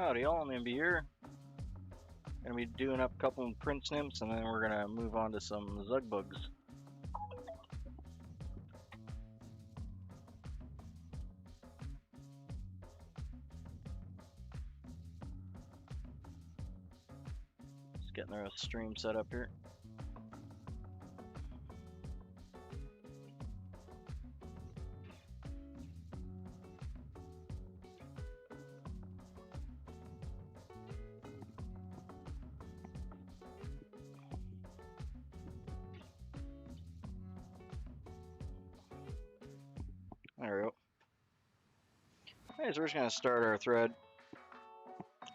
Howdy all, Nimby here. Gonna be doing up a couple of Prince Nymphs and then we're gonna move on to some Zugbugs. Just getting our stream set up here. There we go. Okay, so we're just going to start our thread.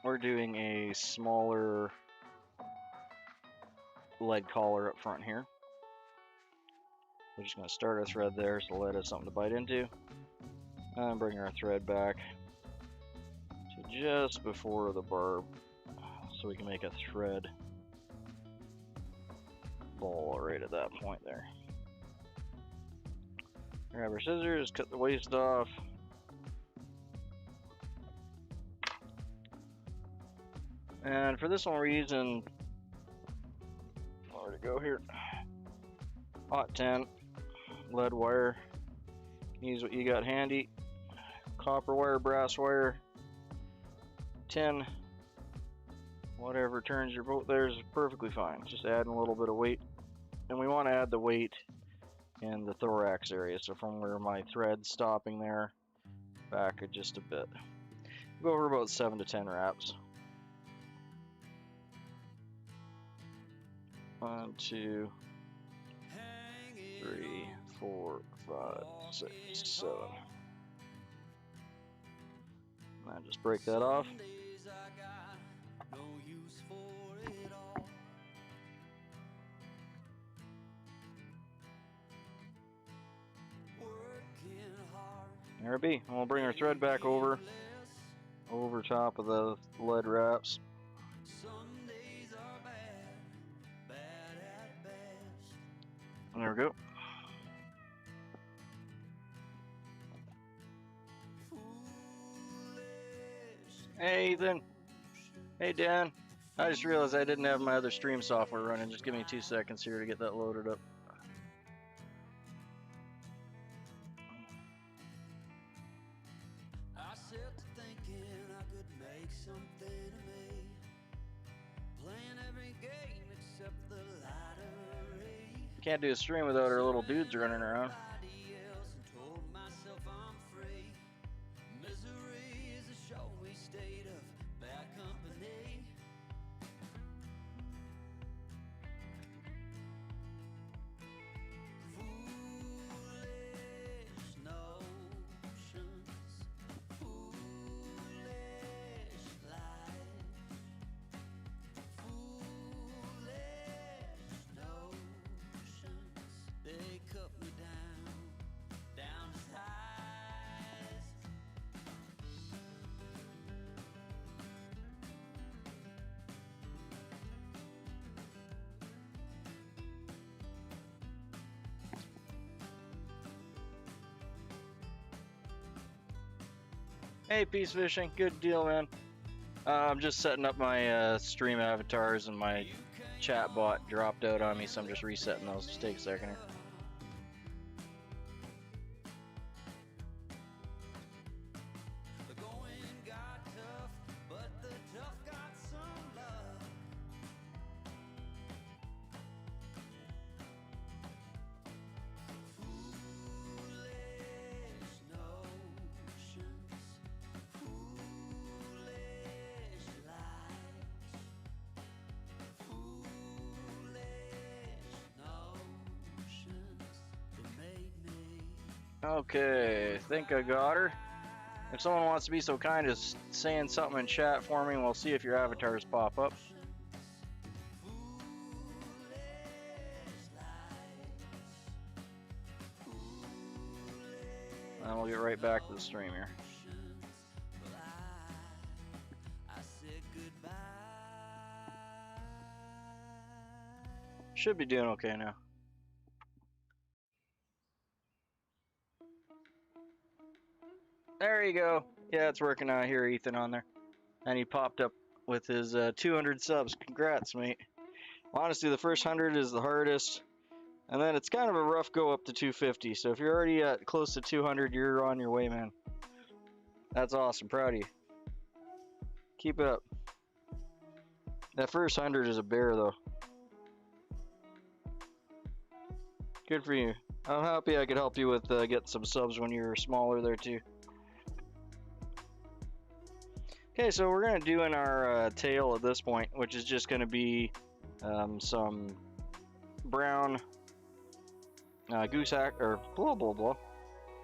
We're doing a smaller lead collar up front here. We're just going to start our thread there so lead has something to bite into. And bring our thread back to just before the barb so we can make a thread ball right at that point there. Grab our scissors, cut the waist off. And for this one we're using, where to go here? Hot 10, lead wire. Use what you got handy. Copper wire, brass wire, tin, whatever turns your boat there is perfectly fine. Just adding a little bit of weight. And we want to add the weight in the thorax area, so from where my thread's stopping there, back just a bit. Go over about 7 to 10 wraps. 1, 2, 3, 4, 5, 6, 7. And just break that off. There it be. And we'll bring our thread back over top of the lead wraps. And there we go. Hey Ethan. Hey Dan. I just realized I didn't have my other stream software running. Just give me 2 seconds here to get that loaded up. I set to thinking I could make something of me, playing every game except the lottery. Can't do a stream without our little dudes running around. Told myself I'm free. Misery is a showy state of bad company. Foolish notions, foolish life, foolish notions. They cut me down to size. Hey, Peace Fishing, good deal, man. I'm just setting up my stream avatars, and my chat bot dropped out on me, so I'm just resetting those. Just take a second here. The going got tough, but the tough got some love. Foolish notions, foolish lies, foolish notions that made me. Okay, I think I got her. If someone wants to be so kind as saying something in chat for me, we'll see if your avatars pop up. And we'll get right back to the stream here. Should be doing okay now. There you go. Yeah, it's working out here, Ethan, on there. And he popped up with his 200 subs. Congrats, mate. Honestly, the first 100 is the hardest, and then it's kind of a rough go up to 250. So if you're already at close to 200, you're on your way, man. That's awesome. Proud of you. Keep it up. That first 100 is a bear, though. Good for you. I'm happy I could help you with getting some subs when you're smaller there, too. Okay, so we're going to do in our tail at this point, which is just going to be some brown goose hack, or blah blah blah.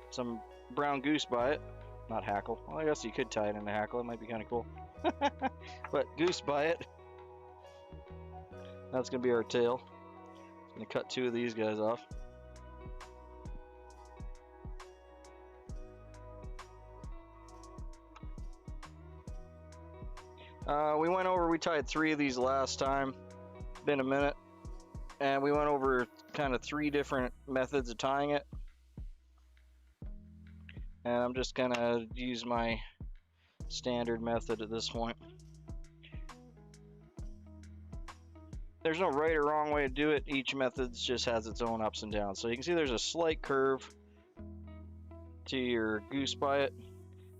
Some brown goose by it, not hackle. Well, I guess you could tie it into hackle, it might be kind of cool. But goose by it. That's going to be our tail. I'm going to cut 2 of these guys off. We tied 3 of these last time. It's been a minute. And we went over kind of 3 different methods of tying it. And I'm just gonna use my standard method at this point. There's no right or wrong way to do it. Each method just has its own ups and downs. So you can see there's a slight curve to your goose by it.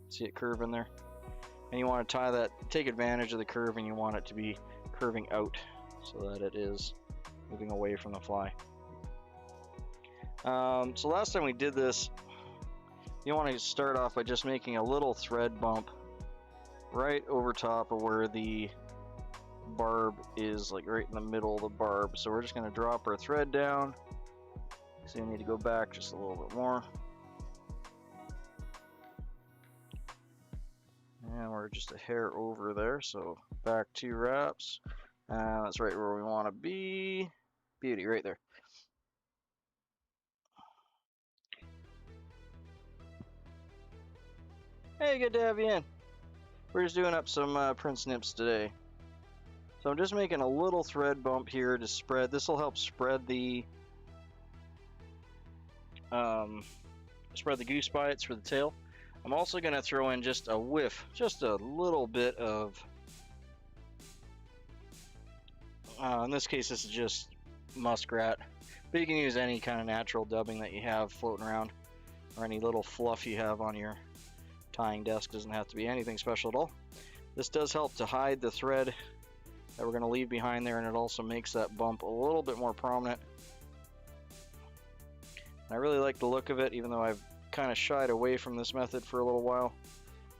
See it curve in there? And you want to tie that, take advantage of the curve, and you want it to be curving out so that it is moving away from the fly. So last time we did this, you want to start off by just making a little thread bump right over top of where the barb is, like right in the middle of the barb. So we're just going to drop our thread down. So you need to go back just a little bit more. And we're just a hair over there, so back 2 wraps. That's right where we want to be. Beauty, right there. Hey, good to have you in. We're just doing up some Prince Nymphs today. So I'm just making a little thread bump here to spread. This will help spread the goose bites for the tail. I'm also going to throw in just a whiff, just a little bit of, in this case this is just muskrat, but you can use any kind of natural dubbing that you have floating around, or any little fluff you have on your tying desk. Doesn't have to be anything special at all. This does help to hide the thread that we're going to leave behind there, and it also makes that bump a little bit more prominent. And I really like the look of it, even though I've kind of shied away from this method for a little while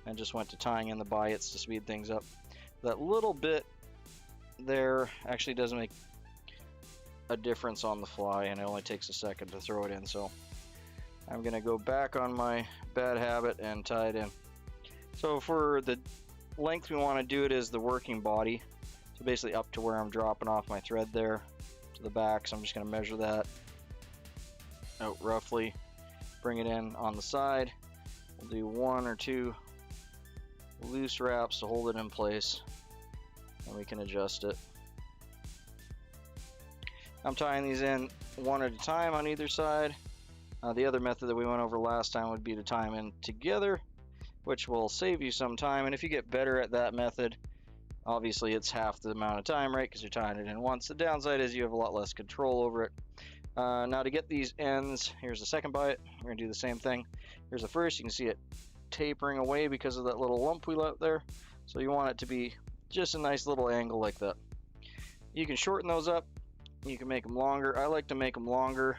and just went to tying in the biots to speed things up. That little bit there actually does make a difference on the fly, and it only takes a second to throw it in. So I'm gonna go back on my bad habit and tie it in. So for the length we want to do it is the working body, so basically up to where I'm dropping off my thread there to the back. So I'm just gonna measure that out roughly, bring it in on the side. We'll do 1 or 2 loose wraps to hold it in place, and we can adjust it. I'm tying these in 1 at a time on either side. The other method that we went over last time would be to tie them in together, which will save you some time. And if you get better at that method, obviously it's half the amount of time, right? Because you're tying it in once. The downside is you have a lot less control over it. Now to get these ends, here's the second bite. We're going to do the same thing. Here's the first. You can see it tapering away because of that little lump we left there. So you want it to be just a nice little angle like that. You can shorten those up. You can make them longer. I like to make them longer,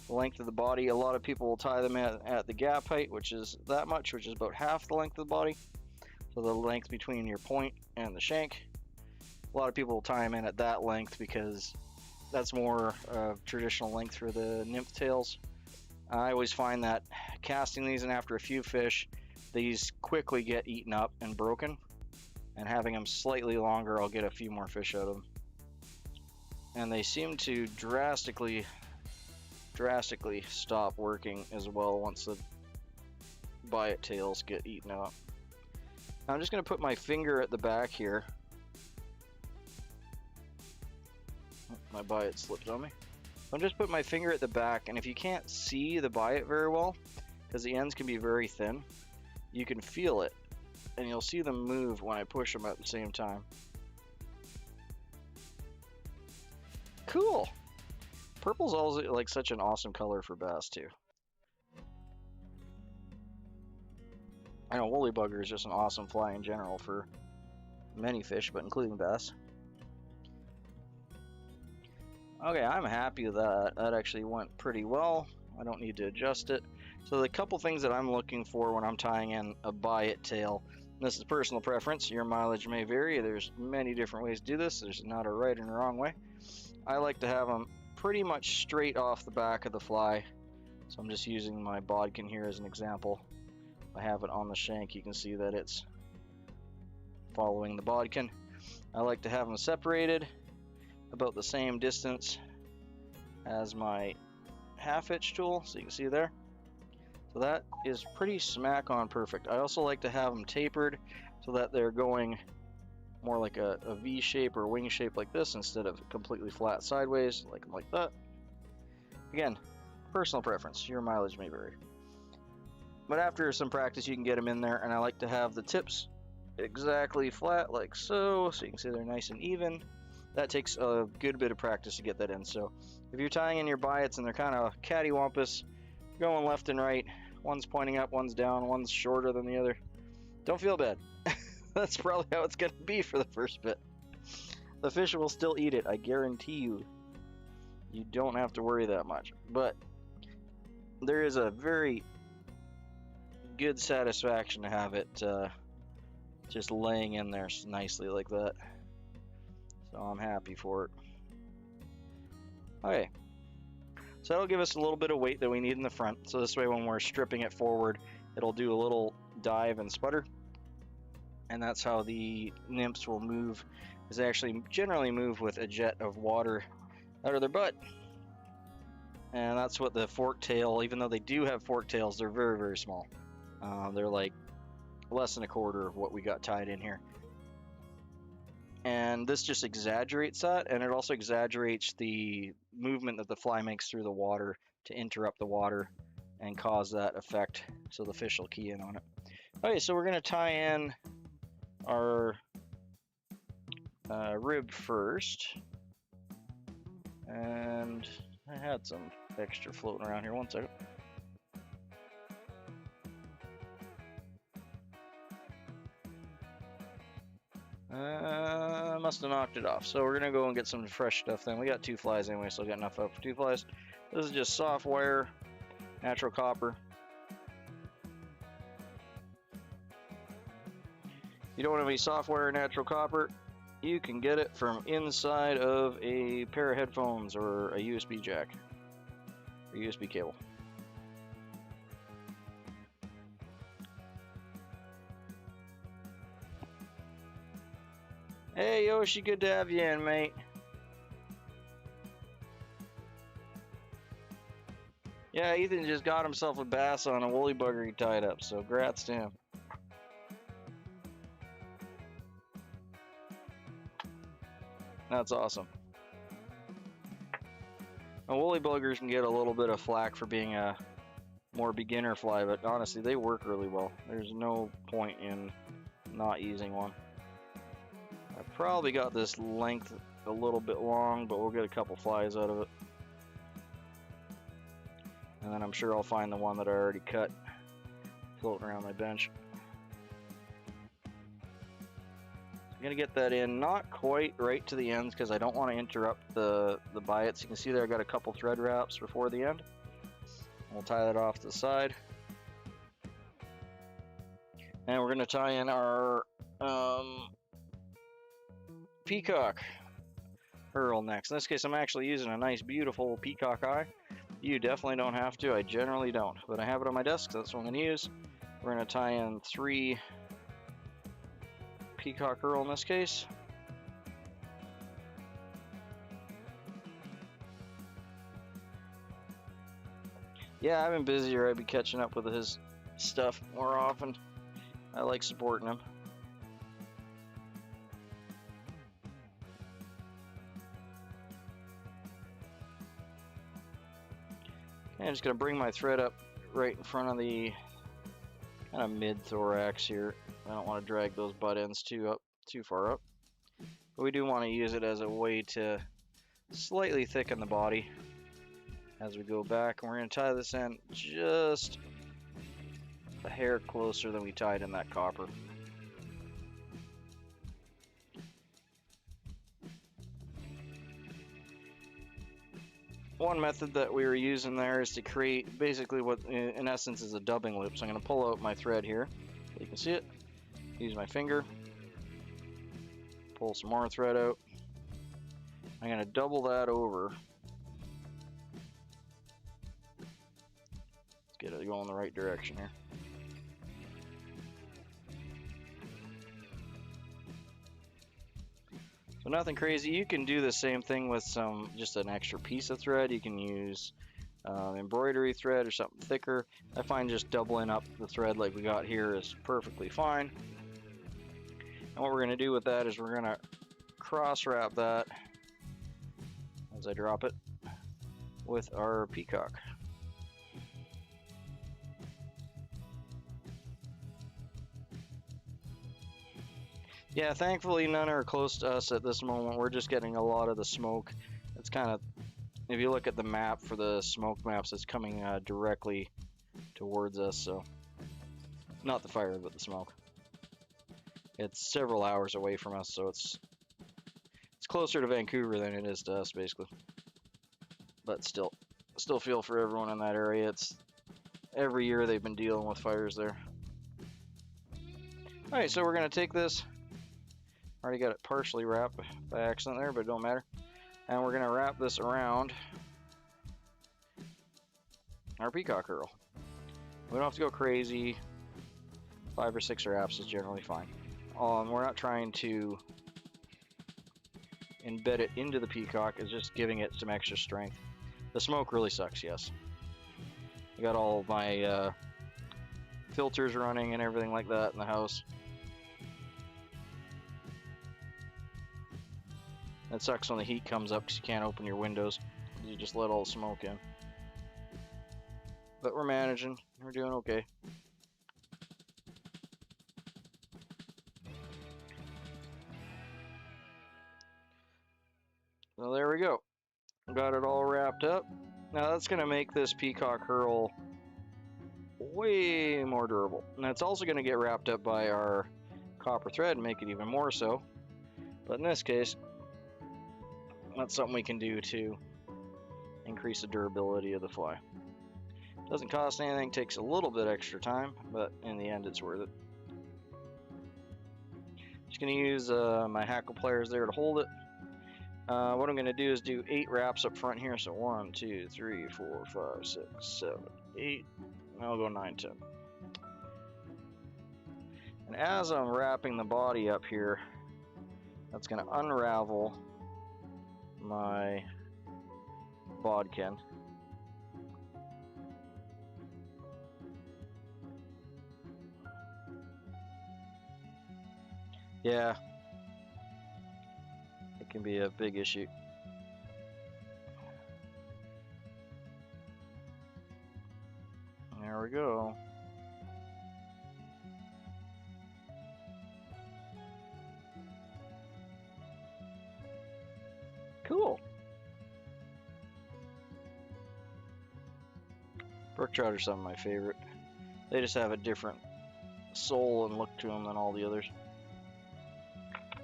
the length of the body. A lot of people will tie them at the gap height, which is that much, which is about half the length of the body. So the length between your point and the shank. A lot of people will tie them in at that length because that's more traditional length for the nymph tails. I always find that casting these in after a few fish, these quickly get eaten up and broken, and having them slightly longer, I'll get a few more fish out of them. And they seem to drastically stop working as well once the biot tails get eaten up. Now I'm just going to put my finger at the back here. My biot slipped on me. I'm just putting my finger at the back, and if you can't see the biot very well, because the ends can be very thin, you can feel it and you'll see them move when I push them at the same time. Cool. Purple's always like such an awesome color for bass too. I know woolly bugger is just an awesome fly in general for many fish, but including bass. Okay, I'm happy with that. That actually went pretty well. I don't need to adjust it. So the couple things that I'm looking for when I'm tying in a biot tail, this is personal preference, your mileage may vary, there's many different ways to do this, there's not a right and a wrong way. I like to have them pretty much straight off the back of the fly, so I'm just using my bodkin here as an example. I have it on the shank, you can see that it's following the bodkin. I like to have them separated about the same distance as my half hitch tool, so you can see there. So that is pretty smack on perfect. I also like to have them tapered so that they're going more like a V shape or wing shape like this instead of completely flat sideways like that. Again, personal preference, your mileage may vary. But after some practice you can get them in there, and I like to have the tips exactly flat like so, so you can see they're nice and even. That takes a good bit of practice to get that in. So if you're tying in your biots and they're kind of cattywampus, going left and right, one's pointing up, one's down, one's shorter than the other, don't feel bad. That's probably how it's going to be for the first bit. The fish will still eat it, I guarantee you. You don't have to worry that much. But there is a very good satisfaction to have it just laying in there nicely like that. So I'm happy for it. Okay, so that'll give us a little bit of weight that we need in the front. So this way when we're stripping it forward, it'll do a little dive and sputter. And that's how the nymphs will move, is they actually generally move with a jet of water out of their butt. And that's what the fork tail, even though they do have fork tails, they're very, very small. They're like less than a quarter of what we got tied in here. And this just exaggerates that, and it also exaggerates the movement that the fly makes through the water to interrupt the water and cause that effect, so the fish will key in on it. Okay, so we're going to tie in our rib first. And I had some extra floating around here. One second. Must have knocked it off. So we're gonna go and get some fresh stuff then. We got 2 flies anyway, so I got enough out for 2 flies. This is just soft wire, natural copper. You don't have any soft wire or natural copper, you can get it from inside of a pair of headphones or a USB jack or USB cable. Hey Yoshi, good to have you in, mate. Yeah, Ethan just got himself a bass on a woolly bugger he tied up, so grats to him. That's awesome. Now, woolly buggers can get a little bit of flack for being a more beginner fly, but honestly, they work really well. There's no point in not using one. I probably got this length a little bit long, but we'll get a couple flies out of it. And then I'm sure I'll find the one that I already cut floating around my bench. I'm gonna get that in, not quite right to the ends because I don't want to interrupt the biots. You can see there I got a couple thread wraps before the end. We'll tie that off to the side. And we're gonna tie in our peacock pearl next. In this case, I'm actually using a nice, beautiful peacock eye. You definitely don't have to. I generally don't, but I have it on my desk, so that's what I'm going to use. We're going to tie in 3 peacock pearl in this case. Yeah, I've been busier. I'd be catching up with his stuff more often. I like supporting him. I'm just going to bring my thread up right in front of the kind of mid-thorax here, I don't want to drag those butt ends too far up. But we do want to use it as a way to slightly thicken the body as we go back. And we're going to tie this end just a hair closer than we tied in that copper. One method that we were using there is to create basically what in essence is a dubbing loop. So I'm going to pull out my thread here so you can see it. Use my finger, pull some more thread out. I'm going to double that over. Let's get it going the right direction here. So nothing crazy. You can do the same thing with just an extra piece of thread. You can use embroidery thread or something thicker. I find just doubling up the thread like we got here is perfectly fine. And what we're going to do with that is we're going to cross wrap that as I drop it with our peacock. Yeah, thankfully none are close to us at this moment. We're just getting a lot of the smoke. It's kind of, if you look at the map for the smoke maps, it's coming directly towards us, so not the fire, but the smoke. It's several hours away from us, so it's closer to Vancouver than it is to us, basically. But still feel for everyone in that area. It's every year they've been dealing with fires there. All right, so we're gonna take this. Already got it partially wrapped by accident there, but it don't matter. And we're gonna wrap this around our peacock curl. We don't have to go crazy. 5 or 6 wraps is generally fine. We're not trying to embed it into the peacock, it's just giving it some extra strength. The smoke really sucks, yes. I got all my filters running and everything like that in the house. It sucks when the heat comes up because you can't open your windows. You just let all the smoke in. But we're managing. We're doing okay. So there we go. Got it all wrapped up. Now that's going to make this peacock curl way more durable. And it's also going to get wrapped up by our copper thread and make it even more so. But in this case, that's something we can do to increase the durability of the fly. Doesn't cost anything, takes a little bit extra time, but in the end it's worth it. Just going to use my hackle pliers there to hold it. What I'm going to do is do 8 wraps up front here. So 1, 2, 3, 4, 5, 6, 7, 8. I'll go 9, 10. And as I'm wrapping the body up here, that's going to unravel my bodkin. Yeah, it can be a big issue. There we go. Cool. Brook trout are some of my favorite. They just have a different soul and look to them than all the others.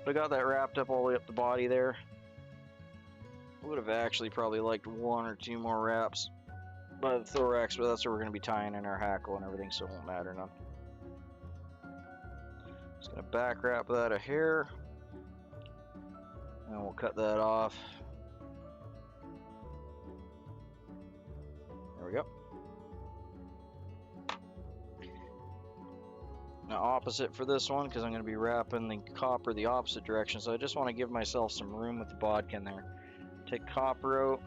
But I got that wrapped up all the way up the body there. Would have actually probably liked 1 or 2 more wraps by the thorax, but that's where we're going to be tying in our hackle and everything, so it won't matter none. Just going to back wrap that a hair, and we'll cut that off. There we go. Now opposite for this one, because I'm going to be wrapping the copper the opposite direction, so I just want to give myself some room with the bodkin there. Take copper out.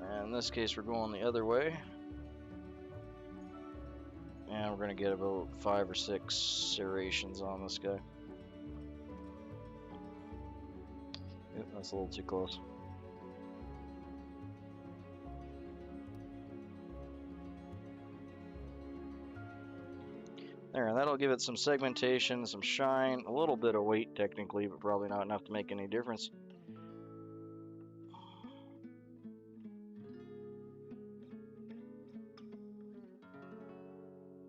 And in this case we're going the other way. And we're going to get about 5 or 6 serrations on this guy. Oop, that's a little too close. There, and that'll give it some segmentation, some shine, a little bit of weight technically, but probably not enough to make any difference.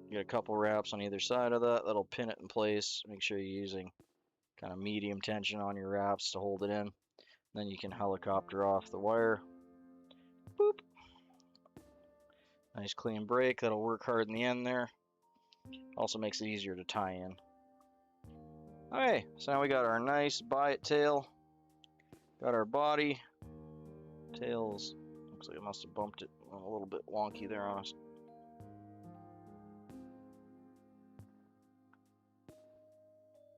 Get a couple wraps on either side of that. That'll pin it in place. Make sure you're using kind of medium tension on your wraps to hold it in. Then you can helicopter off the wire. Boop. Nice clean break. That'll work hard in the end there. Also makes it easier to tie in. Okay, so now we got our nice biot tail. Got our body. Tails. Looks like it must have bumped it a little bit wonky there on us.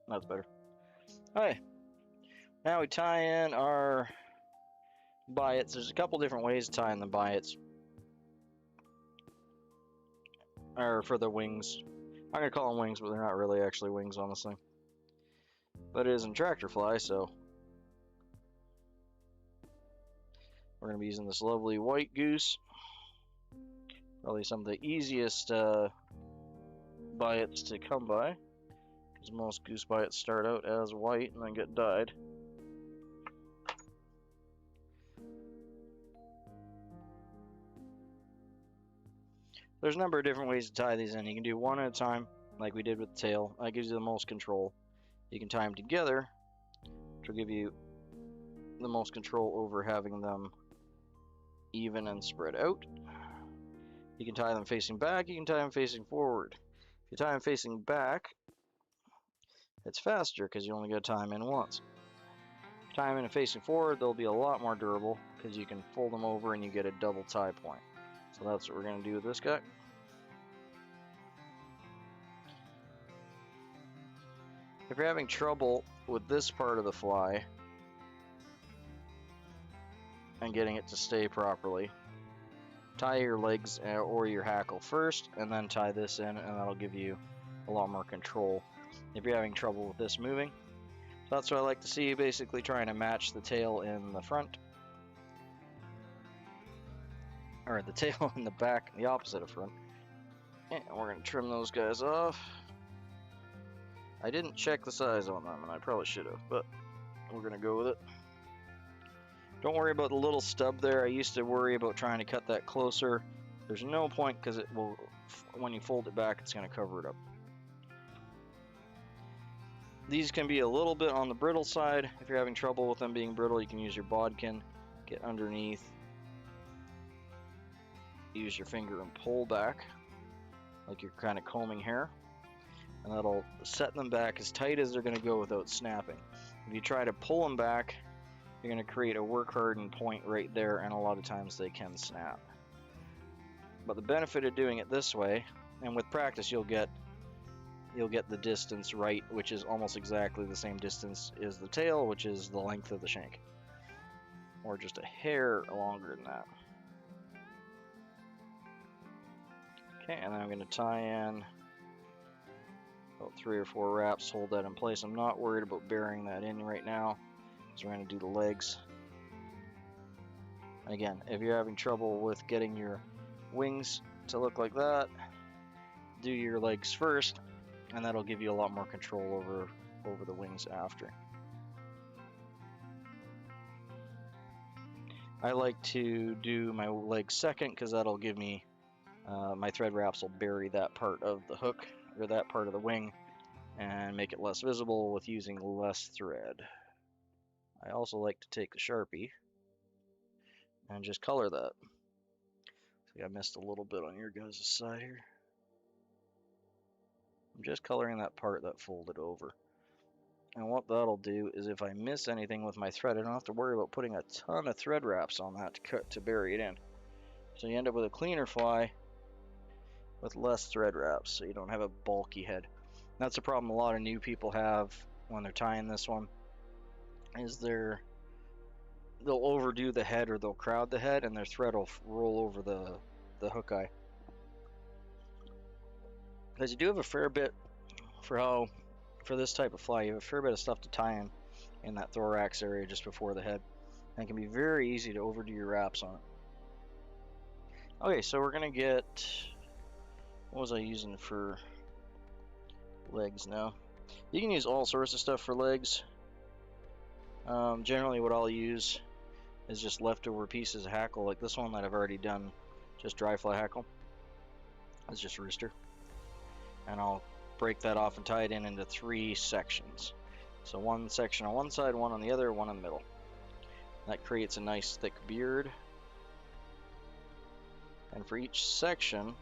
That's better. Alright. Now we tie in our biots. There's a couple different ways to tie in the biots. Or for the wings. I'm going to call them wings, but they're not really actually wings on this thing. But it is in tractor fly, so we're going to be using this lovely white goose. Probably some of the easiest biots to come by, because most goose biots start out as white and then get dyed. There's a number of different ways to tie these in. You can do one at a time, like we did with the tail. That gives you the most control. You can tie them together, which will give you the most control over having them even and spread out. You can tie them facing back, you can tie them facing forward. If you tie them facing back, it's faster because you only got to tie them in once. If you tie them in facing forward, they'll be a lot more durable because you can fold them over and you get a double tie point. So that's what we're going to do with this guy. If you're having trouble with this part of the fly and getting it to stay properly, tie your legs or your hackle first and then tie this in, and that'll give you a lot more control if you're having trouble with this moving. So that's what I like to see, basically trying to match the tail in the front, or the tail in the back, the opposite of front. And we're going to trim those guys off. I didn't check the size on them, and I probably should have, but we're going to go with it. Don't worry about the little stub there. I used to worry about trying to cut that closer. There's no point because it will, when you fold it back, it's going to cover it up. These can be a little bit on the brittle side. If you're having trouble with them being brittle, you can use your bodkin, get underneath, use your finger and pull back like you're kind of combing hair, and that'll set them back as tight as they're going to go without snapping. If you try to pull them back, you're going to create a work hardened point right there, and a lot of times they can snap. But the benefit of doing it this way, and with practice you'll get the distance right, which is almost exactly the same distance as the tail, which is the length of the shank, or just a hair longer than that. Okay, and then I'm going to tie in about 3 or 4 wraps, hold that in place. I'm not worried about burying that in right now, so we're going to do the legs. And again, if you're having trouble with getting your wings to look like that, do your legs first, and that'll give you a lot more control over the wings after. I like to do my legs second because that'll give me my thread wraps will bury that part of the hook, or that part of the wing, and make it less visible with using less thread. I also like to take the Sharpie and just color that. See, I missed a little bit on your guys' side here. I'm just coloring that part that folded over. And what that'll do is if I miss anything with my thread, I don't have to worry about putting a ton of thread wraps on that to bury it in. So you end up with a cleaner fly with less thread wraps, so you don't have a bulky head. That's a problem a lot of new people have when they're tying this one, is they'll overdo the head, or they'll crowd the head, and their thread will roll over the hook eye. Because you do have a fair bit for this type of fly, you have a fair bit of stuff to tie in that thorax area just before the head, and it can be very easy to overdo your wraps on it. Okay, so we're gonna get, what was I using for legs now. You can use all sorts of stuff for legs. Generally what I'll use is just leftover pieces of hackle, like this one that I've already done, just dry fly hackle. It's just rooster. And I'll break that off and tie it in into 3 sections. So one section on one side, one on the other, one in the middle. That creates a nice thick beard. And for each section,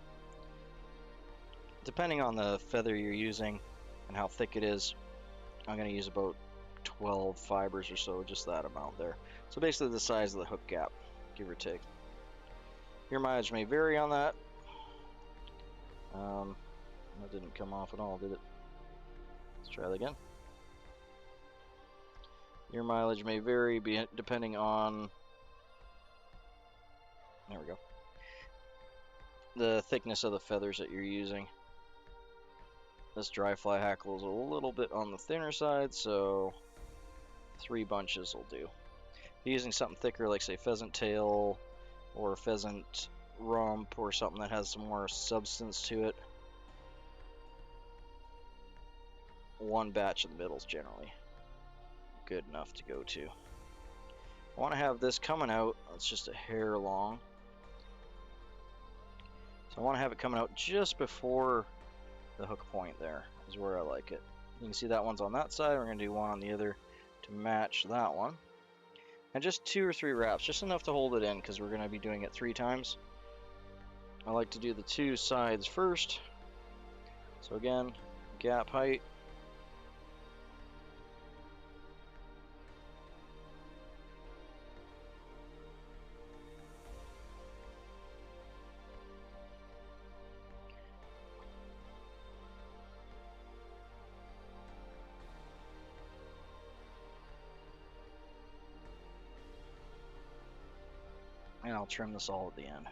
depending on the feather you're using and how thick it is, I'm going to use about 12 fibers or so, just that amount there. So basically the size of the hook gap, give or take. Your mileage may vary on that. That didn't come off at all, did it? Let's try that again. Your mileage may vary depending on, there we go, the thickness of the feathers that you're using. This dry fly hackle is a little bit on the thinner side, so 3 bunches will do. If you're using something thicker, like say pheasant tail or pheasant rump or something that has some more substance to it, 1 batch in the middle is generally good enough to go to. I want to have this coming out, it's just a hair long. So I want to have it coming out just before the hook point there, is where I like it. You can see that one's on that side, we're going to do one on the other to match that one. And just 2 or 3 wraps, just enough to hold it in, because we're going to be doing it 3 times. I like to do the 2 sides first. So again, gap height. And I'll trim this all at the end.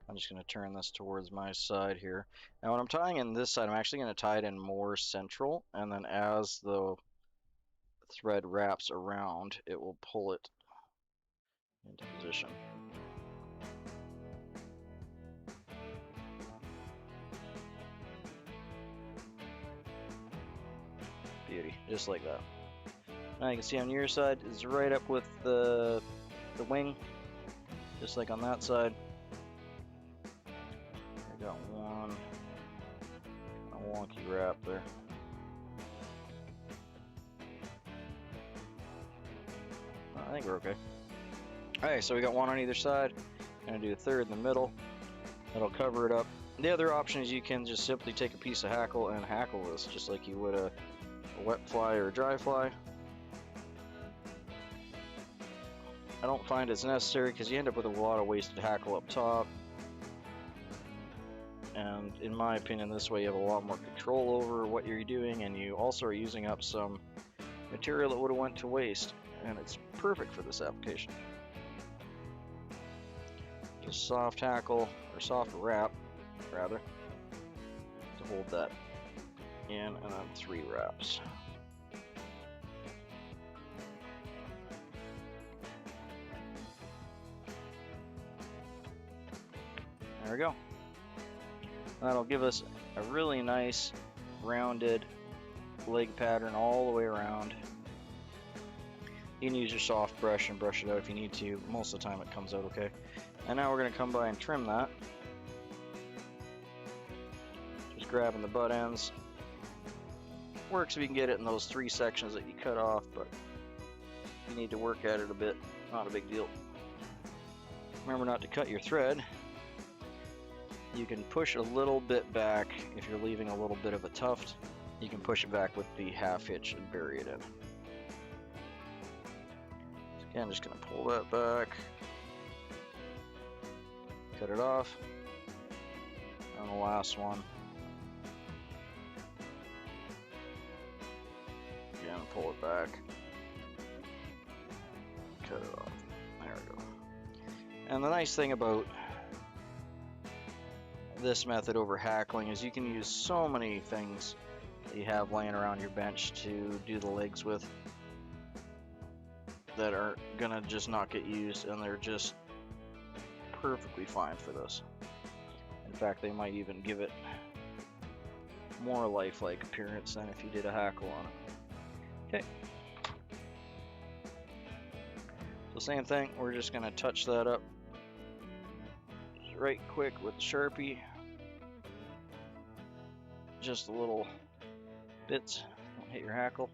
I'm just going to turn this towards my side here. Now when I'm tying in this side, I'm actually going to tie it in more central, and then as the thread wraps around, it will pull it into position. Beauty, just like that. Now you can see on your side is right up with the wing, just like on that side. I got one a wonky wrap there. I think we're okay. Alright, so we got one on either side. I'm gonna do a third in the middle. That'll cover it up. The other option is you can just simply take a piece of hackle and hackle this, just like you would a wet fly or a dry fly. I don't find it's necessary because you end up with a lot of wasted hackle up top. And in my opinion, this way you have a lot more control over what you're doing, and you also are using up some material that would have went to waste, and it's perfect for this application. Just soft hackle, or soft wrap, rather, to hold that in, and then 3 wraps. There we go. That'll give us a really nice rounded leg pattern all the way around. You can use your soft brush and brush it out if you need to. Most of the time it comes out okay. And now we're going to come by and trim that. Just grabbing the butt ends. Works if you can get it in those 3 sections that you cut off, but you need to work at it a bit. Not a big deal. Remember not to cut your thread. You can push a little bit back if you're leaving a little bit of a tuft. You can push it back with the half hitch and bury it in. So again, I'm just going to pull that back, cut it off, and the last one. Again, pull it back, cut it off. There we go. And the nice thing about this method over hackling is you can use so many things that you have laying around your bench to do the legs with that are gonna just not get used, and they're just perfectly fine for this. In fact, they might even give it more lifelike appearance than if you did a hackle on it. Okay. So same thing, we're just going to touch that up just right quick with the Sharpie. Just a little bits, don't hit your hackle.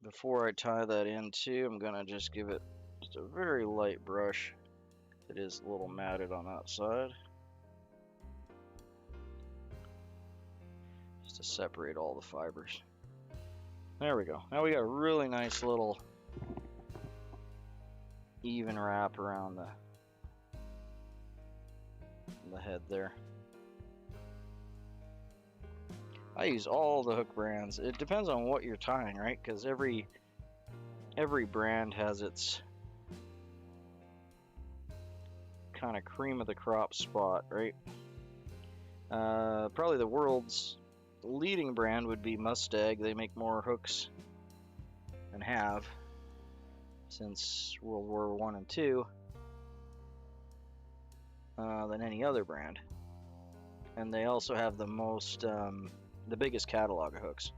Before I tie that in too, I'm going to just give it just a very light brush. It is a little matted on that side. Just to separate all the fibers. There we go. Now we got a really nice little even wrap around the head there. I use all the hook brands. It depends on what you're tying, right? Because every brand has its kind of cream of the crop spot, right? Probably the world's leading brand would be Mustang. They make more hooks and have since World War I and II than any other brand. And they also have the most the biggest catalog of hooks.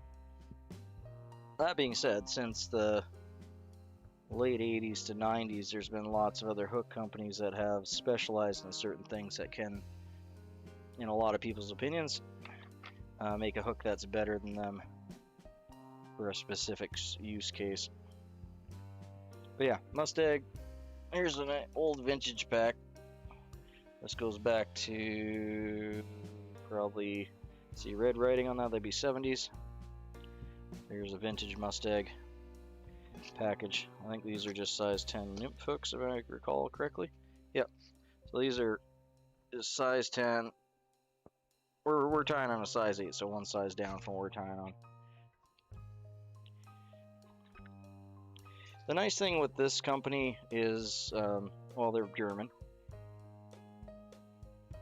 That being said, since the late 80s to 90s, there's been lots of other hook companies that have specialized in certain things that can, in a lot of people's opinions, make a hook that's better than them for a specific use case. But yeah, Mustang, here's an old vintage pack. This goes back to probably, see red writing on that, that'd be 70s. Here's a vintage Mustang package. I think these are just size 10 Nymph hooks if I recall correctly. Yep. So these are just size 10. We're tying on a size 8, so one size down from what we're tying on. The nice thing with this company is, well, they're German,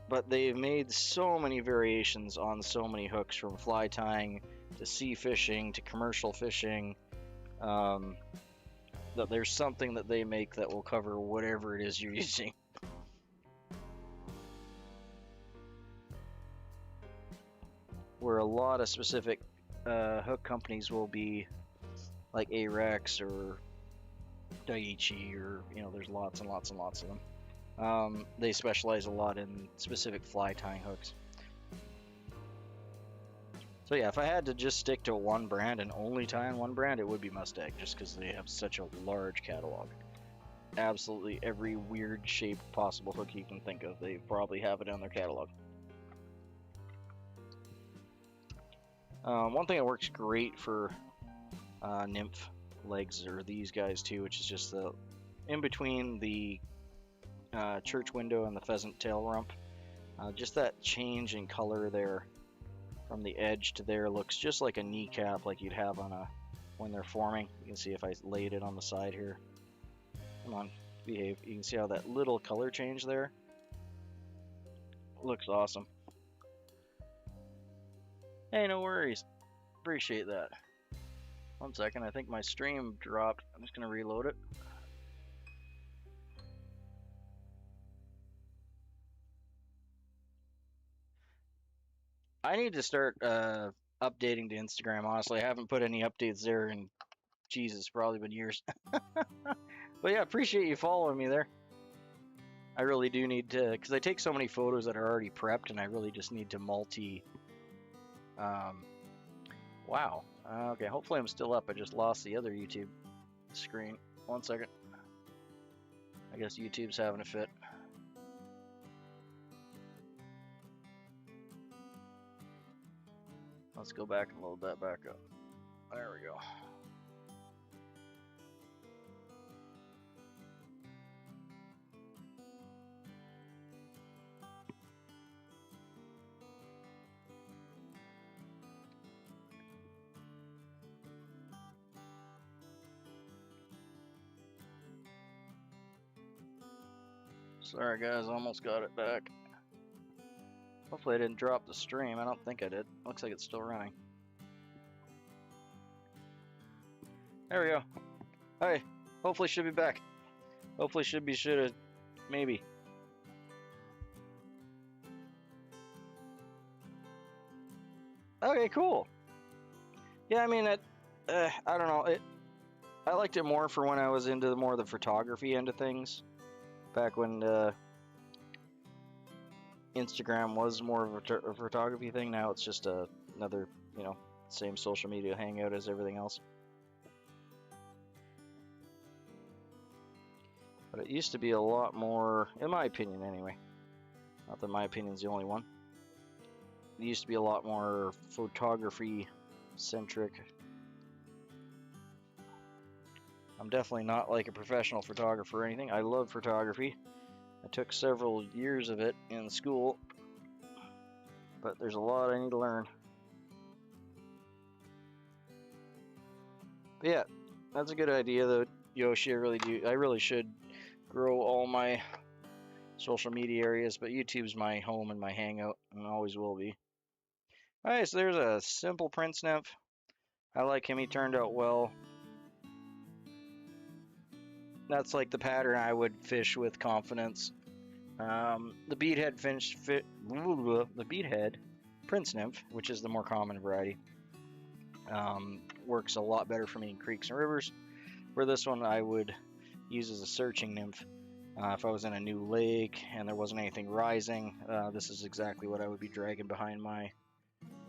but they've made so many variations on so many hooks, from fly tying to sea fishing to commercial fishing, that there's something that they make that will cover whatever it is you're using. Where a lot of specific hook companies will be like A-Rex or Daiichi, or there's lots and lots and lots of them. They specialize a lot in specific fly tying hooks. So yeah, if I had to just stick to one brand and only tie on one brand, it would be Mustang, just because they have such a large catalog. Absolutely every weird shaped possible hook you can think of, they probably have it on their catalog. One thing that works great for Nymph legs are these guys too, which is just the in between the church window and the pheasant tail rump. Just that change in color there from the edge to there looks just like a kneecap, like you'd have on a when they're forming. You can see if I laid it on the side here. Come on, behave. You can see how that little color change there looks awesome. Hey, no worries. Appreciate that. One second, I think my stream dropped. I'm just gonna reload it. I need to start updating to Instagram, honestly. I haven't put any updates there in, Jesus, probably been years. But yeah, appreciate you following me there. I really do need to, because I take so many photos that are already prepped, and I really just need to wow. Okay, hopefully I'm still up. I just lost the other YouTube screen. One second. I guess YouTube's having a fit. Let's go back and load that back up. There we go. Sorry guys, almost got it back. Hopefully I didn't drop the stream. I don't think I did. Looks like it's still running. There we go. Hey, hopefully should be back. Hopefully should be, shoulda, maybe. Okay, cool. Yeah, I mean, I don't know. I liked it more for when I was into more of the photography end of things. Back when Instagram was more of a photography thing. Now it's just another, you know, same social media hangout as everything else. But it used to be a lot more, in my opinion anyway. Not that my opinion's the only one. It used to be a lot more photography centric. I'm definitely not like a professional photographer or anything. I love photography. I took several years of it in school, but there's a lot I need to learn. But yeah, that's a good idea though, Yoshi. I really should grow all my social media areas, but YouTube's my home and my hangout, and always will be. Alright, so there's a simple Prince Nymph. I like him, he turned out well. That's like the pattern I would fish with confidence. The beadhead Prince Nymph, which is the more common variety, works a lot better for me in creeks and rivers. For this one, I would use as a searching nymph. If I was in a new lake and there wasn't anything rising, this is exactly what I would be dragging behind my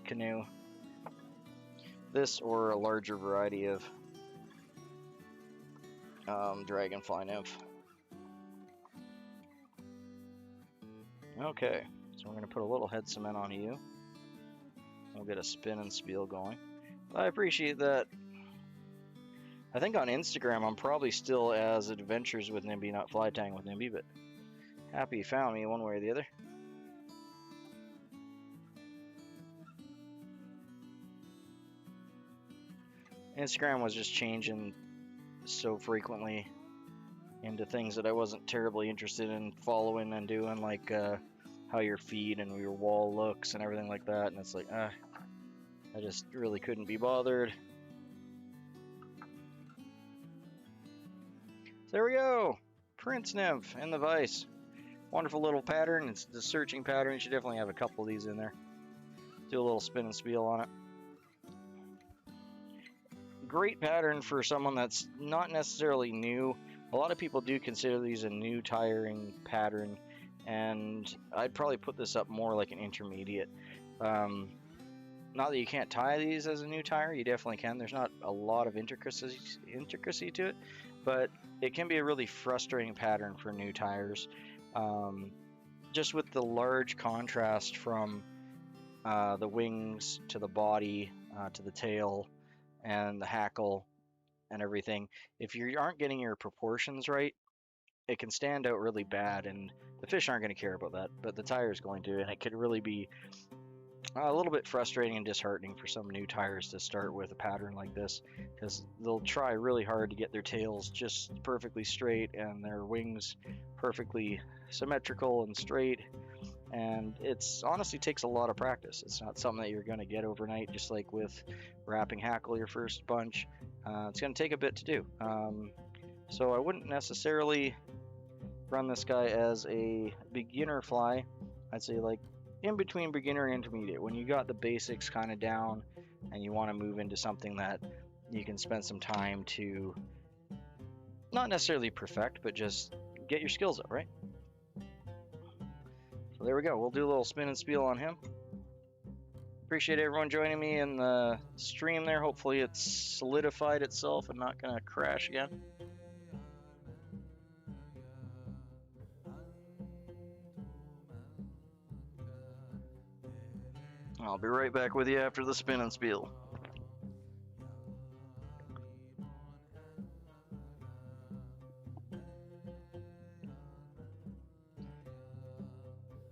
canoe. This or a larger variety of dragonfly nymph. Okay, so we're going to put a little head cement on you. We'll get a spin and spiel going. I appreciate that. I think on Instagram I'm probably still as Adventures with Nimby, not Fly Tying with Nimby, but happy you found me one way or the other. Instagram was just changing so frequently into things that I wasn't terribly interested in following and doing, like how your feed and your wall looks and everything like that, and it's like, I just really couldn't be bothered. There we go! Prince Nymph in the vise. Wonderful little pattern. It's the searching pattern. You should definitely have a couple of these in there. Do a little spin and spiel on it. Great pattern for someone that's not necessarily new. A lot of people do consider these a new tiring pattern, and I'd probably put this up more like an intermediate. Not that you can't tie these as a new tire, you definitely can. There's not a lot of intricacy to it, but it can be a really frustrating pattern for new tires. Just with the large contrast from the wings to the body to the tail and the hackle and everything. If you aren't getting your proportions right, it can stand out really bad, and the fish aren't going to care about that, but the tire is going to, and it could really be a little bit frustrating and disheartening for some new tires to start with a pattern like this, because they'll try really hard to get their tails just perfectly straight and their wings perfectly symmetrical and straight, and it's honestly takes a lot of practice. It's not something that you're going to get overnight, just like with wrapping hackle your first bunch. It's going to take a bit to do. So I wouldn't necessarily run this guy as a beginner fly. I'd say like in between beginner and intermediate, when you got the basics kind of down and you want to move into something that you can spend some time to not necessarily perfect, but just get your skills up, right? So there we go. We'll do a little spin and spiel on him. Appreciate everyone joining me in the stream there. Hopefully it's solidified itself and not going to crash again. I'll be right back with you after the spin and spiel.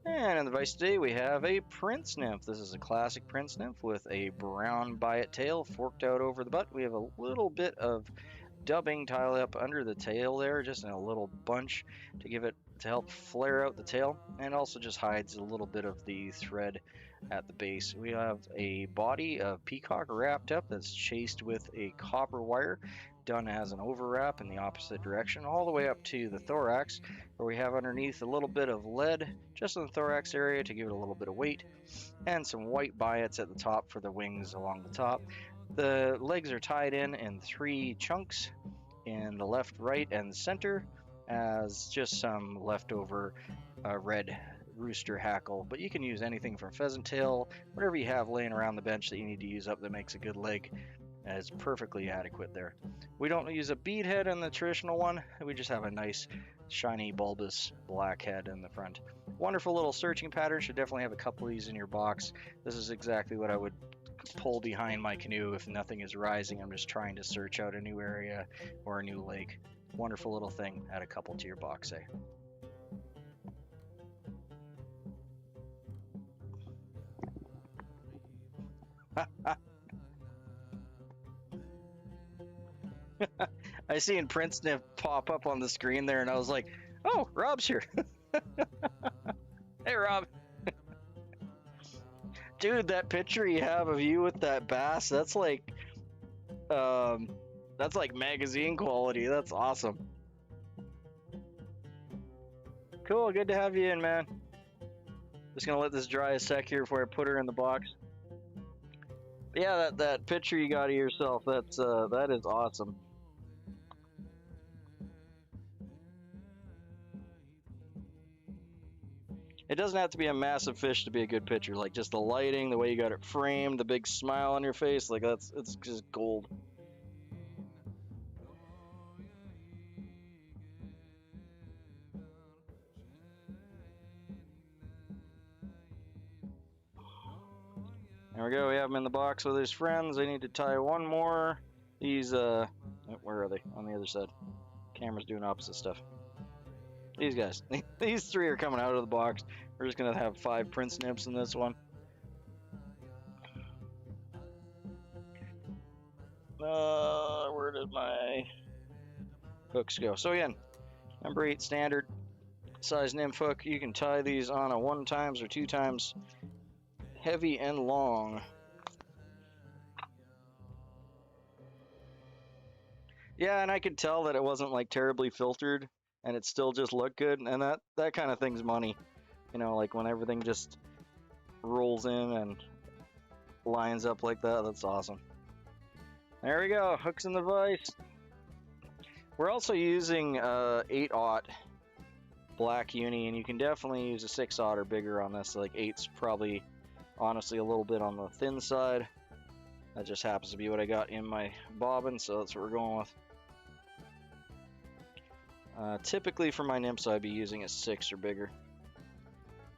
And in the vise today we have a Prince Nymph. This is a classic Prince Nymph with a brown biot tail forked out over the butt. We have a little bit of dubbing tied up under the tail there, just in a little bunch to give it to help flare out the tail, and also just hides a little bit of the thread at the base. We have a body of peacock wrapped up that's chased with a copper wire done as an overwrap in the opposite direction, all the way up to the thorax, where we have underneath a little bit of lead just in the thorax area to give it a little bit of weight, and some white biots at the top for the wings along the top. The legs are tied in 3 chunks in the left, right, and center as just some leftover red rooster hackle, but you can use anything from pheasant tail, whatever you have laying around the bench that you need to use up that makes a good leg. Is perfectly adequate there. We don't use a bead head in the traditional one, we just have a nice shiny bulbous black head in the front. Wonderful little searching pattern, should definitely have a couple of these in your box. This is exactly what I would pull behind my canoe if nothing is rising. I'm just trying to search out a new area or a new lake. Wonderful little thing, add a couple to your box, eh? I seen Prince Nymph pop up on the screen there, and I was like, "Oh, Rob's here." Hey, Rob. Dude, that picture you have of you with that bass, that's like magazine quality. That's awesome. Cool, good to have you in, man. Just gonna let this dry a sec here before I put her in the box. But yeah, that picture you got of yourself, that is awesome. It doesn't have to be a massive fish to be a good picture. Like just the lighting, the way you got it framed, the big smile on your face, like it's just gold. There we go, we have him in the box with his friends. I need to tie one more. These, where are they? On the other side. Camera's doing opposite stuff. These guys. These 3 are coming out of the box. We're just gonna have 5 Prince Nymphs in this one. Where did my hooks go? So again, number 8 standard size nymph hook. You can tie these on a 1 times or 2 times heavy and long. Yeah, and I could tell that it wasn't like terribly filtered, and it still just looked good, and that kind of thing's money. You know, like when everything just rolls in and lines up like that, that's awesome. There we go, hooks in the vise. We're also using 8/0 black uni, and you can definitely use a 6/0 or bigger on this. Like 8's probably honestly a little bit on the thin side. That just happens to be what I got in my bobbin, so that's what we're going with. Typically for my nymphs I'd be using a 6 or bigger,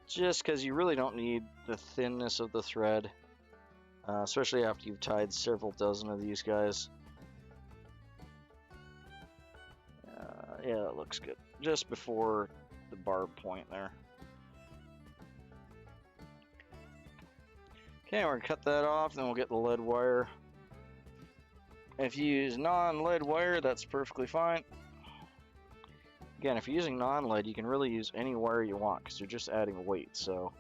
just because you really don't need the thinness of the thread, especially after you've tied several dozen of these guys. Yeah, that looks good. Just before the barb point there. Okay, we're gonna cut that off, then we'll get the lead wire. If you use non-lead wire, that's perfectly fine. Again, if you're using non-lead, you can really use any wire you want because you're just adding weight. So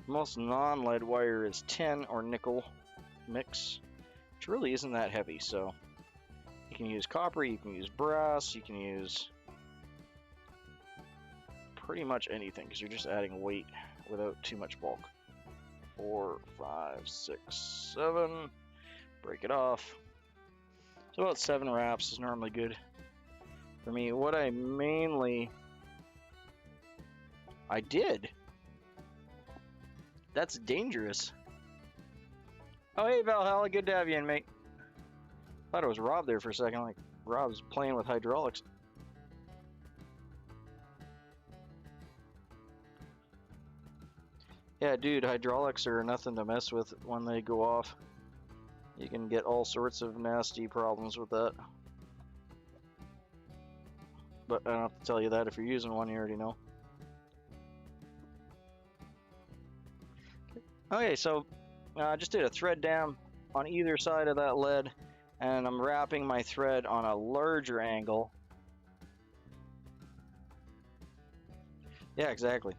most non-lead wire is tin or nickel mix, which really isn't that heavy. So you can use copper, you can use brass, you can use pretty much anything because you're just adding weight without too much bulk. 4, 5, 6, 7. Break it off. So about 7 wraps is normally good for me. What I did. That's dangerous. Oh, hey Valhalla, good to have you in, mate. Thought it was Rob there for a second, like Rob's playing with hydraulics. Yeah, dude, hydraulics are nothing to mess with when they go off. You can get all sorts of nasty problems with that. But I don't have to tell you that. If you're using one, you already know. Okay, so I just did a thread dam on either side of that lead, and I'm wrapping my thread on a larger angle. Yeah, exactly.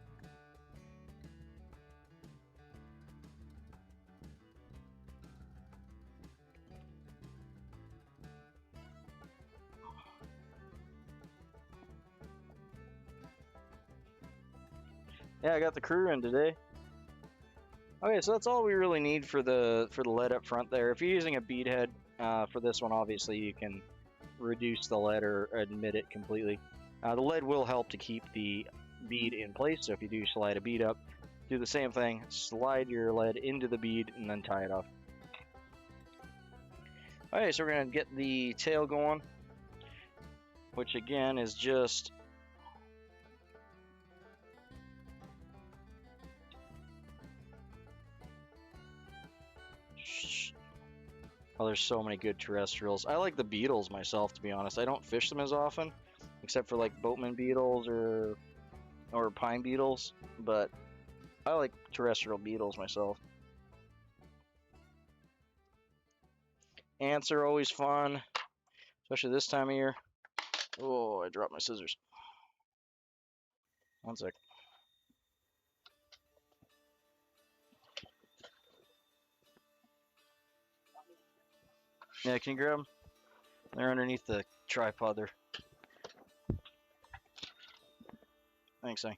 Yeah, I got the crew in today. Okay, so that's all we really need for the lead up front there. If you're using a bead head for this one, obviously you can reduce the lead or admit it completely. The lead will help to keep the bead in place, so if you do slide a bead up, do the same thing. Slide your lead into the bead and then tie it off. Okay, so we're going to get the tail going, which again is just oh, there's so many good terrestrials. I like the beetles myself, to be honest. I don't fish them as often, except for like boatman beetles or pine beetles, but I like terrestrial beetles myself. Ants are always fun, especially this time of year. Oh, I dropped my scissors. One sec. Yeah, can you grab them? They're underneath the tripod there. Thanks, Sonny.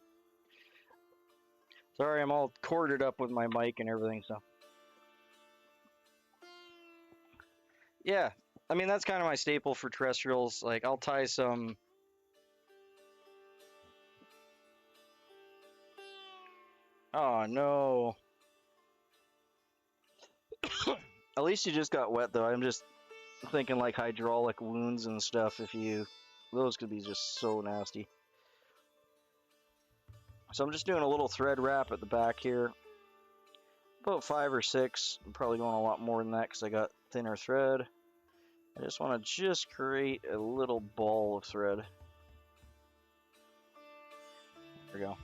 Sorry, I'm all corded up with my mic and everything, so. Yeah, I mean, that's kind of my staple for terrestrials. Like, I'll tie some... Oh, no. At least you just got wet, though. I'm just thinking, like, hydraulic wounds and stuff, if you... Those could be just so nasty. So I'm just doing a little thread wrap at the back here. About 5 or 6. I'm probably going a lot more than that because I got thinner thread. I just want to just create a little ball of thread. There we go.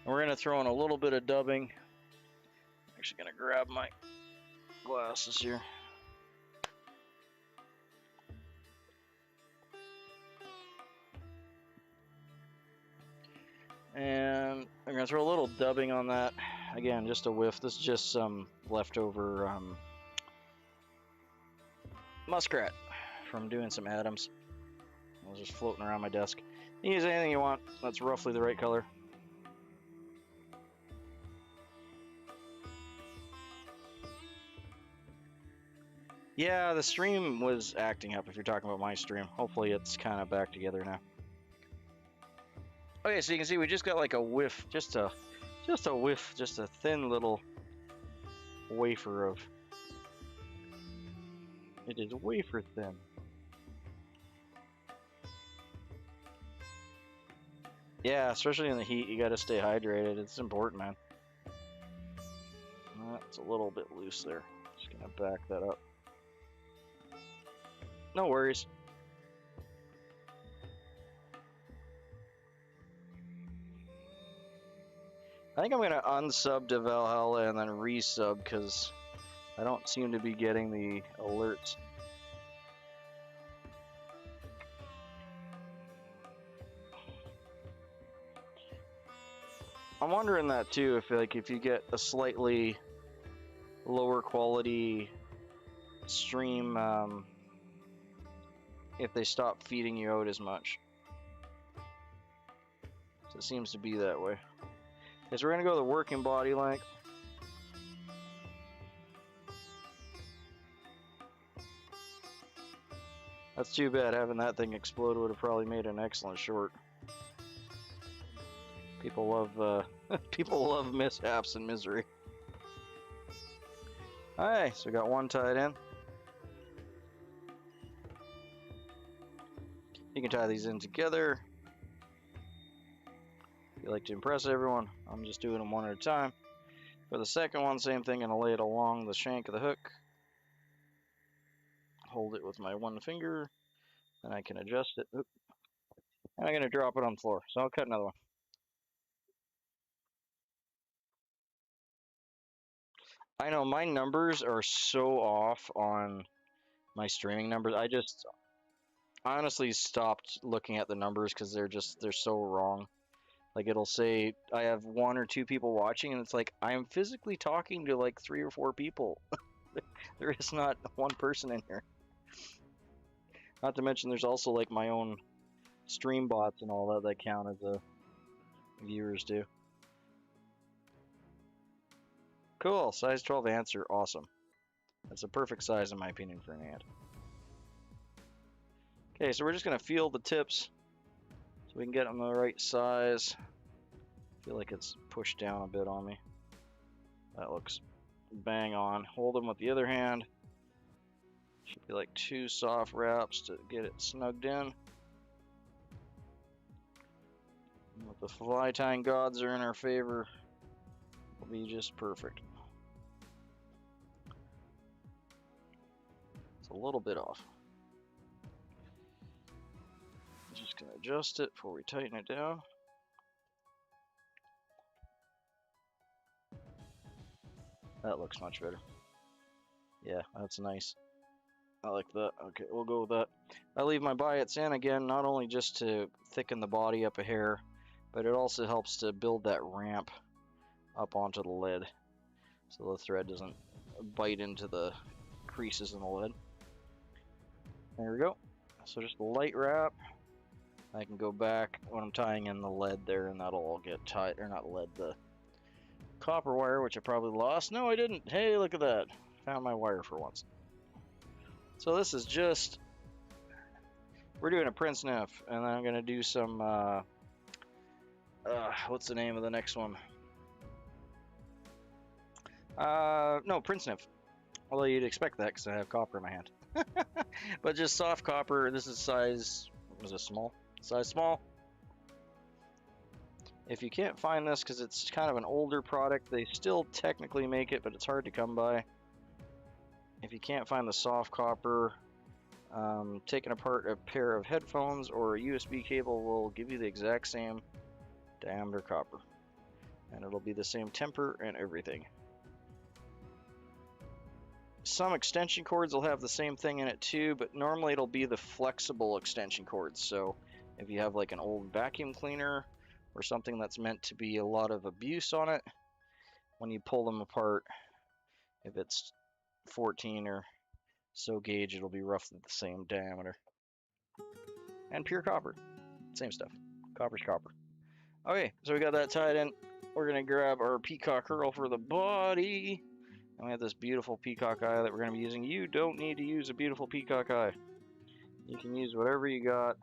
And we're going to throw in a little bit of dubbing. I'm actually going to grab my glasses here. And I'm going to throw a little dubbing on that. Again, just a whiff. This is just some leftover muskrat from doing some Adams. I was just floating around my desk. You can use anything you want. That's roughly the right color. Yeah, the stream was acting up if you're talking about my stream. Hopefully it's kind of back together now. Okay, so you can see we just got like a whiff, just a whiff, just a thin little wafer of... It is wafer thin. Yeah, especially in the heat, you gotta stay hydrated. It's important, man. That's a little bit loose there. Just gonna back that up. No worries. I think I'm gonna unsub to Valhalla and then resub because I don't seem to be getting the alerts. I'm wondering that too, if you get a slightly lower quality stream, if they stop feeding you out as much. So it seems to be that way. Okay, so we're gonna go the working body length. That's too bad. Having that thing explode would have probably made an excellent short. People love people love mishaps and misery. Alright, so we got one tied in. You can tie these in together. If you like to impress everyone, I'm just doing them one at a time. For the second one, same thing, gonna lay it along the shank of the hook. Hold it with my one finger, and I can adjust it. Oop. And I'm gonna drop it on the floor. So I'll cut another one. I know my numbers are so off on my streaming numbers. I just honestly stopped looking at the numbers because they're so wrong. Like it'll say I have 1 or 2 people watching, and it's like I am physically talking to like 3 or 4 people. There is not one person in here. Not to mention there's also like my own stream bots and all that count as viewers too. Cool, size 12 ants are awesome. That's a perfect size in my opinion for an ant. Okay, so we're just gonna feel the tips so we can get them the right size. I feel like it's pushed down a bit on me. That looks bang on. Hold them with the other hand. Should be like 2 soft wraps to get it snugged in. And with the fly tying gods are in our favor, it'll be just perfect. It's a little bit off. Just gonna adjust it before we tighten it down. That looks much better. Yeah, that's nice. I like that. Okay, we'll go with that. I leave my biots in again, not only just to thicken the body up a hair, but it also helps to build that ramp up onto the lid so the thread doesn't bite into the creases in the lid. There we go. So just a light wrap. I can go back when I'm tying in the lead there, and that'll all get tied, or not lead, the copper wire, which I probably lost. No, I didn't. Hey, look at that. Found my wire for once. So this is just, we're doing a Prince Nymph, and then I'm going to do some, what's the name of the next one? No, Prince Nymph. Although you'd expect that because I have copper in my hand. But just soft copper. This is size, was it small? Size small. If you can't find this because it's kind of an older product, they still technically make it, but it's hard to come by. If you can't find the soft copper, taking apart a pair of headphones or a USB cable will give you the exact same diameter copper. And it'll be the same temper and everything. Some extension cords will have the same thing in it too, but normally it'll be the flexible extension cords. So if you have like an old vacuum cleaner or something that's meant to be a lot of abuse on it, when you pull them apart, if it's 14 or so gauge, it'll be roughly the same diameter. And pure copper, same stuff. Copper's copper. Okay, so we got that tied in. We're gonna grab our peacock curl for the body, and we have this beautiful peacock eye that we're gonna be using. You don't need to use a beautiful peacock eye. You can use whatever you got.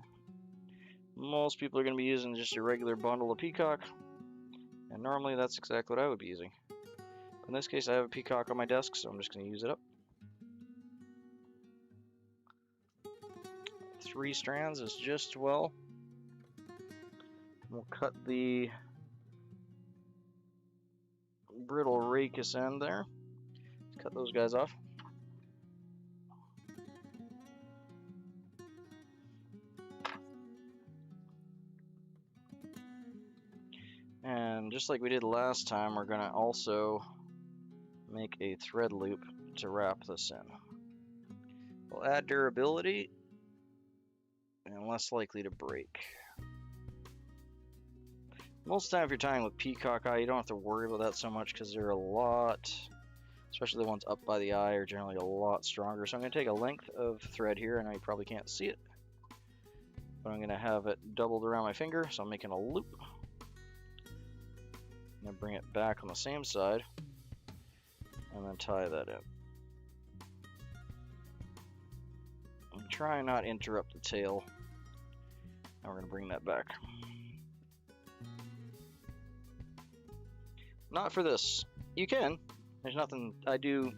Most people are gonna be using just a regular bundle of peacock, and normally that's exactly what I would be using. In this case, I have a peacock on my desk, so I'm just going to use it up. 3 strands is just well. We'll cut the brittle rachis end there. Let's cut those guys off. And just like we did last time, we're going to also make a thread loop to wrap this in. We'll add durability and less likely to break. Most of the time if you're tying with peacock eye, you don't have to worry about that so much because they're a lot, especially the ones up by the eye, are generally a lot stronger. So I'm going to take a length of thread here, and I probably can't see it, but I'm going to have it doubled around my finger, so I'm making a loop. I'm going to bring it back on the same side and then tie that in. And try and not interrupt the tail. Now we're going to bring that back. Not for this. You can. There's nothing. I do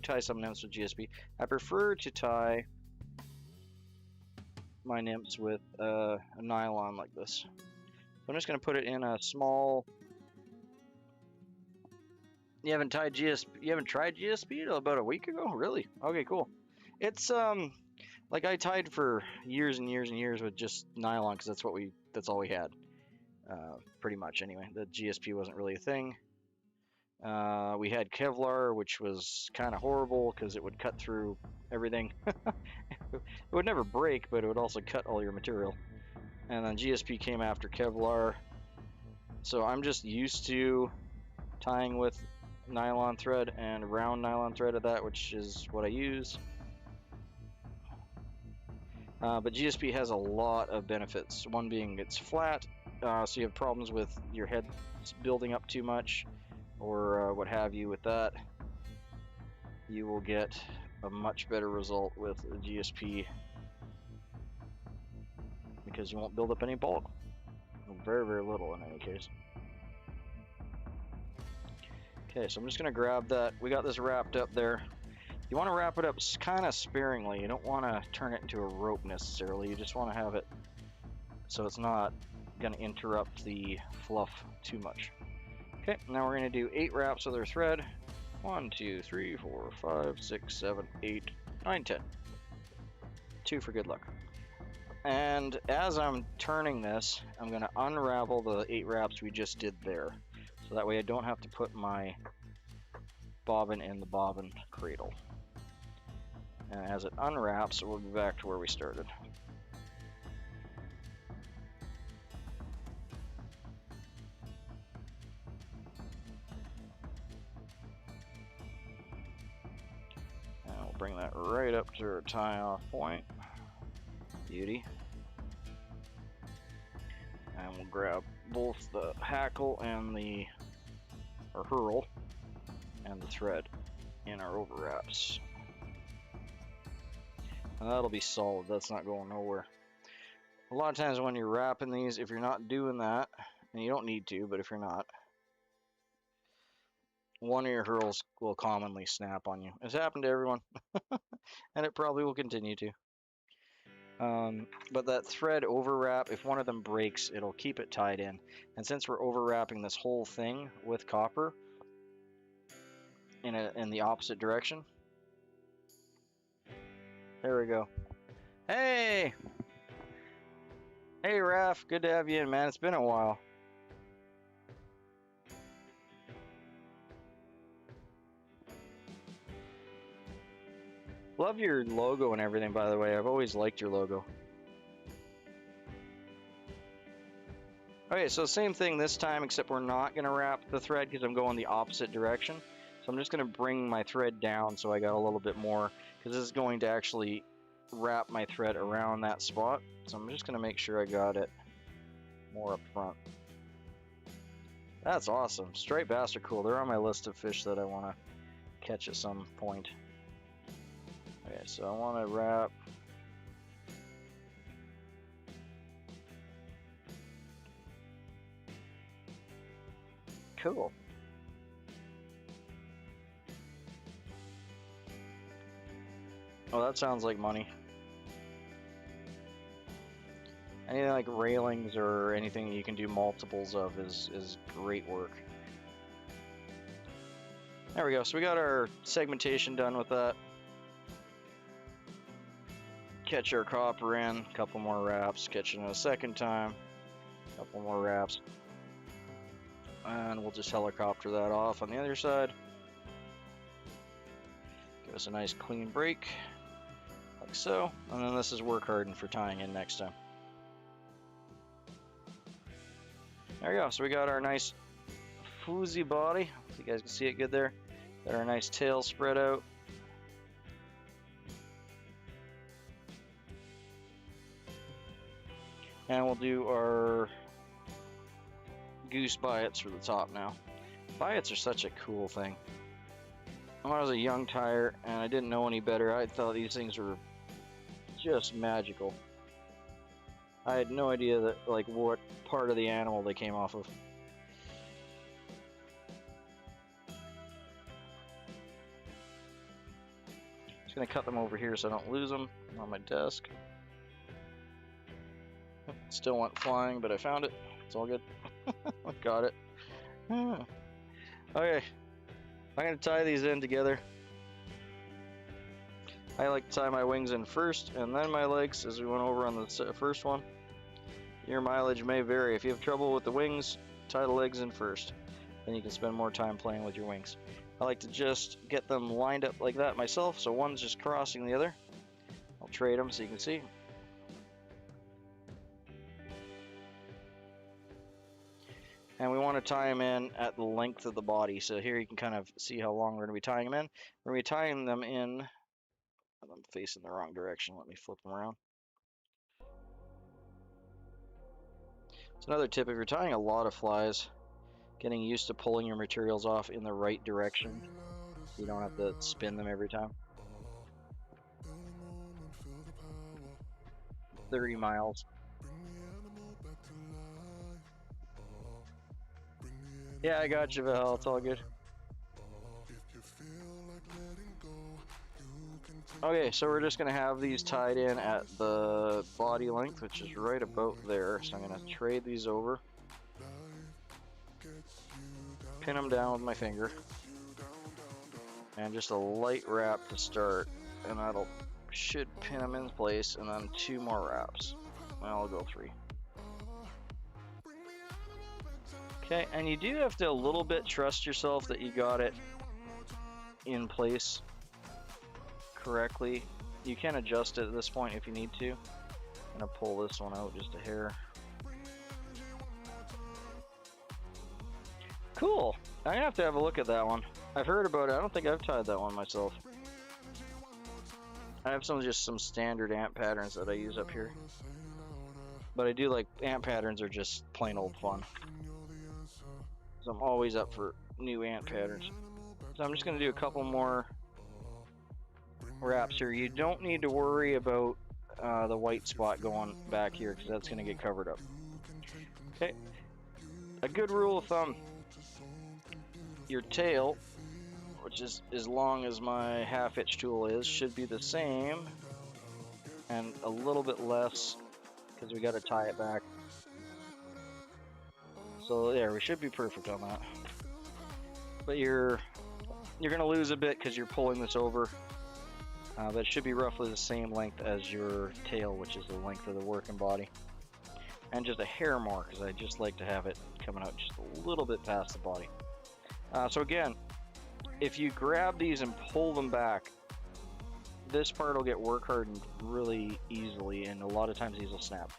tie some nymphs with GSP. I prefer to tie my nymphs with a nylon like this. So I'm just going to put it in a small. You haven't tried GSP till about a week ago? Really? Okay, cool. It's like I tied for years and years and years with just nylon because that's all we had. Pretty much anyway. The GSP wasn't really a thing. We had Kevlar, which was kind of horrible because it would cut through everything. It would never break, but it would also cut all your material. And then GSP came after Kevlar. So I'm just used to tying with nylon thread and round nylon thread of that, which is what I use. But GSP has a lot of benefits. One being it's flat, so you have problems with your head building up too much or what have you with that. You will get a much better result with a GSP because you won't build up any bulk. Very, very little in any case. Okay, so I'm just gonna grab that. We got this wrapped up there. You want to wrap it up kind of sparingly. You don't want to turn it into a rope necessarily. You just want to have it so it's not going to interrupt the fluff too much. Okay, now we're going to do 8 wraps with our thread. 1, 2, 3, 4, 5, 6, 7, 8, 9, 10. 2 for good luck. And as I'm turning this, I'm going to unravel the 8 wraps we just did there. So that way I don't have to put my bobbin in the bobbin cradle. And as it unwraps, we'll be back to where we started. And we'll bring that right up to our tie-off point. Beauty. And we'll grab both the hackle and the hurl and the thread in our overwraps. And that'll be solid. That's not going nowhere. A lot of times when you're wrapping these, if you're not doing that, and you don't need to, but if you're not, one of your hurls will commonly snap on you. It's happened to everyone, and it probably will continue to. But that thread overwrap, if one of them breaks, it'll keep it tied in. And since we're overwrapping this whole thing with copper in the opposite direction, there we go. Hey! Hey, Raph. Good to have you in, man. It's been a while. Love your logo and everything, by the way. I've always liked your logo. Okay, so same thing this time, except we're not going to wrap the thread because I'm going the opposite direction. So I'm just going to bring my thread down so I got a little bit more, because this is going to actually wrap my thread around that spot. So I'm just going to make sure I got it more up front. That's awesome. Striped bass are cool. They're on my list of fish that I want to catch at some point. Okay, so I want to wrap. Cool. Oh, that sounds like money. Anything like railings or anything you can do multiples of is great work. There we go. So we got our segmentation done with that. Catch our copper in, a couple more wraps, catch it in a second time, a couple more wraps. And we'll just helicopter that off on the other side. Give us a nice clean break, like so. And then this is work hardened for tying in next time. There we go. So we got our nice foozy body. If you guys can see it good there. Got our nice tail spread out. And we'll do our goose biots for the top now. Biots are such a cool thing. When I was a young tyer and I didn't know any better, I thought these things were just magical. I had no idea that, like, what part of the animal they came off of. Just gonna cut them over here so I don't lose them on my desk. Still went flying, but I found it. It's all good. I got it. Okay, I'm gonna tie these in together. I like to tie my wings in first and then my legs, as we went over on the first one. Your mileage may vary. If you have trouble with the wings, tie the legs in first. Then you can spend more time playing with your wings. I like to just get them lined up like that myself, so one's just crossing the other. I'll trade them so you can see. And we want to tie them in at the length of the body. So here you can kind of see how long we're going to be tying them in. We're going to be tying them in, I'm facing the wrong direction. Let me flip them around. It's another tip, if you're tying a lot of flies, getting used to pulling your materials off in the right direction. So you don't have to spin them every time. 30 miles. Yeah, I got you, Val. It's all good. Okay, so we're just going to have these tied in at the body length, which is right about there. So I'm going to trade these over. Pin them down with my finger. And just a light wrap to start. And that'll should pin them in place, and then 2 more wraps. Well, I'll go 3. Okay, and you do have to a little bit trust yourself that you got it in place correctly. You can adjust it at this point if you need to. I'm gonna pull this one out just a hair. Cool. I'm gonna have to have a look at that one. I've heard about it. I don't think I've tied that one myself. I have some standard ant patterns that I use up here. But I do like ant patterns are just plain old fun. So I'm always up for new ant patterns. So I'm just gonna do a couple more wraps here. You don't need to worry about the white spot going back here because that's gonna get covered up. Okay. A good rule of thumb. Your tail, which is as long as my half-hitch tool is, should be the same and a little bit less because we got to tie it back. So there, we should be perfect on that. But you're gonna lose a bit because you're pulling this over. But it should be roughly the same length as your tail, which is the length of the working body. And just a hair more because I just like to have it coming out just a little bit past the body. So again, if you grab these and pull them back, this part will get work hardened really easily, and a lot of times these will snap.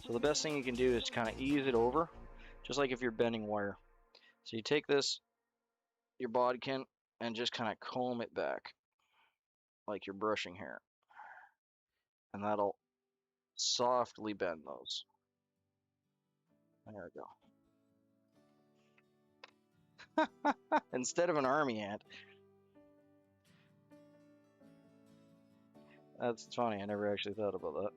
So the best thing you can do is kind of ease it over, just like if you're bending wire. So you take this, your bodkin, and just kind of comb it back like you're brushing hair. And that'll softly bend those. There we go. Instead of an army ant. That's funny, I never actually thought about that.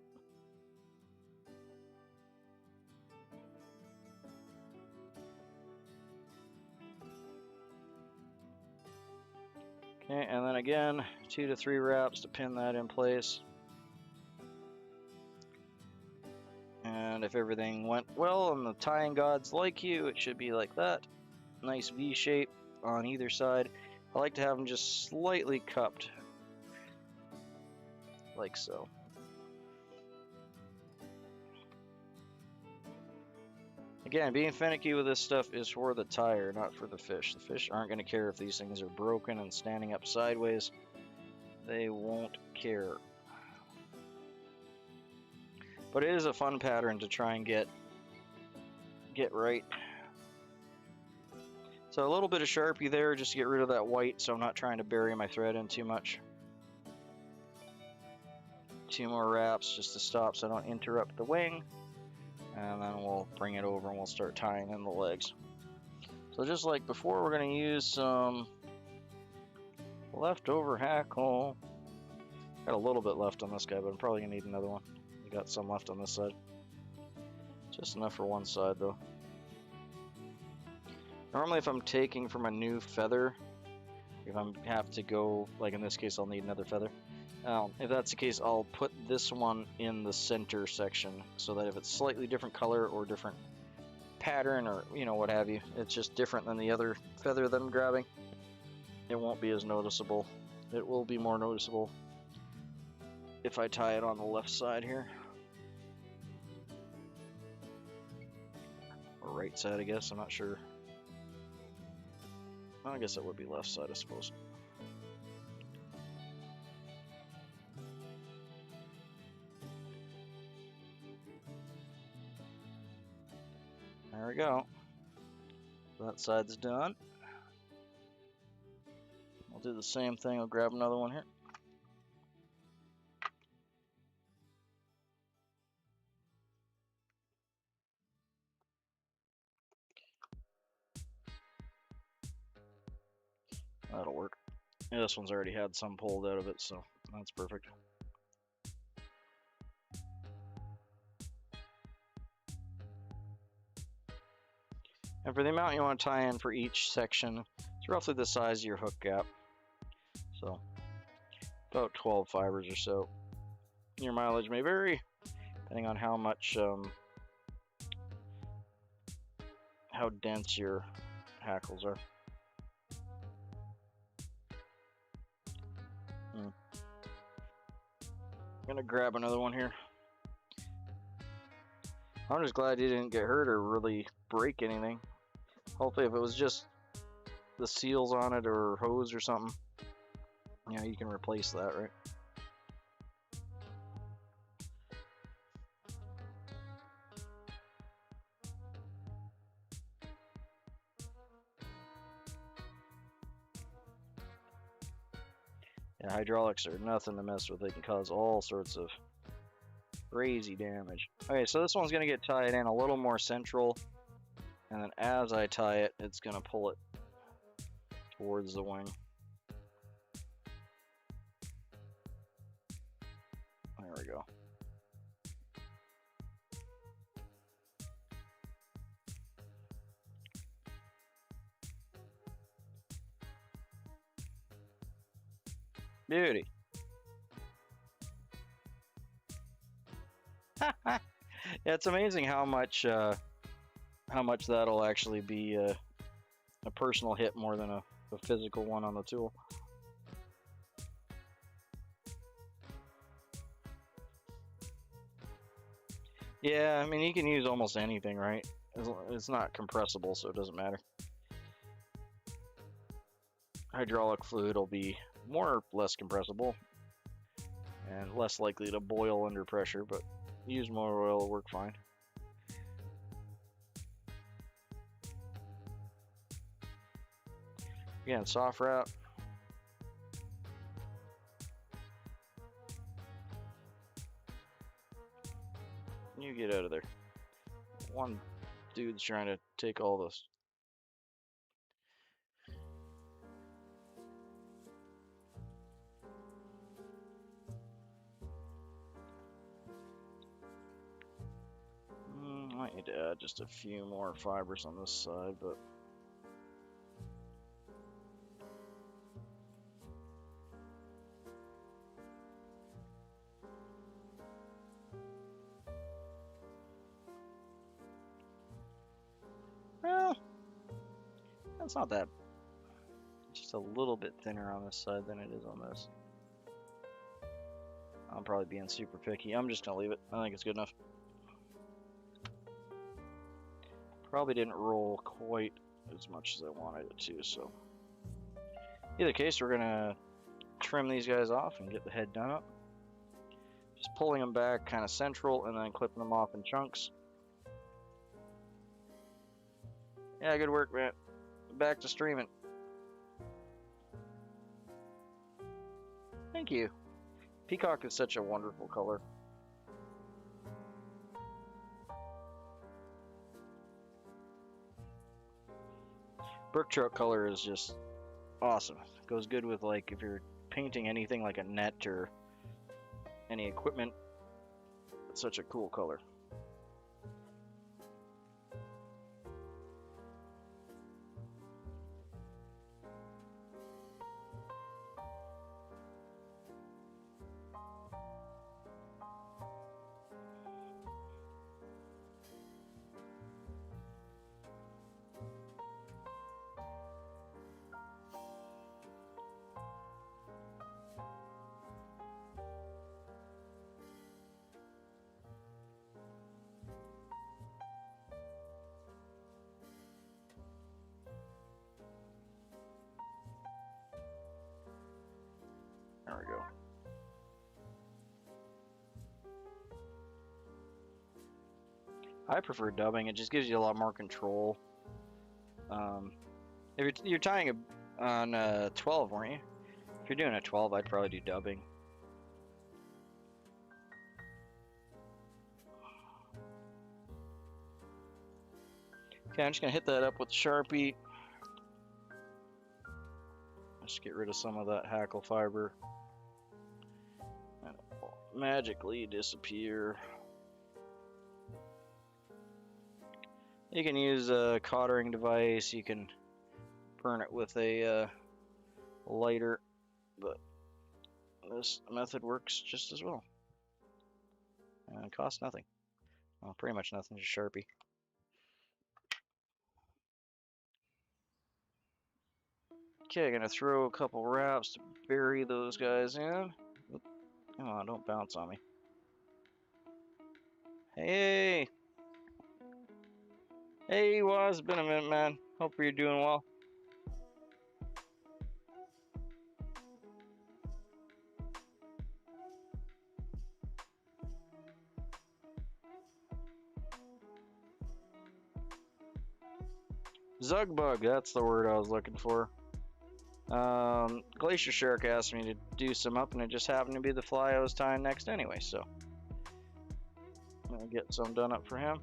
Okay, and then again, 2 to 3 wraps to pin that in place. And if everything went well and the tying gods like you, it should be like that. Nice V shape on either side. I like to have them just slightly cupped, like so. Again, being finicky with this stuff is for the tire, not for the fish. The fish aren't going to care if these things are broken and standing up sideways. They won't care. But it is a fun pattern to try and get right. So a little bit of Sharpie there just to get rid of that white, so I'm not trying to bury my thread in too much. 2 more wraps just to stop so I don't interrupt the wing. And then we'll bring it over and we'll start tying in the legs. So just like before, we're going to use some leftover hackle. Got a little bit left on this guy, but I'm probably going to need another one. We got some left on this side. Just enough for one side though. Normally if I'm taking from a new feather, if I have to go, like in this case I'll need another feather. If that's the case, I'll put this one in the center section so that if it's slightly different color or different pattern or what have you, it's just different than the other feather that I'm grabbing, it won't be as noticeable. It will be more noticeable if I tie it on the left side here. Or right side, I guess, I'm not sure. I guess it would be left side, I suppose. There we go. That side's done. I'll do the same thing. I'll grab another one here. That'll work. Yeah, this one's already had some pulled out of it, so that's perfect. And for the amount you want to tie in for each section, it's roughly the size of your hook gap. So about 12 fibers or so. Your mileage may vary depending on how much, how dense your hackles are. I'm gonna grab another one here. I'm just glad you didn't get hurt or really break anything. Hopefully, if it was just the seals on it or hose or something, yeah, you can replace that, right? Yeah, hydraulics are nothing to mess with. They can cause all sorts of crazy damage. Okay, so this one's gonna get tied in a little more central, and then as I tie it, it's gonna pull it towards the wing. There we go. Beauty. Yeah, it's amazing how much that'll actually be a personal hit more than a physical one on the tool. Yeah, I mean, you can use almost anything, right? It's not compressible, so it doesn't matter. Hydraulic fluid will be more or less compressible and less likely to boil under pressure, but use motor oil will work fine. Again, soft wrap. You get out of there. One dude's trying to take all this. I might need to add just a few more fibers on this side, but well, that's not that. Just a little bit thinner on this side than it is on this. I'm probably being super picky. I'm just gonna leave it. I think it's good enough. Probably didn't roll quite as much as I wanted it to, so either case, we're gonna trim these guys off and get the head done up. Just pulling them back kind of central and then clipping them off in chunks. Yeah, good work, man. Back to streaming. Thank you. Peacock is such a wonderful color. Brook trout color is just awesome. It goes good with, like, if you're painting anything like a net or any equipment. It's such a cool color. There we go. I prefer dubbing. It just gives you a lot more control. If you're tying on 12, weren't you? If you're doing a 12, I'd probably do dubbing. Okay, I'm just gonna hit that up with Sharpie. Just get rid of some of that hackle fiber. And it will magically disappear. You can use a cottering device, you can burn it with a lighter, but this method works just as well. And it costs nothing. Well, pretty much nothing, just Sharpie. Okay, I'm gonna throw a couple wraps to bury those guys in. Oop. Come on, don't bounce on me. Hey! Hey, Waz, been a minute, man. Hope you're doing well. Zugbug, that's the word I was looking for. Glacier Shark asked me to do some up, and it just happened to be the fly I was tying next anyway, so I'm gonna get some done up for him.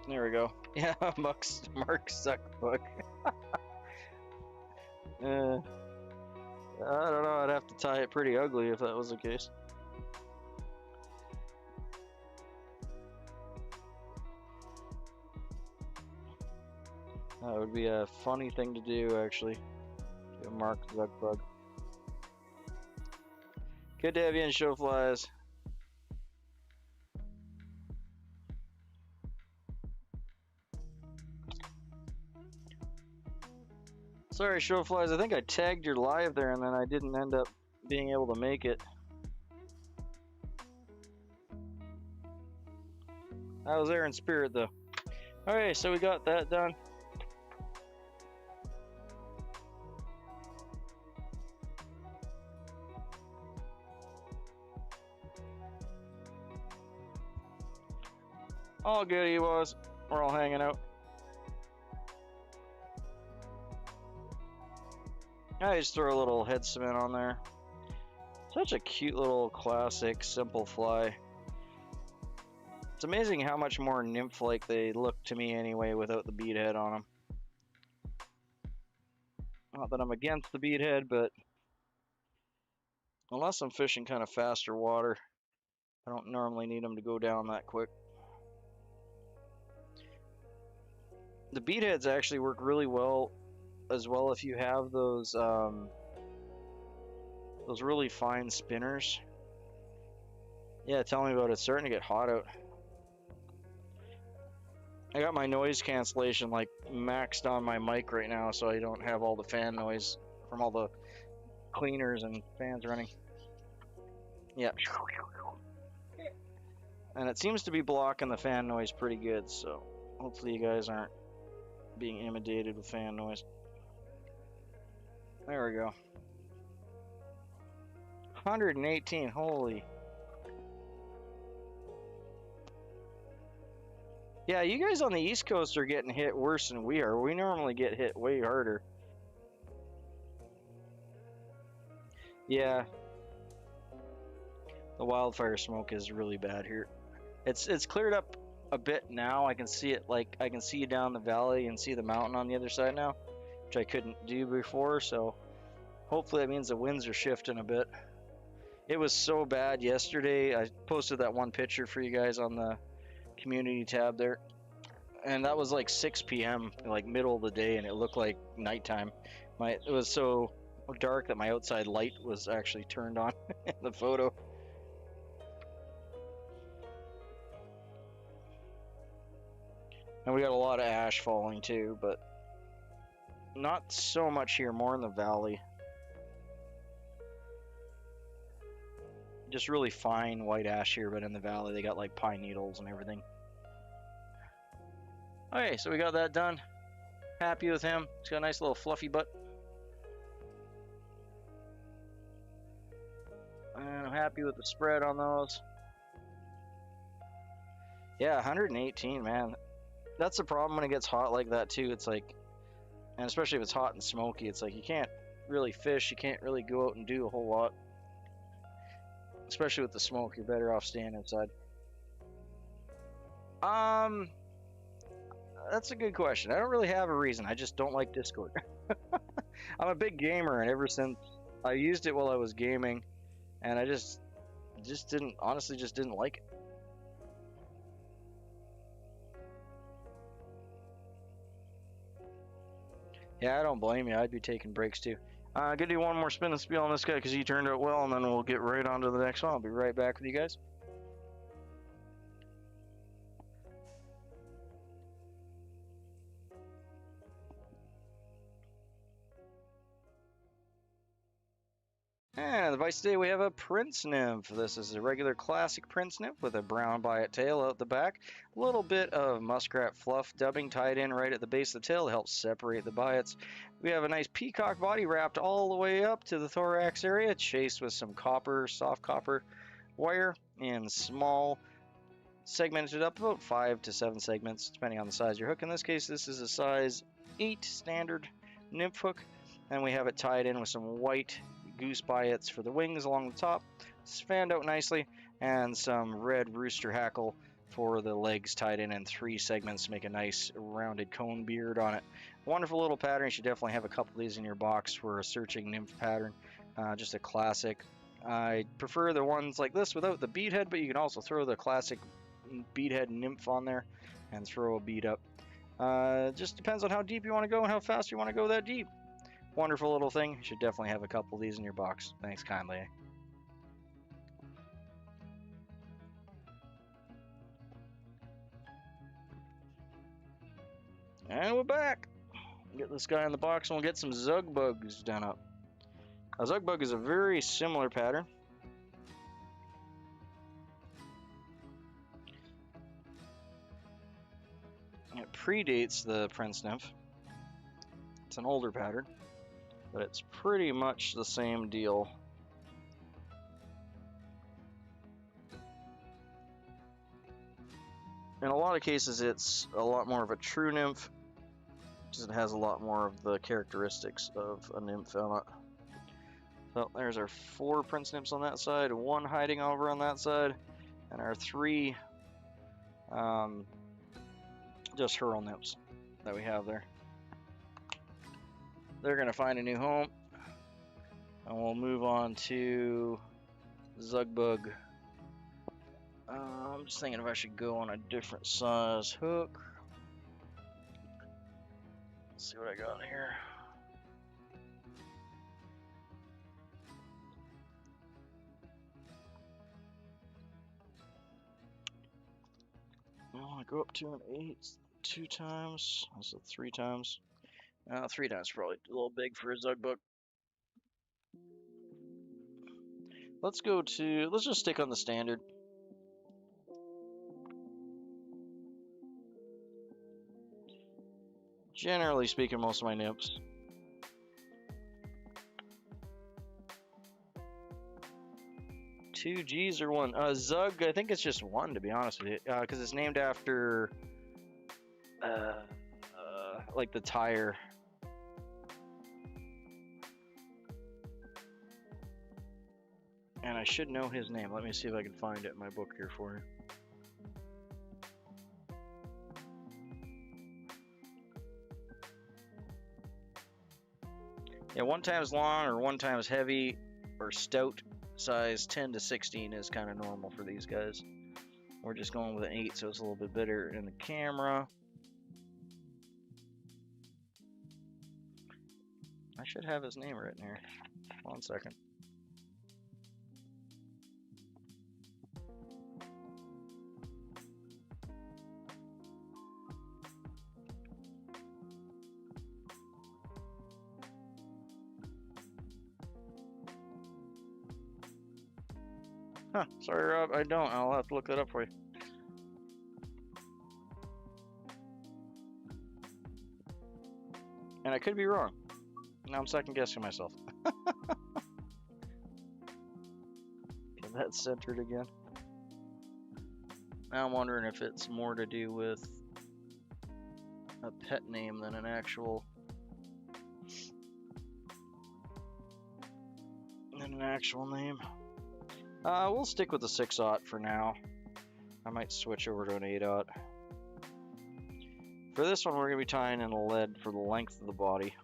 There we go. Yeah, Mark Zugbug. I don't know, I'd have to tie it pretty ugly if that was the case. That would be a funny thing to do, actually. To Mark Zugbug. Good to have you in, Show Flies. Sorry, Show Flies, I think I tagged your live there and then I didn't end up being able to make it. I was there in spirit, though. Alright, so we got that done. All good, he was. We're all hanging out. I just throw a little head cement on there. Such a cute little classic simple fly. It's amazing how much more nymph-like they look to me anyway without the bead head on them. Not that I'm against the bead head, but unless I'm fishing kind of faster water, I don't normally need them to go down that quick. The bead heads actually work really well as well if you have those really fine spinners. Yeah, tell me about it. It's starting to get hot out. I got my noise cancellation like maxed on my mic right now, so I don't have all the fan noise from all the cleaners and fans running. Yeah. And it seems to be blocking the fan noise pretty good, so hopefully you guys aren't being inundated with fan noise. There we go. 118, holy. Yeah, you guys on the East Coast are getting hit worse than we are. We normally get hit way harder. Yeah. The wildfire smoke is really bad here. It's cleared up a bit now. I can see it, like I can see you down the valley and see the mountain on the other side now, which I couldn't do before, so hopefully that means the winds are shifting a bit. It was so bad yesterday. I posted that one picture for you guys on the community tab there, and that was like 6 p.m. like middle of the day, and it looked like nighttime. It was so dark that my outside light was actually turned on in the photo. And we got a lot of ash falling too, but not so much here, more in the valley. Just really fine white ash here, but in the valley they got like pine needles and everything. Okay, so we got that done. Happy with him. He's got a nice little fluffy butt. And I'm happy happy with the spread on those. Yeah, 118, man. That's the problem when it gets hot like that too. It's like, and especially if it's hot and smoky, it's like you can't really fish. You can't really go out and do a whole lot. Especially with the smoke, you're better off staying inside. That's a good question. I don't really have a reason. I just don't like Discord. I'm a big gamer, and ever since I used it while I was gaming, and I just didn't, honestly, just didn't like it. Yeah, I don't blame you. I'd be taking breaks too. I'm gonna do one more spin and spiel on this guy because he turned out well, and then we'll get right on to the next one. I'll be right back with you guys. And the device today we have a Prince Nymph. This is a regular classic Prince Nymph with a brown biot tail out the back. A little bit of muskrat fluff dubbing tied in right at the base of the tail to help separate the biots. We have a nice peacock body wrapped all the way up to the thorax area, chased with some copper, soft copper wire in small, segmented up about 5 to 7 segments, depending on the size of your hook. In this case, this is a size 8 standard nymph hook, and we have it tied in with some white goose biots for the wings along the top, fanned out nicely, and some red rooster hackle for the legs tied in 3 segments to make a nice rounded cone beard on it. Wonderful little pattern. You should definitely have a couple of these in your box for a searching nymph pattern. Just a classic. I prefer the ones like this without the bead head, but you can also throw the classic bead head nymph on there and throw a bead up. Just depends on how deep you want to go and how fast you want to go that deep. Wonderful little thing. You should definitely have a couple of these in your box. Thanks kindly. And we're back. Get this guy in the box and we'll get some zug bugs done up. A zug bug is a very similar pattern. It predates the Prince Nymph. It's an older pattern, but it's pretty much the same deal. In a lot of cases, it's a lot more of a true nymph, because it has a lot more of the characteristics of a nymph on it. So there's our 4 Prince Nymphs on that side, 1 hiding over on that side, and our 3 just Hurl Nymphs that we have there. They're going to find a new home, and we'll move on to Zugbug. I'm just thinking if I should go on a different size hook. Let's see what I got here. Well, I go up to an 8 2 times. That's 3 times. 3 times probably a little big for a Zugbug. Let's just stick on the standard. Generally speaking, most of my nymphs. Two G's or 1? Zug, I think it's just 1 to be honest with you, because it's named after like the tire. And I should know his name. Let me see if I can find it in my book here for you. Yeah, 1 times long or 1 times heavy or stout size 10 to 16 is kind of normal for these guys. We're just going with an 8, so it's a little bit better in the camera. I should have his name written here. 1 second. Huh, sorry Rob, I don't. I'll have to look that up for you. And I could be wrong. Now I'm second guessing myself. Okay, get that centered again. Now I'm wondering if it's more to do with a pet name than an actual name. We'll stick with the 6/0 for now. I might switch over to an 8/0. For this one, we're going to be tying in a lead for the length of the body.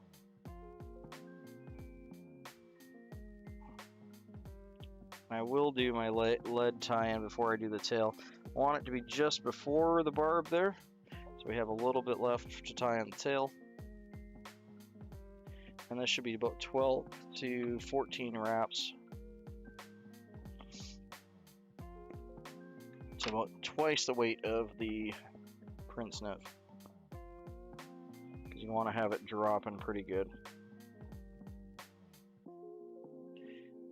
I will do my lead tie-in before I do the tail. I want it to be just before the barb there, so we have a little bit left to tie in the tail. And this should be about 12 to 14 wraps. It's about twice the weight of the Prince Nymph, because you want to have it dropping pretty good. I'm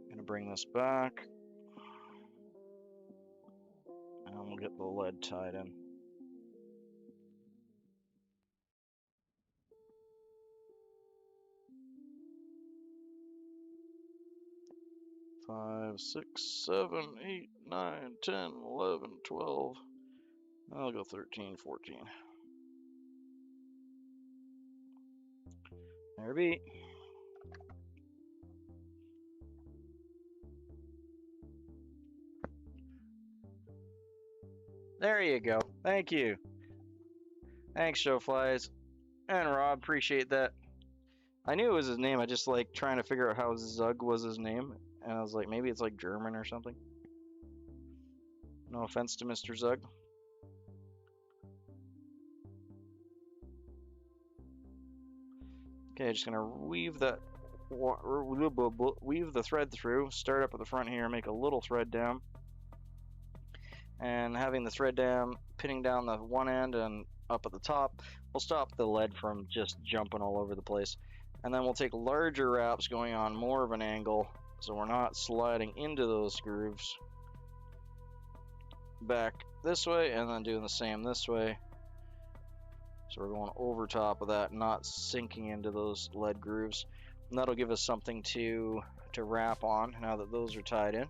going to bring this back, and we'll get the lead tied in. Five, 6, 7, 8, 9, 10, 11, 12. I'll go 13, 14. There be. There you go. Thank you. Thanks, Showflies. And Rob, appreciate that. I knew it was his name. I just like trying to figure out how Zug was his name. And I was like, maybe it's like German or something. No offense to Mr. Zug. Okay, just gonna weave the thread through. Start up at the front here, make a little thread down, and having the thread down, pinning down the one end and up at the top, will stop the lead from just jumping all over the place. And then we'll take larger wraps going on more of an angle, so we're not sliding into those grooves. Back this way, and then doing the same this way. So we're going over top of that, not sinking into those lead grooves. And that'll give us something to wrap on now that those are tied in.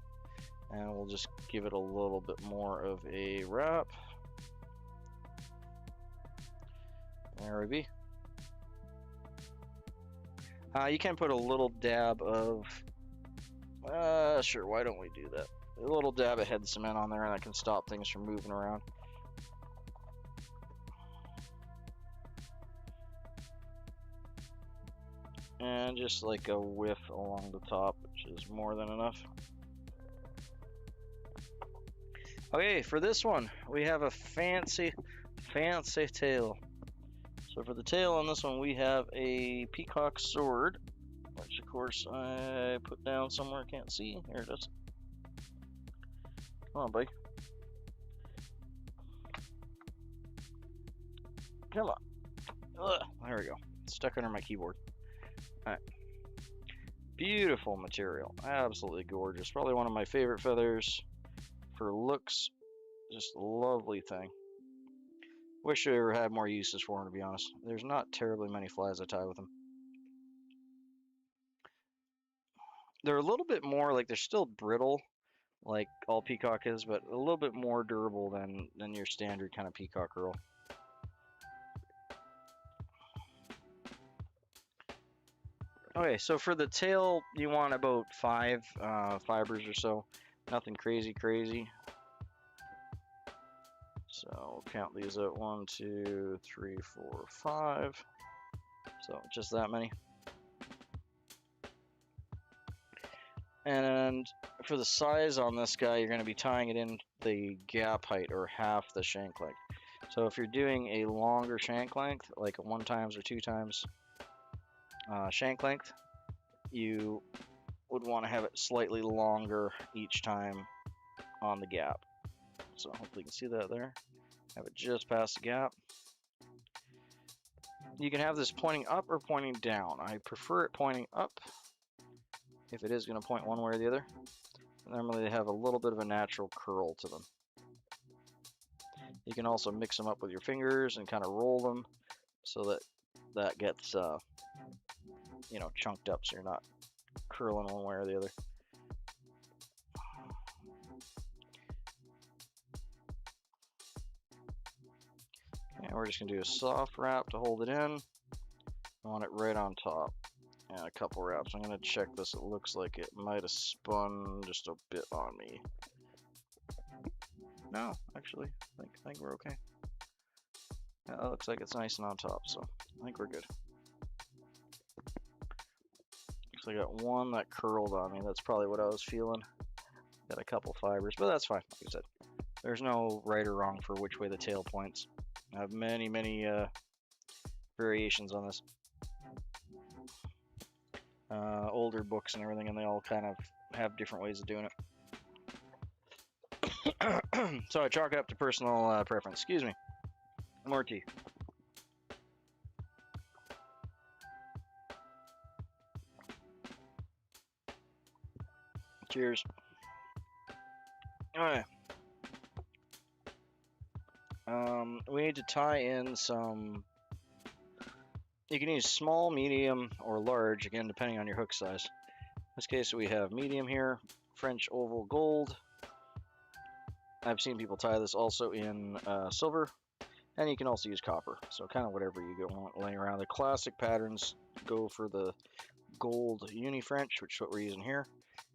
And we'll just give it a little bit more of a wrap. There we be. You can put a little dab of, sure, why don't we do that? A little dab of head cement on there, and that can stop things from moving around. And just like a whiff along the top, which is more than enough. Okay, for this one, we have a fancy tail. So for the tail on this one, we have a peacock sword, which of course I put down somewhere I can't see. Here it is. Come on, buddy. Come on. Ugh, there we go. It's stuck under my keyboard. Alright. Beautiful material. Absolutely gorgeous. Probably one of my favorite feathers for looks. Just a lovely thing. Wish I ever had more uses for them, to be honest. There's not terribly many flies I tie with them. They're a little bit more, like, they're still brittle, like all peacock is, but a little bit more durable than your standard kind of peacock curl. Okay, so for the tail, you want about 5 fibers or so. Nothing crazy. So we'll count these out. 1, 2, 3, 4, 5. So just that many. And for the size on this guy, you're going to be tying it in the gap height, or half the shank length. So if you're doing a longer shank length, like a 1 times or 2 times shank length, you would want to have it slightly longer each time on the gap. So hopefully you can see that there. Have it just past the gap. You can have this pointing up or pointing down. I prefer it pointing up if it is going to point one way or the other. Normally they have a little bit of a natural curl to them. You can also mix them up with your fingers and kind of roll them so that gets you know, chunked up, so you're not curling one way or the other. And we're just gonna do a soft wrap to hold it in. I want it right on top. And a couple wraps. I'm gonna check this. It looks like it might have spun just a bit on me. No, actually, I think we're okay. Yeah, it looks like it's nice and on top, so I think we're good. Looks like I got one that curled on me. That's probably what I was feeling. Got a couple fibers, but that's fine. Like I said, there's no right or wrong for which way the tail points. I have many variations on this. Older books and everything, and they all kind of have different ways of doing it. So I chalk it up to personal preference. Excuse me. More tea. Cheers. Alright. We need to tie in some. You can use small, medium, or large, again, depending on your hook size. In this case, we have medium here, French oval gold. I've seen people tie this also in silver, and you can also use copper. So kind of whatever you want laying around. The classic patterns go for the gold uni French, which is what we're using here.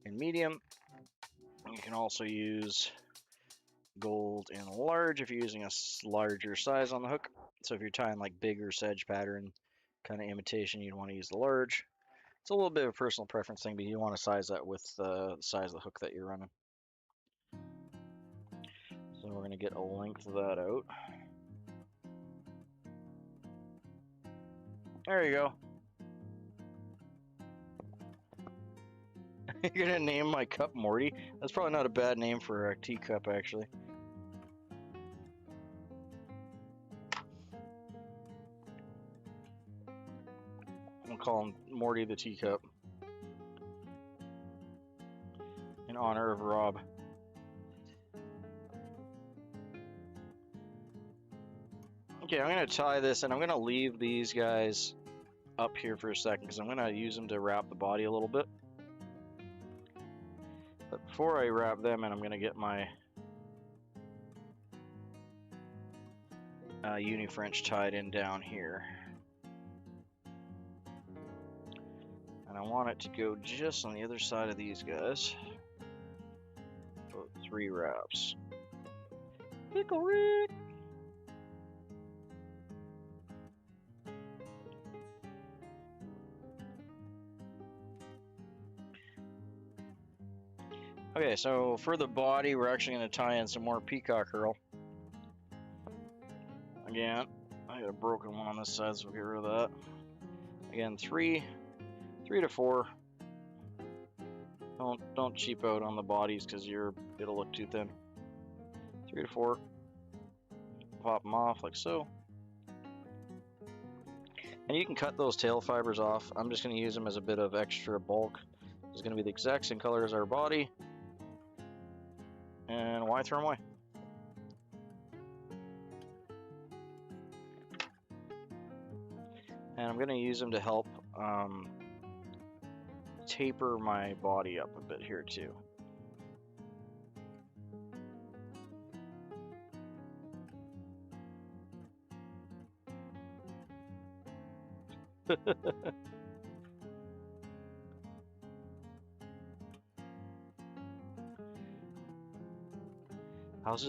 In medium, you can also use gold in large if you're using a larger size on the hook. So if you're tying like bigger sedge pattern, kind of imitation, you'd want to use the large. It's a little bit of a personal preference thing, but you want to size that with the size of the hook that you're running. So we're going to get a length of that out. There you go. You're going to name my cup Morty? That's probably not a bad name for a teacup, actually. We'll call him Morty the Teacup. In honor of Rob. Okay, I'm going to tie this, and I'm going to leave these guys up here for a second, because I'm going to use them to wrap the body a little bit. But before I wrap them in, I'm going to get my uni French tied in down here. And I want it to go just on the other side of these guys. About 3 wraps. Pickle Rick! Okay, so for the body, we're actually going to tie in some more peacock herl. Again, I got a broken one on this side, so we'll get rid of that. Again, 3 to 4. Don't cheap out on the bodies because it'll look too thin. 3 to 4. Pop them off like so. And you can cut those tail fibers off. I'm just going to use them as a bit of extra bulk. It's going to be the exact same color as our body. And why throw them away? And I'm going to use them to help taper my body up a bit here too. I was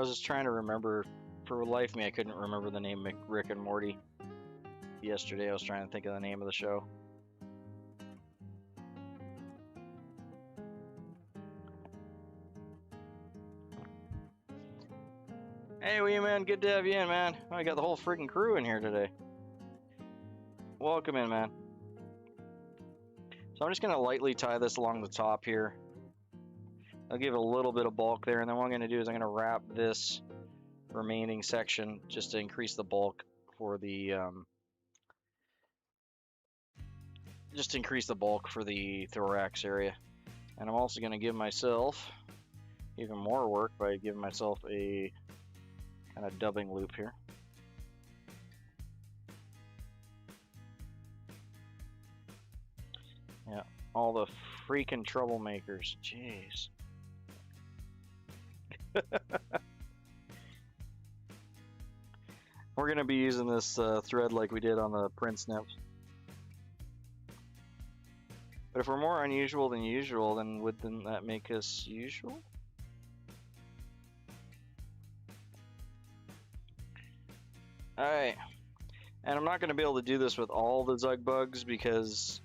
just trying to remember, for the life of me, I couldn't remember the name Rick and Morty. Yesterday I was trying to think of the name of the show. Hey, wee man, good to have you in, man. I got the whole freaking crew in here today. Welcome in, man. So I'm just going to lightly tie this along the top here. I'll give it a little bit of bulk there, and then what I'm going to do is I'm going to wrap this remaining section just to increase the bulk for the thorax area. And I'm also going to give myself even more work by giving myself a kind of dubbing loop here. Yeah, all the freaking troublemakers. Jeez. We're going to be using this thread like we did on the Prince Nymph. But if we're more unusual than usual, then wouldn't that make us usual? Alright. And I'm not going to be able to do this with all the Zug bugs because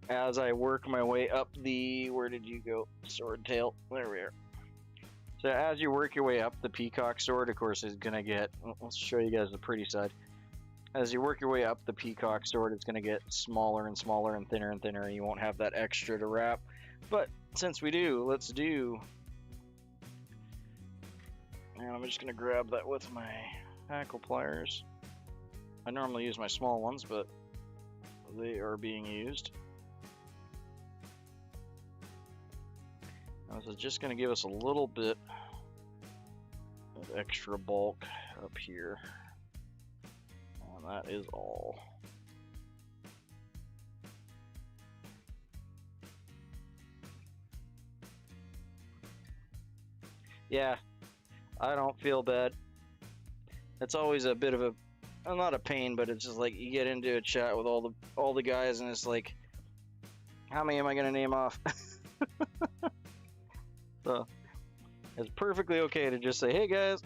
as I work my way up the... Where did you go? Sword tail. There we are. So as you work your way up, the peacock sword, of course, is going to get... Let's show you guys the pretty side. As you work your way up the peacock sword, it's going to get smaller and smaller and thinner, and you won't have that extra to wrap. But since we do, let's do... And I'm just going to grab that with my hackle pliers. I normally use my small ones, but they are being used. Now, this is just going to give us a little bit of extra bulk up here. And that is all. Yeah, I don't feel bad. It's always a bit of a, not a pain, but it's just like you get into a chat with all the guys, and it's like, how many am I gonna name off? So it's perfectly okay to just say, hey guys,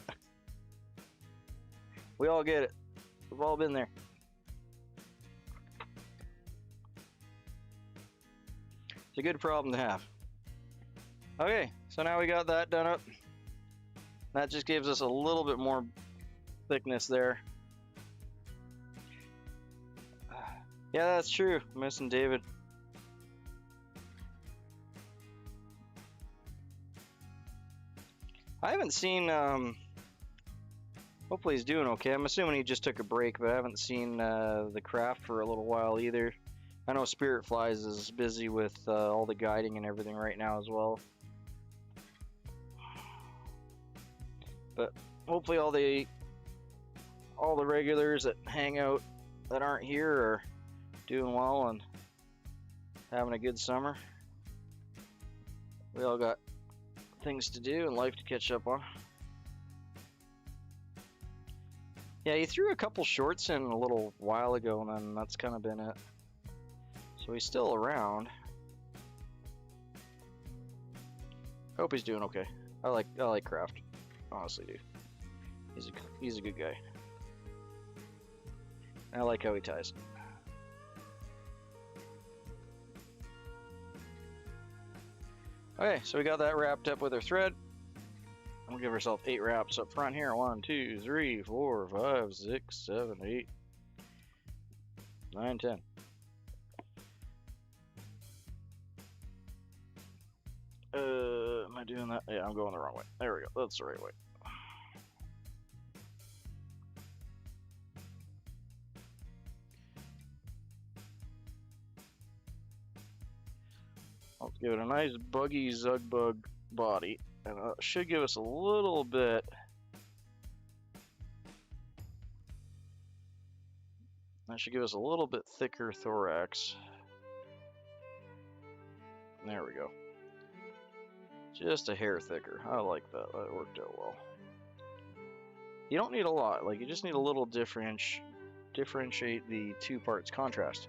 we all get it. We've all been there. It's a good problem to have. Okay, so now we got that done up. That just gives us a little bit more thickness there. Yeah, that's true. I'm missing David. I haven't seen, hopefully he's doing okay. I'm assuming he just took a break, but I haven't seen the craft for a little while either. I know Spirit Flies is busy with all the guiding and everything right now as well. But hopefully all the regulars that hang out that aren't here are doing well and having a good summer. We all got things to do and life to catch up on. Yeah, he threw a couple shorts in a little while ago, and then that's kind of been it. So he's still around. Hope he's doing okay. I like Craft, honestly, dude. He's a good guy. I like how he ties. Okay, so we got that wrapped up with our thread. We'll give ourselves 8 wraps up front here. 1, 2, 3, 4, 5, 6, 7, 8, 9, 10. Am I doing that? Yeah, I'm going the wrong way. There we go. That's the right way. Let's give it a nice buggy Zug bug body, and it should give us a little bit. That should give us a little bit thicker thorax. There we go. Just a hair thicker. I like that. That worked out well. You don't need a lot. Like, you just need a little differentiate the two parts contrast.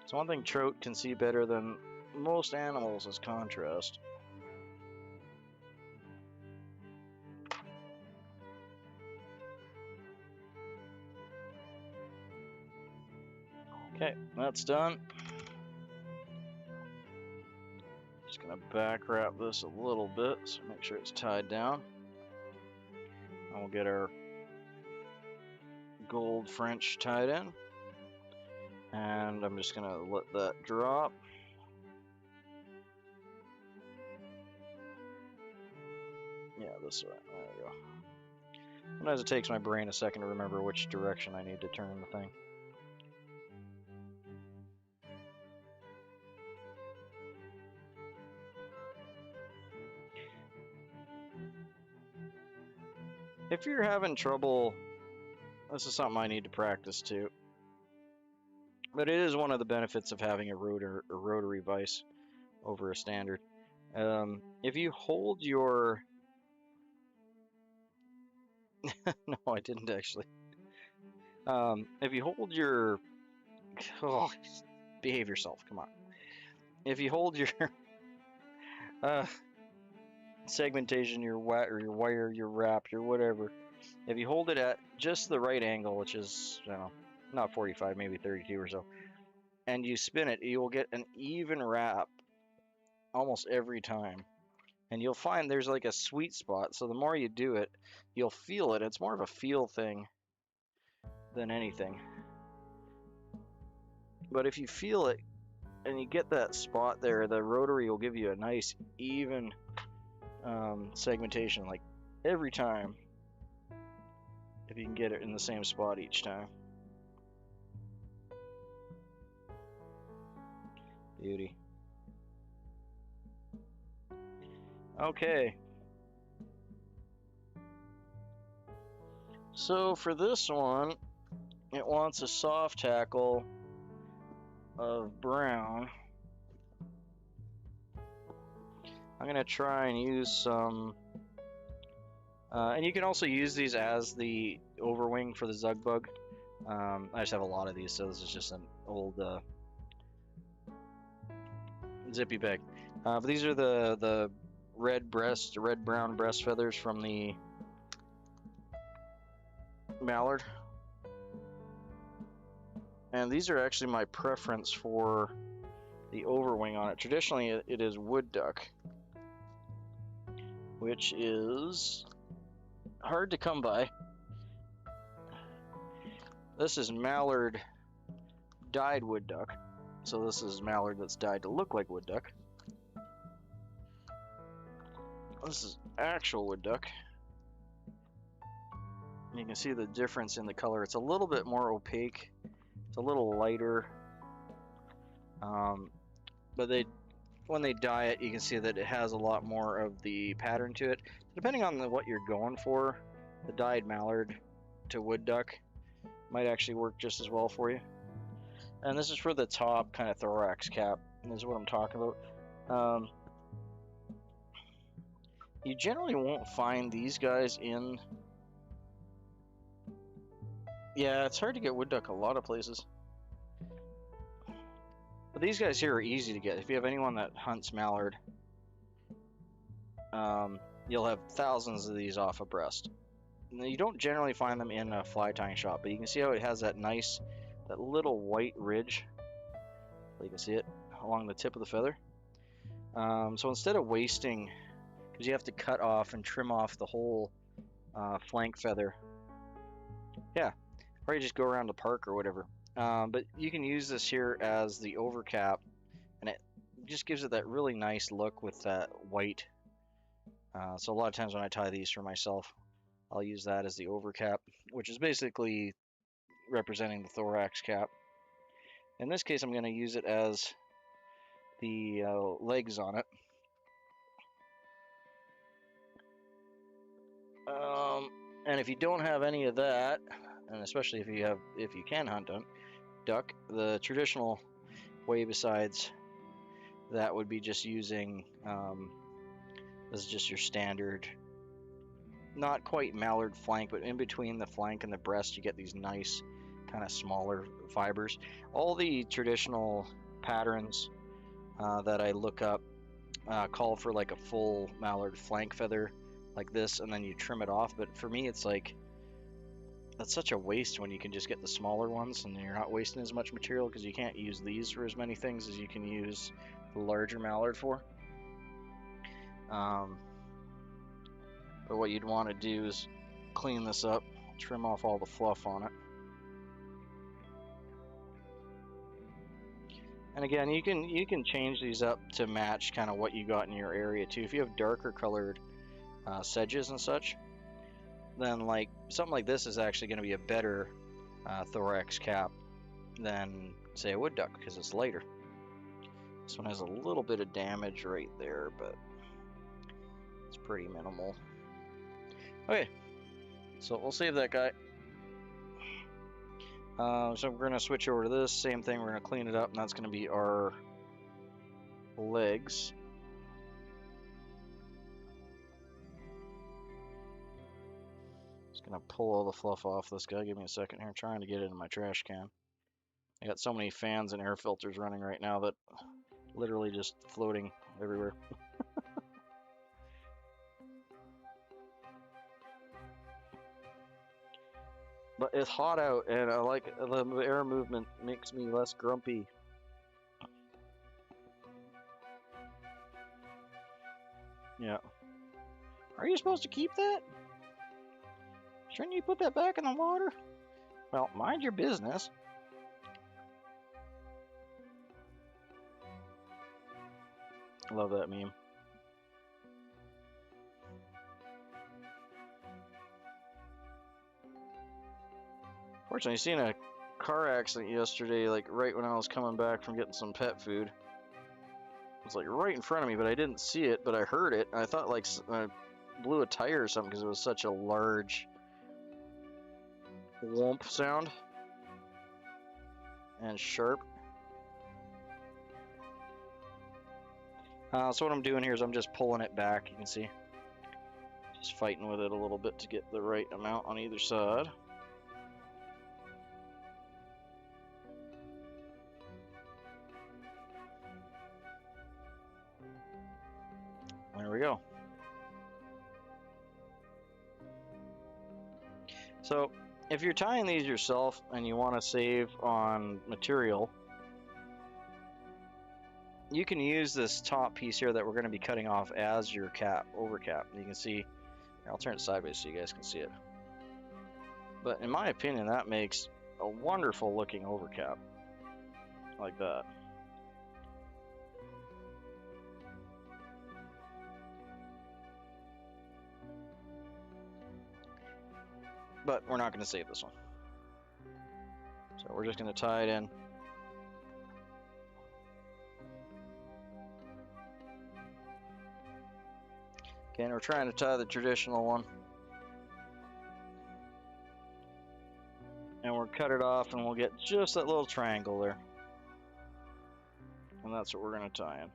It's one thing Trout can see better than most animals is contrast. Okay, that's done. Just gonna back wrap this a little bit so make sure it's tied down. And we'll get our gold French tied in. And I'm just gonna let that drop. Yeah, this way. There we go. Sometimes it takes my brain a second to remember which direction I need to turn the thing. If you're having trouble, this is something I need to practice too. But it is one of the benefits of having a rotary vise over a standard. If you hold your No, I didn't actually. If you hold your... Oh, behave yourself, come on. If you hold your segmentation, your wire, your wrap, your whatever, if you hold it at just the right angle, which is, I don't know, not 45, maybe 32 or so, and you spin it, you will get an even wrap almost every time. And you'll find there's like a sweet spot, so the more you do it, you'll feel it. It's more of a feel thing than anything. But if you feel it and you get that spot there, the rotary will give you a nice even segmentation, like every time, if you can get it in the same spot each time. Beauty. Okay. So for this one, it wants a soft tackle of brown. I'm gonna try and use some, and you can also use these as the overwing for the Zug Bug. I just have a lot of these, so this is just an old zippy bag. But these are the red brown breast feathers from the mallard, and these are actually my preference for the overwing on it. Traditionally, it is wood duck, which is hard to come by. This is mallard dyed wood duck, so this is mallard that's dyed to look like wood duck. This is actual wood duck. You can see the difference in the color. It's a little bit more opaque. It's a little lighter. But when they dye it, you can see that it has a lot more of the pattern to it. Depending on what you're going for, the dyed mallard to wood duck might actually work just as well for you. And this is for the top kind of thorax cap. And this is what I'm talking about. You generally won't find these guys in... Yeah, it's hard to get wood duck a lot of places. But these guys here are easy to get. If you have anyone that hunts mallard, you'll have thousands of these off a breast. Now, you don't generally find them in a fly tying shop, but you can see how it has that nice, that little white ridge. You can see it along the tip of the feather. So instead of wasting, because you have to cut off and trim off the whole flank feather. Yeah, or you just go around the park or whatever. But you can use this here as the overcap, and it just gives it that really nice look with that white. So a lot of times when I tie these for myself, I'll use that as the overcap, which is basically representing the thorax cap. In this case, I'm going to use it as the legs on it. And if you don't have any of that, and especially if you can hunt duck, the traditional way besides that would be just using this is just your standard, not quite mallard flank, but in between the flank and the breast you get these nice kind of smaller fibers. All the traditional patterns that I look up call for like a full mallard flank feather like this, and then you trim it off. But for me, it's like, that's such a waste when you can just get the smaller ones and you're not wasting as much material, because you can't use these for as many things as you can use the larger mallard for. But what you'd want to do is clean this up, trim off all the fluff on it. And again, you can change these up to match kind of what you got in your area too. If you have darker colored sedges and such, then like something like this is actually going to be a better thorax cap than say a wood duck, because it's lighter. This one has a little bit of damage right there, but it's pretty minimal. Okay, so we'll save that guy. So we're going to switch over to this same thing. We're going to clean it up, and that's going to be our legs. gonna pull all the fluff off this guy. Give me a second here. I'm trying to get it in my trash can. I got so many fans and air filters running right now that literally just floating everywhere. But it's hot out, and I like the air movement makes me less grumpy. Yeah. Are you supposed to keep that? Shouldn't you put that back in the water? Well, mind your business. Love that meme. Fortunately, I seen a car accident yesterday, like right when I was coming back from getting some pet food. It was like right in front of me, but I didn't see it, but I heard it. I thought like I blew a tire or something because it was such a large whomp sound and sharp. So what I'm doing here is I'm just pulling it back. You can see, just fighting with it a little bit to get the right amount on either side. There we go. So if you're tying these yourself and you want to save on material, you can use this top piece here that we're going to be cutting off as your cap, over cap. You can see, I'll turn it sideways so you guys can see it. But in my opinion, that makes a wonderful looking overcap, like that. But we're not going to save this one. So we're just going to tie it in. Okay, and we're trying to tie the traditional one. And we'll cut it off and we'll get just that little triangle there. And that's what we're going to tie in.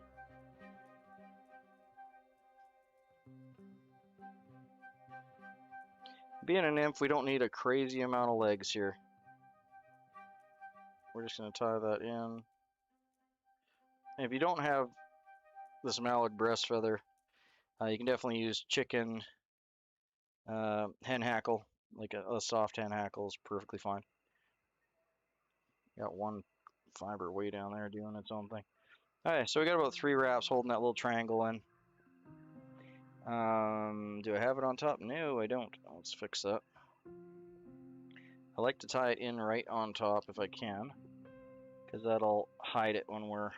Being a nymph, we don't need a crazy amount of legs here. We're just going to tie that in. And if you don't have this mallard breast feather, you can definitely use chicken hen hackle, like a soft hen hackle is perfectly fine. Got one fiber way down there doing its own thing. Alright, so we got about 3 wraps holding that little triangle in. Do I have it on top? No, I don't. Let's fix that. I like to tie it in right on top if I can, because that'll hide it when we're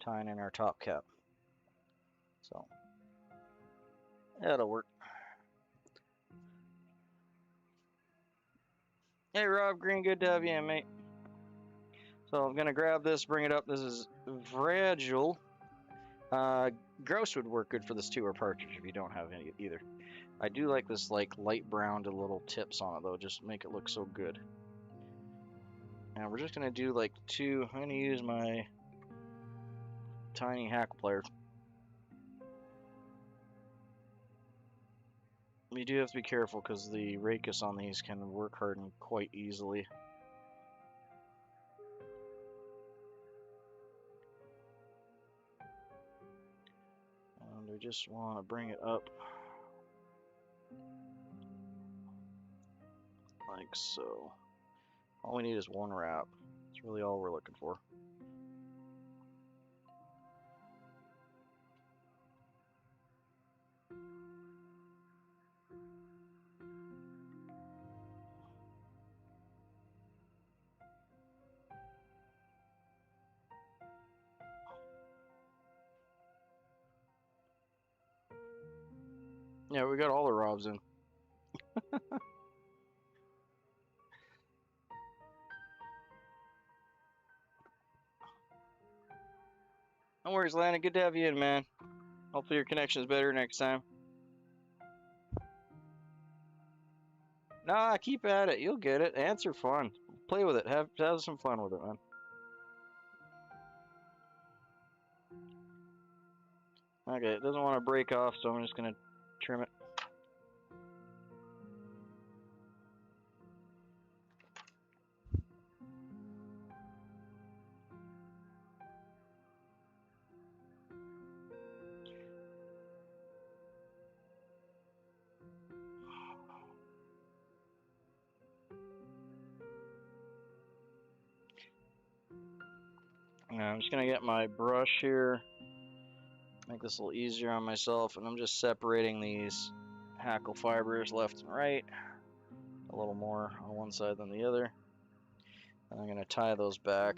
tying in our top cap. So that'll work. Hey Rob Green, good to have you in, mate. So I'm gonna grab this, bring it up. This is fragile. Grouse would work good for this too, or partridge if you don't have any either. I do like this like light brown to little tips on it though, just make it look so good. And we're just gonna do like 2. I'm gonna use my tiny hackle pliers. You do have to be careful because the rachis on these can work harden quite easily. And I just want to bring it up like so. All we need is 1 wrap. That's really all we're looking for. Yeah, we got all the robs in. No worries, Landon. Good to have you in, man. Hopefully your connection is better next time. Nah, keep at it. You'll get it. Ants are fun. Play with it. Have some fun with it, man. Okay, it doesn't want to break off, so I'm just gonna trim it. Now I'm just gonna get my brush here, make this a little easier on myself, and I'm just separating these hackle fibers left and right, a little more on one side than the other. And I'm gonna tie those back,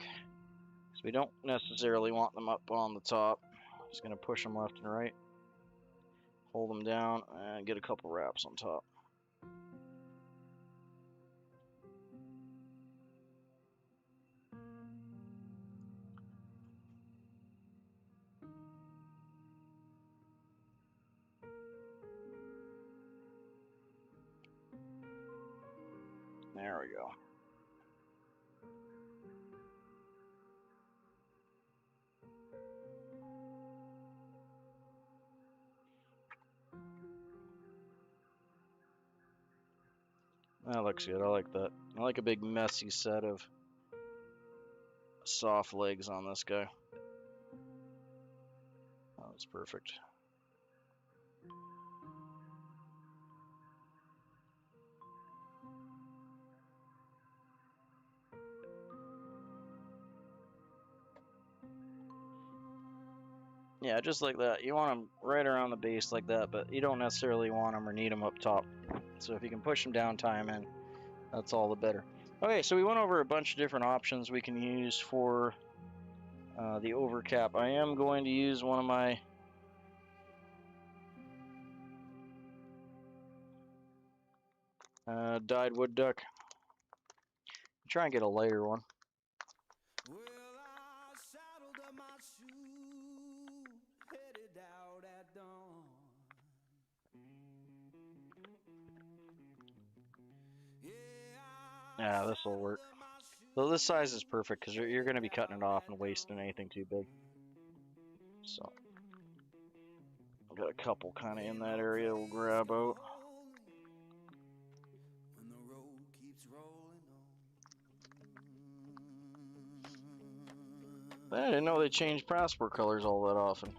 because we don't necessarily want them up on the top. Just gonna push them left and right, hold them down, and get a couple wraps on top. There we go. That looks good. I like that. I like a big messy set of soft legs on this guy. Oh, that's perfect. Yeah, just like that. You want them right around the base like that, but you don't necessarily want them or need them up top. So if you can push them down, tie them in, that's all the better. Okay, so we went over a bunch of different options we can use for the overcap. I am going to use one of my dyed wood duck. Try and get a lighter one. Well, I saddled up my shoe, headed out at dawn. Yeah, this will work. So this size is perfect because you're going to be cutting it off and wasting anything too big. So I've got a couple kind of in that area we'll grab out. When the road keeps rolling on. I didn't know they changed passport colors all that often.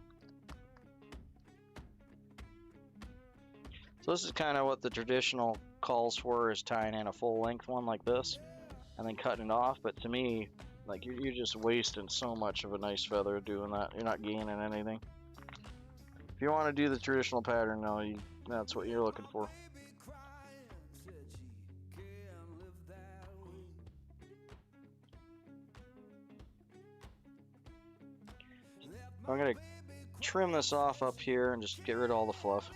So this is kind of what the traditional calls for, is tying in a full length one like this and then cutting it off. But to me, like you're just wasting so much of a nice feather doing that. You're not gaining anything. If you want to do the traditional pattern, no, that's what you're looking for. I'm going to trim this off up here and just get rid of all the fluff.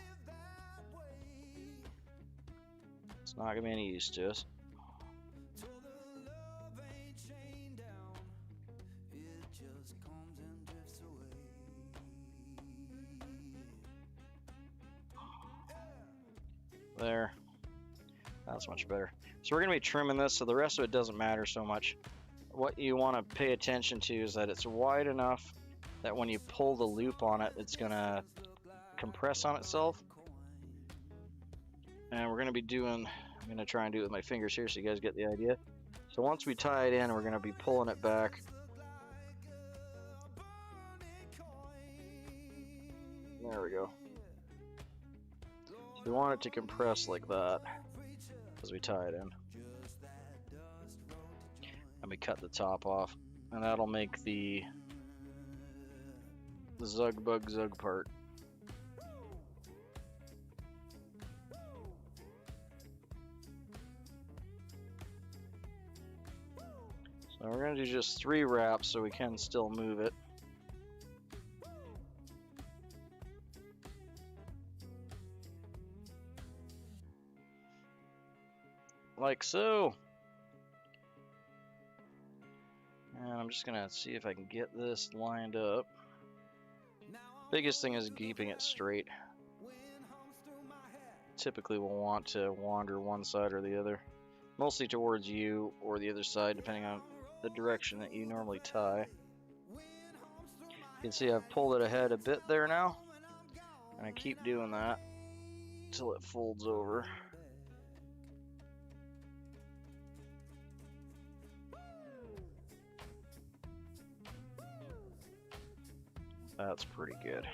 It's not going to be any use to us. There. That's much better. So we're going to be trimming this, so the rest of it doesn't matter so much. What you want to pay attention to is that it's wide enough that when you pull the loop on it, it's going to compress on itself. And we're going to be doing, I'm going to try and do it with my fingers here so you guys get the idea. So once we tie it in, we're going to be pulling it back. There we go. So we want it to compress like that as we tie it in. And we cut the top off. And that'll make the zug bug zug part. So we're going to do just 3 wraps so we can still move it. Like so. And I'm just going to see if I can get this lined up. Biggest thing is keeping it straight. Typically we'll want to wander one side or the other. Mostly towards you or the other side, depending on the direction that you normally tie. You can see I've pulled it ahead a bit there now. And I keep doing that until it folds over. That's pretty good.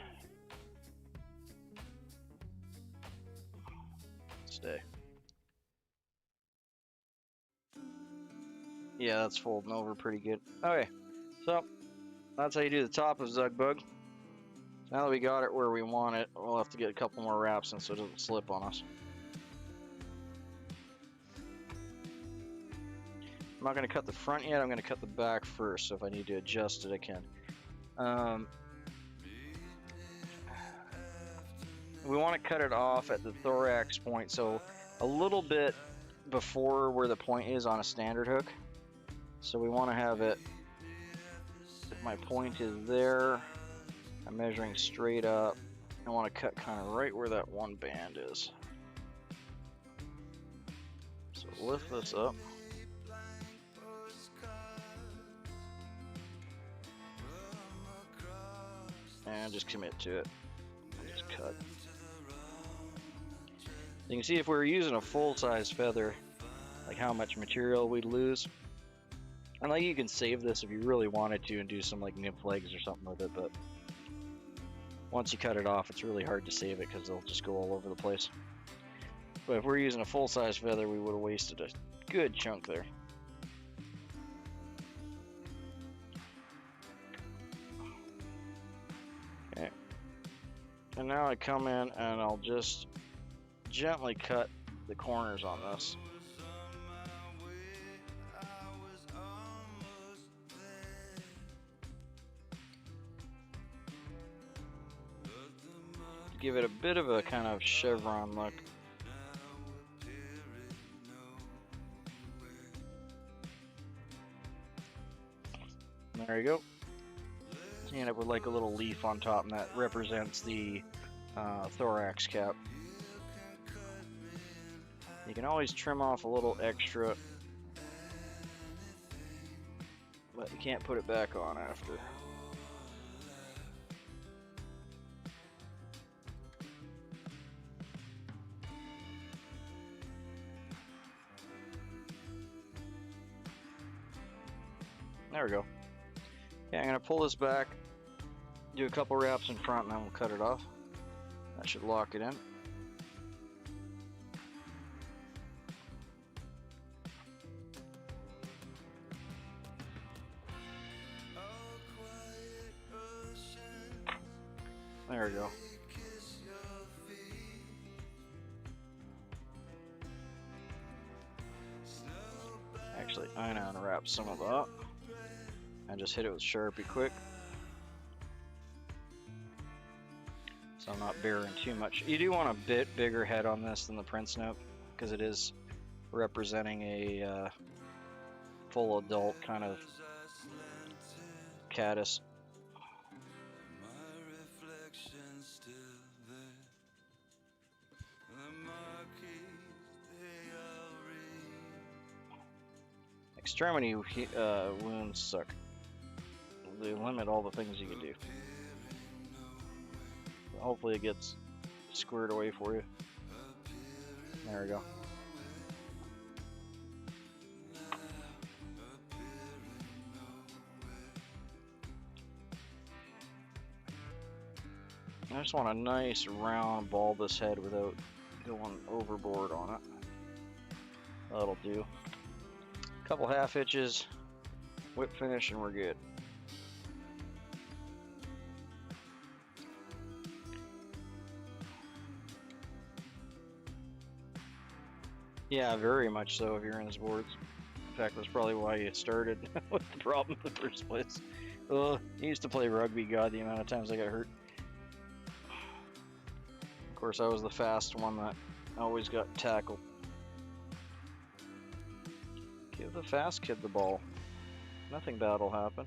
Stay. Yeah, that's folding over pretty good. Okay, so That's how you do the top of Zug Bug. Now that we got it where we want it, we'll have to get a couple more wraps in so it doesn't slip on us. I'm not going to cut the front yet, I'm going to cut the back first, so if I need to adjust it, I can. We want to cut it off at the thorax point, so a little bit before where the point is on a standard hook. So we want to have it, if my point is there, I'm measuring straight up. I want to cut kind of right where that one band is. So lift this up. And just commit to it. And just cut. You can see if we were using a full-size feather, like how much material we'd lose. And like you can save this if you really wanted to and do some like nymph legs or something with it, but once you cut it off, it's really hard to save it because they'll just go all over the place. But if we're using a full-size feather, we would have wasted a good chunk there. Okay. And now I come in and I'll just gently cut the corners on this. Give it a bit of a kind of chevron look. There you go. You end up with like a little leaf on top, and that represents the thorax cap. You can always trim off a little extra, but you can't put it back on after. There we go. Okay, I'm going to pull this back, do a couple wraps in front, and then we'll cut it off. That should lock it in. There we go. Actually, I'm going to unwrap some of that and just hit it with Sharpie quick, so I'm not bearing too much. You do want a bit bigger head on this than the Prince Note because it is representing a full adult kind of caddis. Extremity wounds suck. They limit all the things you can do. Hopefully it gets squared away for you. There we go. I just want a nice round bulbous head without going overboard on it. That'll do. Couple half hitches, whip finish, and we're good. Yeah, very much so if you're in sports. In fact, that's probably why you started with the problem in the first place. I used to play rugby, God, the amount of times I got hurt. Of course, I was the fast one that always got tackled. Give the fast kid the ball. Nothing bad will happen.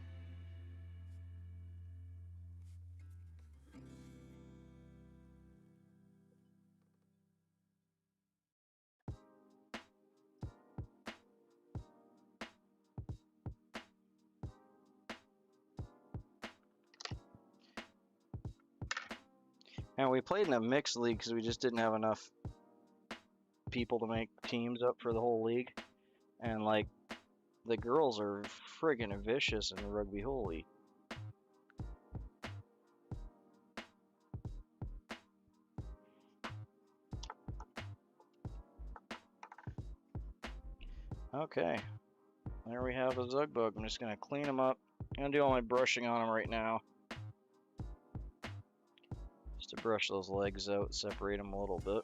And we played in a mixed league because we just didn't have enough people to make teams up for the whole league. And like, the girls are friggin' vicious in the rugby, holy. Okay, there we have a Zug Bug. I'm just gonna clean them up I'm gonna do all my brushing on them right now. Just to brush those legs out, separate them a little bit.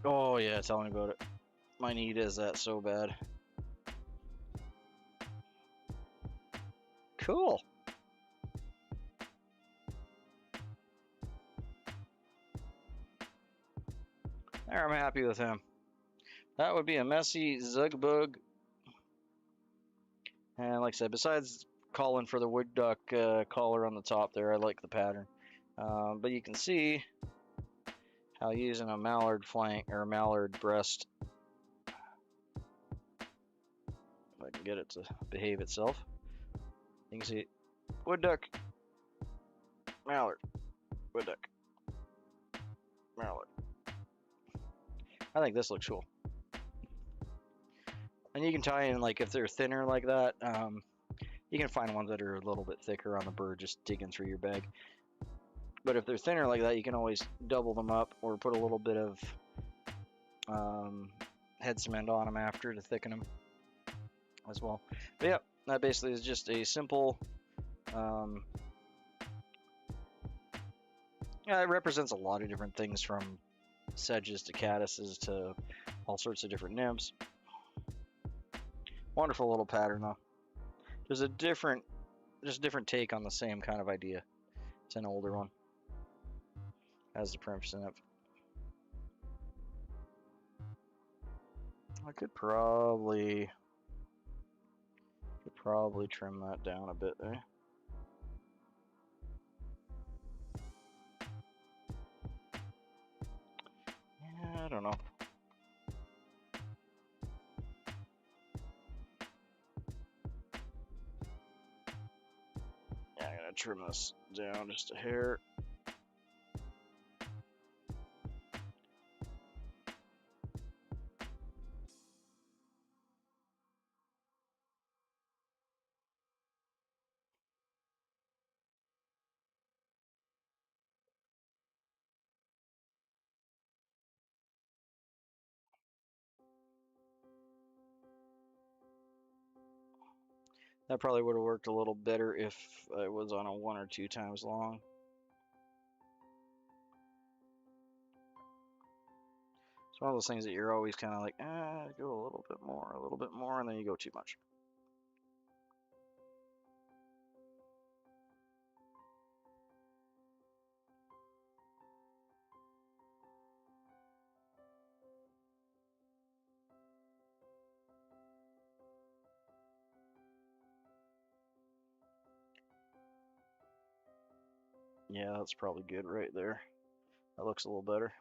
Oh yeah, tell me about it. My knee does that so bad. Cool. There, I'm happy with him. That would be a messy Zugbug. And like I said, besides calling for the wood duck collar on the top there, I like the pattern. But you can see how using a mallard flank or a mallard breast, if I can get it to behave itself, you can see wood duck, mallard, wood duck, mallard. I think this looks cool. And you can tie in, like, if they're thinner like that, you can find ones that are a little bit thicker on the bird, just digging through your bag. But if they're thinner like that, you can always double them up or put a little bit of head cement on them after to thicken them as well. But yeah, that basically is just a simple, yeah, it represents a lot of different things from sedges to caddises to all sorts of different nymphs. Wonderful little pattern though. There's a different take on the same kind of idea. It's an older one. Has the Prince in it. I could probably trim that down a bit there. Yeah, I don't know. Yeah, I'm gonna trim this down just a hair. That probably would have worked a little better if it was on a 1 or 2 times long. It's one of those things that you're always kind of like, go a little bit more, and then you go too much. Yeah, that's probably good right there. That looks a little better.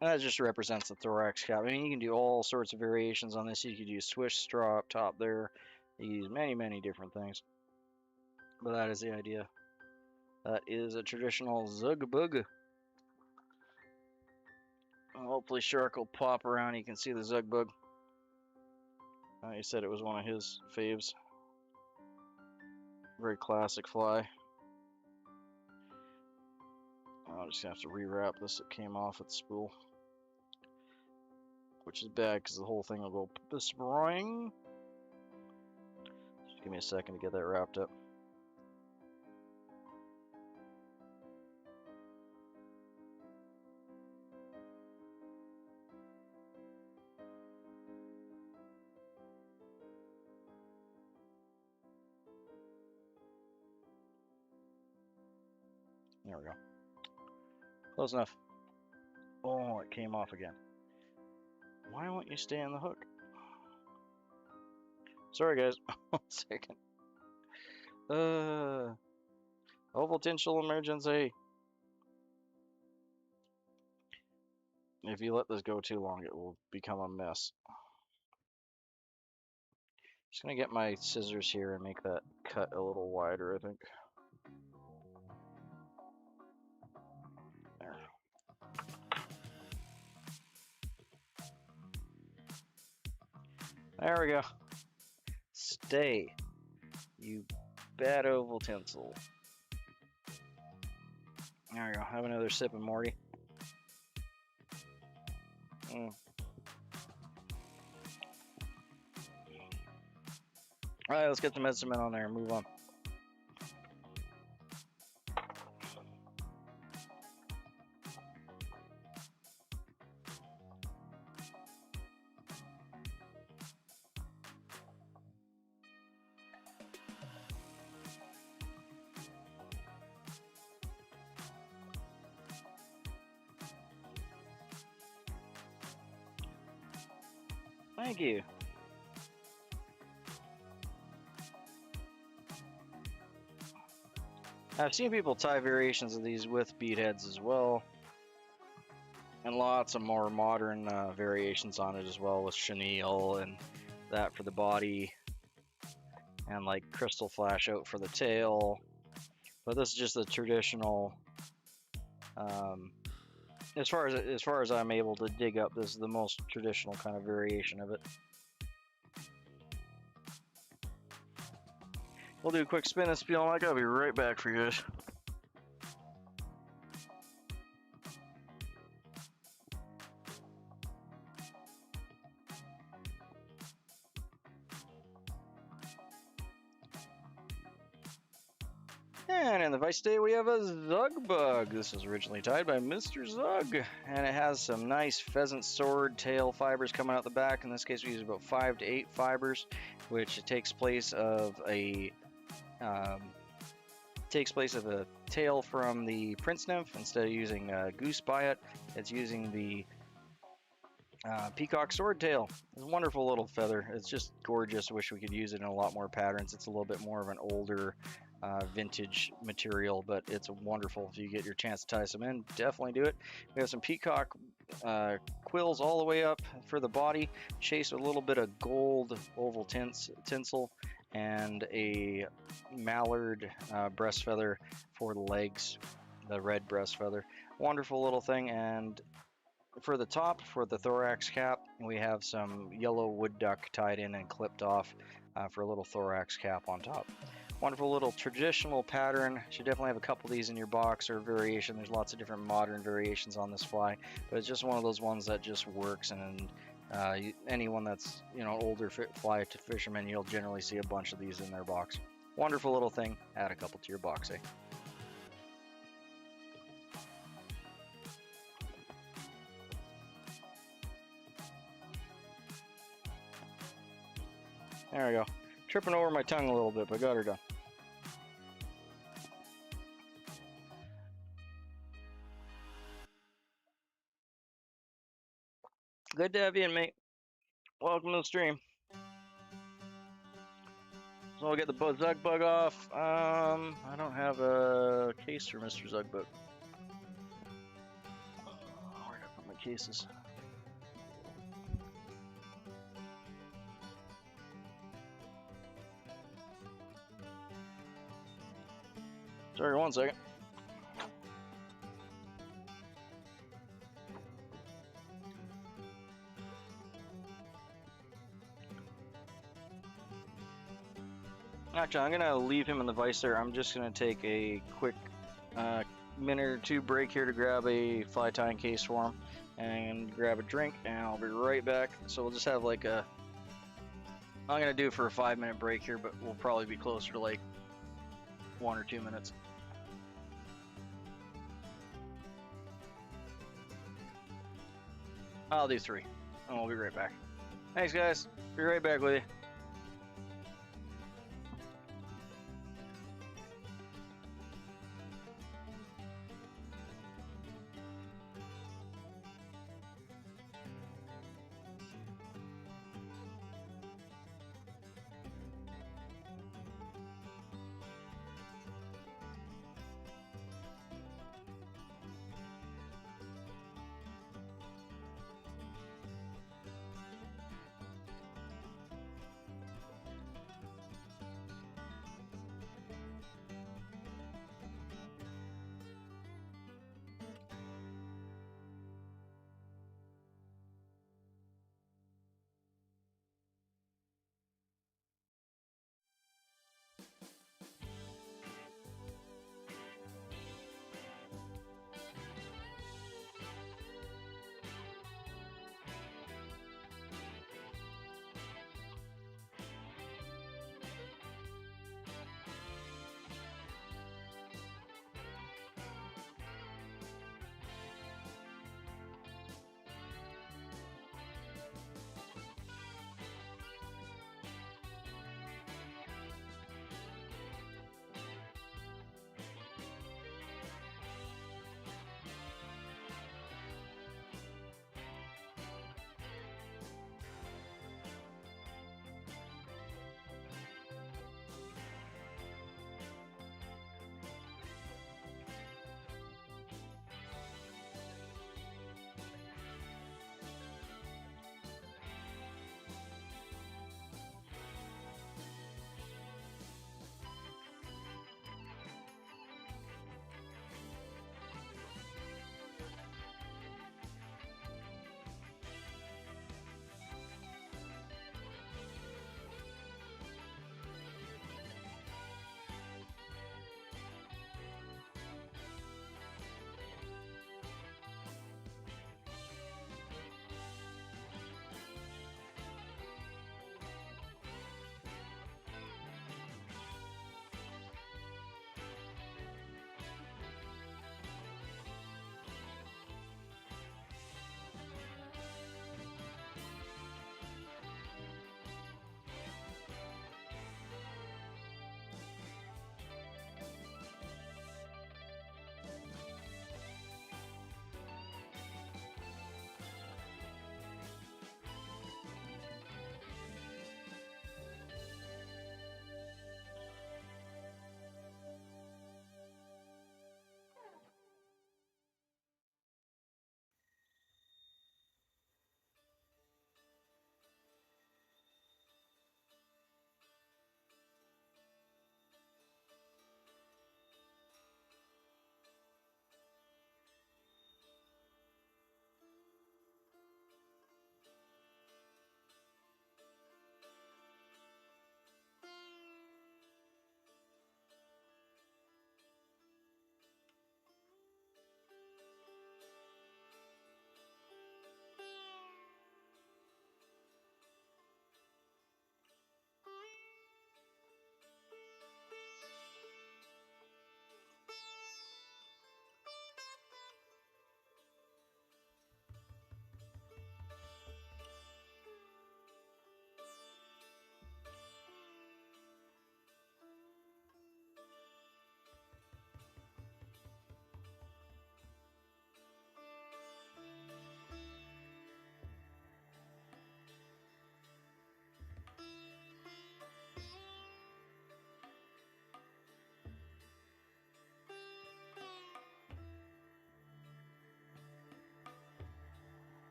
And that just represents the thorax cap. I mean, you can do all sorts of variations on this. You could use swish straw up top there. You can use many, many different things. But that is the idea. That is a traditional Zugbug. Hopefully Shark will pop around. You can see the Zugbug. He said it was one of his faves. Very classic fly. I'm just going to have to rewrap this. It came off with the spool. Which is bad because the whole thing will go spring. Just give me a second to get that wrapped up. There we go. Close enough. Oh, it came off again. Why won't you stay on the hook? Sorry, guys. 1 second. Potential emergency. If you let this go too long, it will become a mess. Just gonna get my scissors here and make that cut a little wider, I think. There. There we go. Stay, you bad oval tinsel. There we go. Have another sip of Morty. Mm. Alright, let's get the medicine men on there and move on. Thank you. I've seen people tie variations of these with bead heads as well. And lots of more modern variations on it as well, with chenille and that for the body. And like crystal flash out for the tail. But this is just the traditional, as far as I'm able to dig up, this is the most traditional kind of variation of it. We'll do a quick spin and spiel like I'll be right back for you guys. And in the vise today we have a Zug Bug. This was originally tied by Mr. Zug, and it has some nice pheasant sword tail fibers coming out the back. In this case we use about 5 to 8 fibers, which takes place of a tail from the Prince Nymph. Instead of using goose by it's using the peacock sword tail. It's a wonderful little feather. It's just gorgeous. Wish we could use it in a lot more patterns. It's a little bit more of an older vintage material, but it's wonderful. If you get your chance to tie some in, definitely do it. We have some peacock quills all the way up for the body, chased with a little bit of gold oval tinsel, and a mallard breast feather for the legs, the red breast feather. Wonderful little thing. And for the top, for the thorax cap, we have some yellow wood duck tied in and clipped off for a little thorax cap on top. Wonderful little traditional pattern. Should definitely have a couple of these in your box or variation. There's lots of different modern variations on this fly, but it's just one of those ones that just works. And anyone that's older fly to fishermen, you'll generally see a bunch of these in their box. Wonderful little thing. Add a couple to your box, eh? There we go. Tripping over my tongue a little bit, but got her done. Good to have you in, mate. Welcome to the stream. So I'll get the Zug Bug off. I don't have a case for Mr. Zug Bug. Where did I put my cases? Sorry, 1 second. Actually, I'm gonna leave him in the vise there. I'm just gonna take a quick minute or two break here to grab a fly tying case for him and grab a drink, and I'll be right back. So we'll just have like I'm gonna do it for a 5-minute break here, but we'll probably be closer to like 1 or 2 minutes. I'll do 3, and we'll be right back. Thanks, guys. Be right back with you.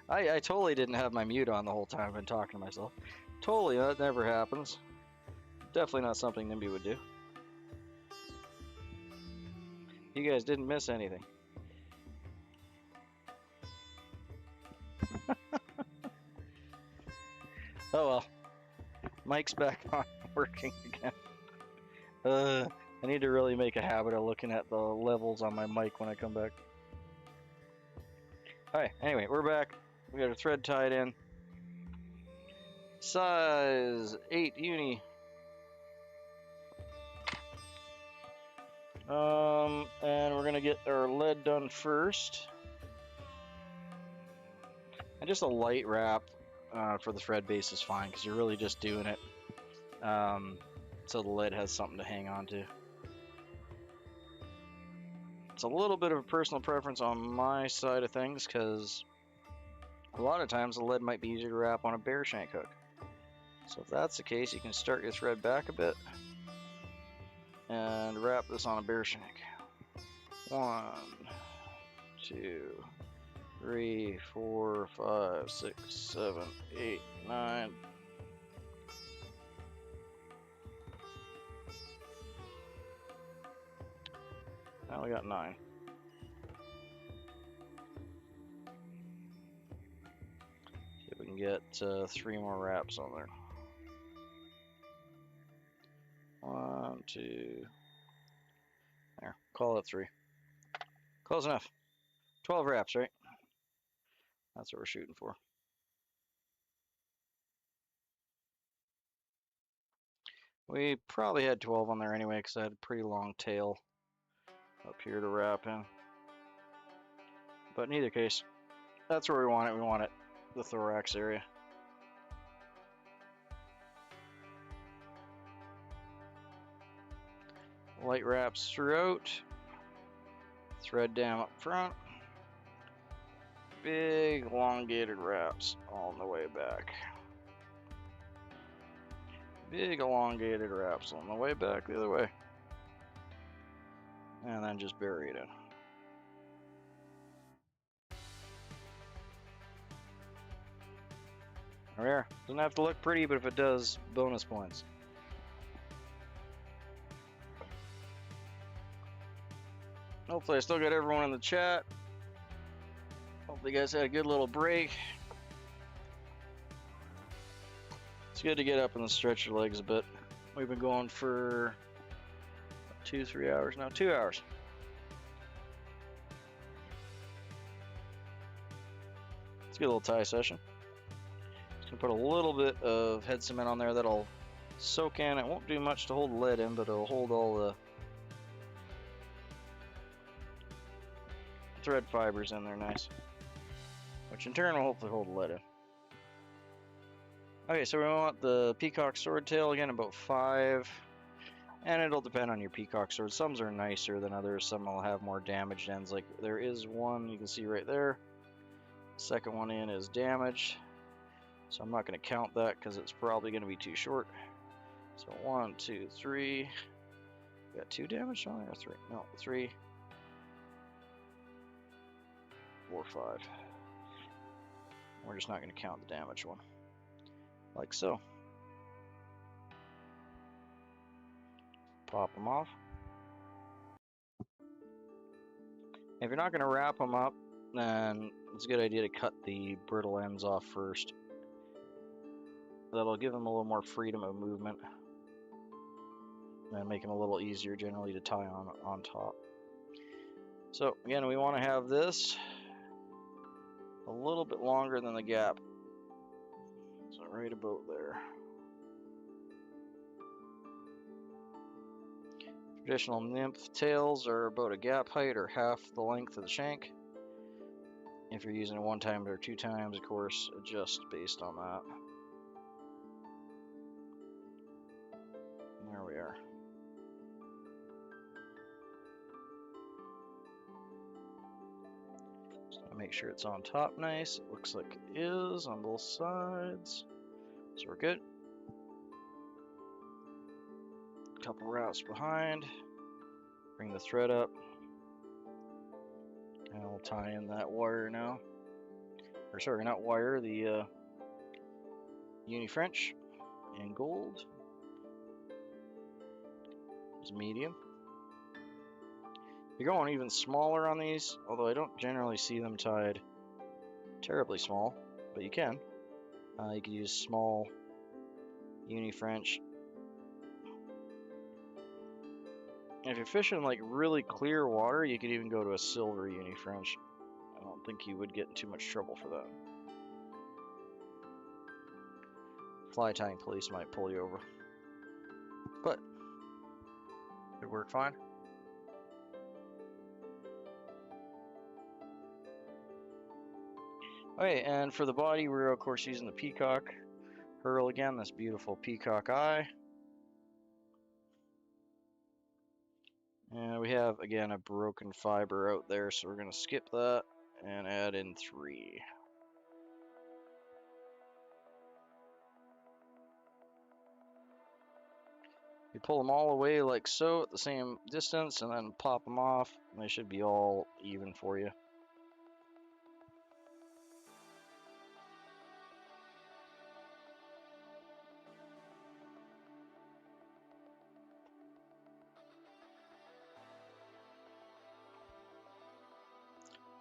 I totally didn't have my mute on the whole time. I've been talking to myself. Totally, that never happens. Definitely not something Nimby would do. You guys didn't miss anything. Oh well. Mic's back on, working again. I need to really make a habit of looking at the levels on my mic when I come back. Alright, anyway, we're back. We got a thread tied in. Size 8 uni. And we're gonna get our lead done first. And just a light wrap for the thread base is fine, because you're really just doing it so the lead has something to hang on to. It's a little bit of a personal preference on my side of things, because a lot of times the lead might be easier to wrap on a bare shank hook. So if that's the case, you can start your thread back a bit and wrap this on a bare shank. 1, 2, 3, 4, 5, 6, 7, 8, 9. Now we got 9. See if we can get 3 more wraps on there. 1, 2. There, call it 3. Close enough. 12 wraps, right? That's what we're shooting for. We probably had 12 on there anyway, because I had a pretty long tail up here to wrap in. But in either case, that's where we want it. We want it the thorax area. Light wraps throughout. Thread dam up front. Big elongated wraps on the way back. Big elongated wraps on the way back the other way. And then just bury it in. There. Doesn't have to look pretty, but if it does, bonus points. Hopefully I still got everyone in the chat. Hopefully you guys had a good little break. It's good to get up and stretch your legs a bit. We've been going for 2-3 hours now. 2 hours. Let's get a little tie session. Just gonna put a little bit of head cement on there that'll soak in. It won't do much to hold the lead in, but it'll hold all the thread fibers in there nice, which in turn will hopefully hold the lead in. Okay, so we want the peacock sword tail again, about 5, and it'll depend on your peacock sword. Some are nicer than others, some will have more damaged ends. Like there is one you can see right there. Second one in is damaged, so I'm not going to count that because it's probably going to be too short. So 1, 2, 3. We got 2 damaged on there, or 3? No, 3, 4, 5. We're just not going to count the damaged one. Like so. Pop them off. If you're not going to wrap them up, then it's a good idea to cut the brittle ends off first. That'll give them a little more freedom of movement and make them a little easier generally to tie on top. So again, we want to have this a little bit longer than the gap. So right about there. Traditional nymph tails are about a gap height or half the length of the shank. If you're using it 1 time or 2 times, of course, adjust based on that. There we are. Just make sure it's on top nice. It looks like it is on both sides. So we're good. Couple wraps behind. Bring the thread up. And we'll tie in that wire now. or sorry, not wire, the uni French in gold. It's medium. You're going even smaller on these, although I don't generally see them tied terribly small, but you can. You could use small uni French. If you're fishing like really clear water, you could even go to a silver uni French. I don't think you would get in too much trouble for that. Fly tying police might pull you over, but it worked fine. Okay, and for the body, we're of course using the peacock herl again, this beautiful peacock eye. And we have, again, a broken fiber out there, so we're going to skip that and add in 3. You pull them all away like so at the same distance and then pop them off, and they should be all even for you.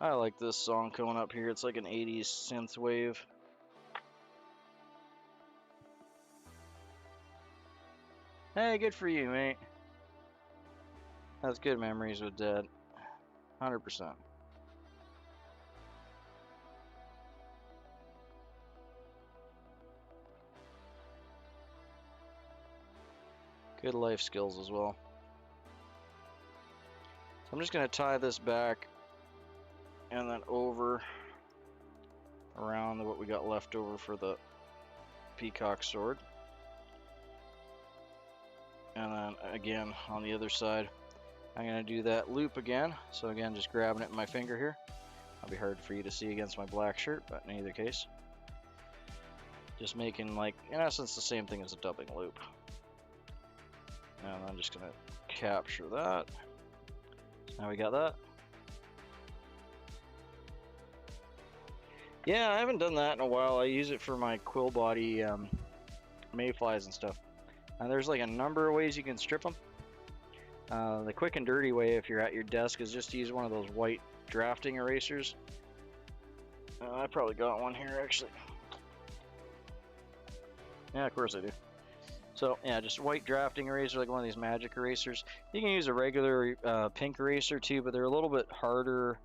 I like this song coming up here. It's like an 80s synth wave. Hey, good for you, mate. That's good memories with Dad. 100%. Good life skills as well. So I'm just going to tie this back and then over around what we got left over for the peacock sword. And then again on the other side, I'm going to do that loop again. So again, just grabbing it in my finger here. It'll be hard for you to see against my black shirt, but in either case, just making, like, in essence, the same thing as a dubbing loop. And I'm just going to capture that. Now we got that. Yeah, I haven't done that in a while. I use it for my quill body mayflies and stuff. And there's like a number of ways you can strip them. The quick and dirty way, if you're at your desk, is just to use one of those white drafting erasers. I probably got one here, actually. Yeah, of course I do. So, yeah, just white drafting eraser, like one of these magic erasers. You can use a regular pink eraser too, but they're a little bit harder.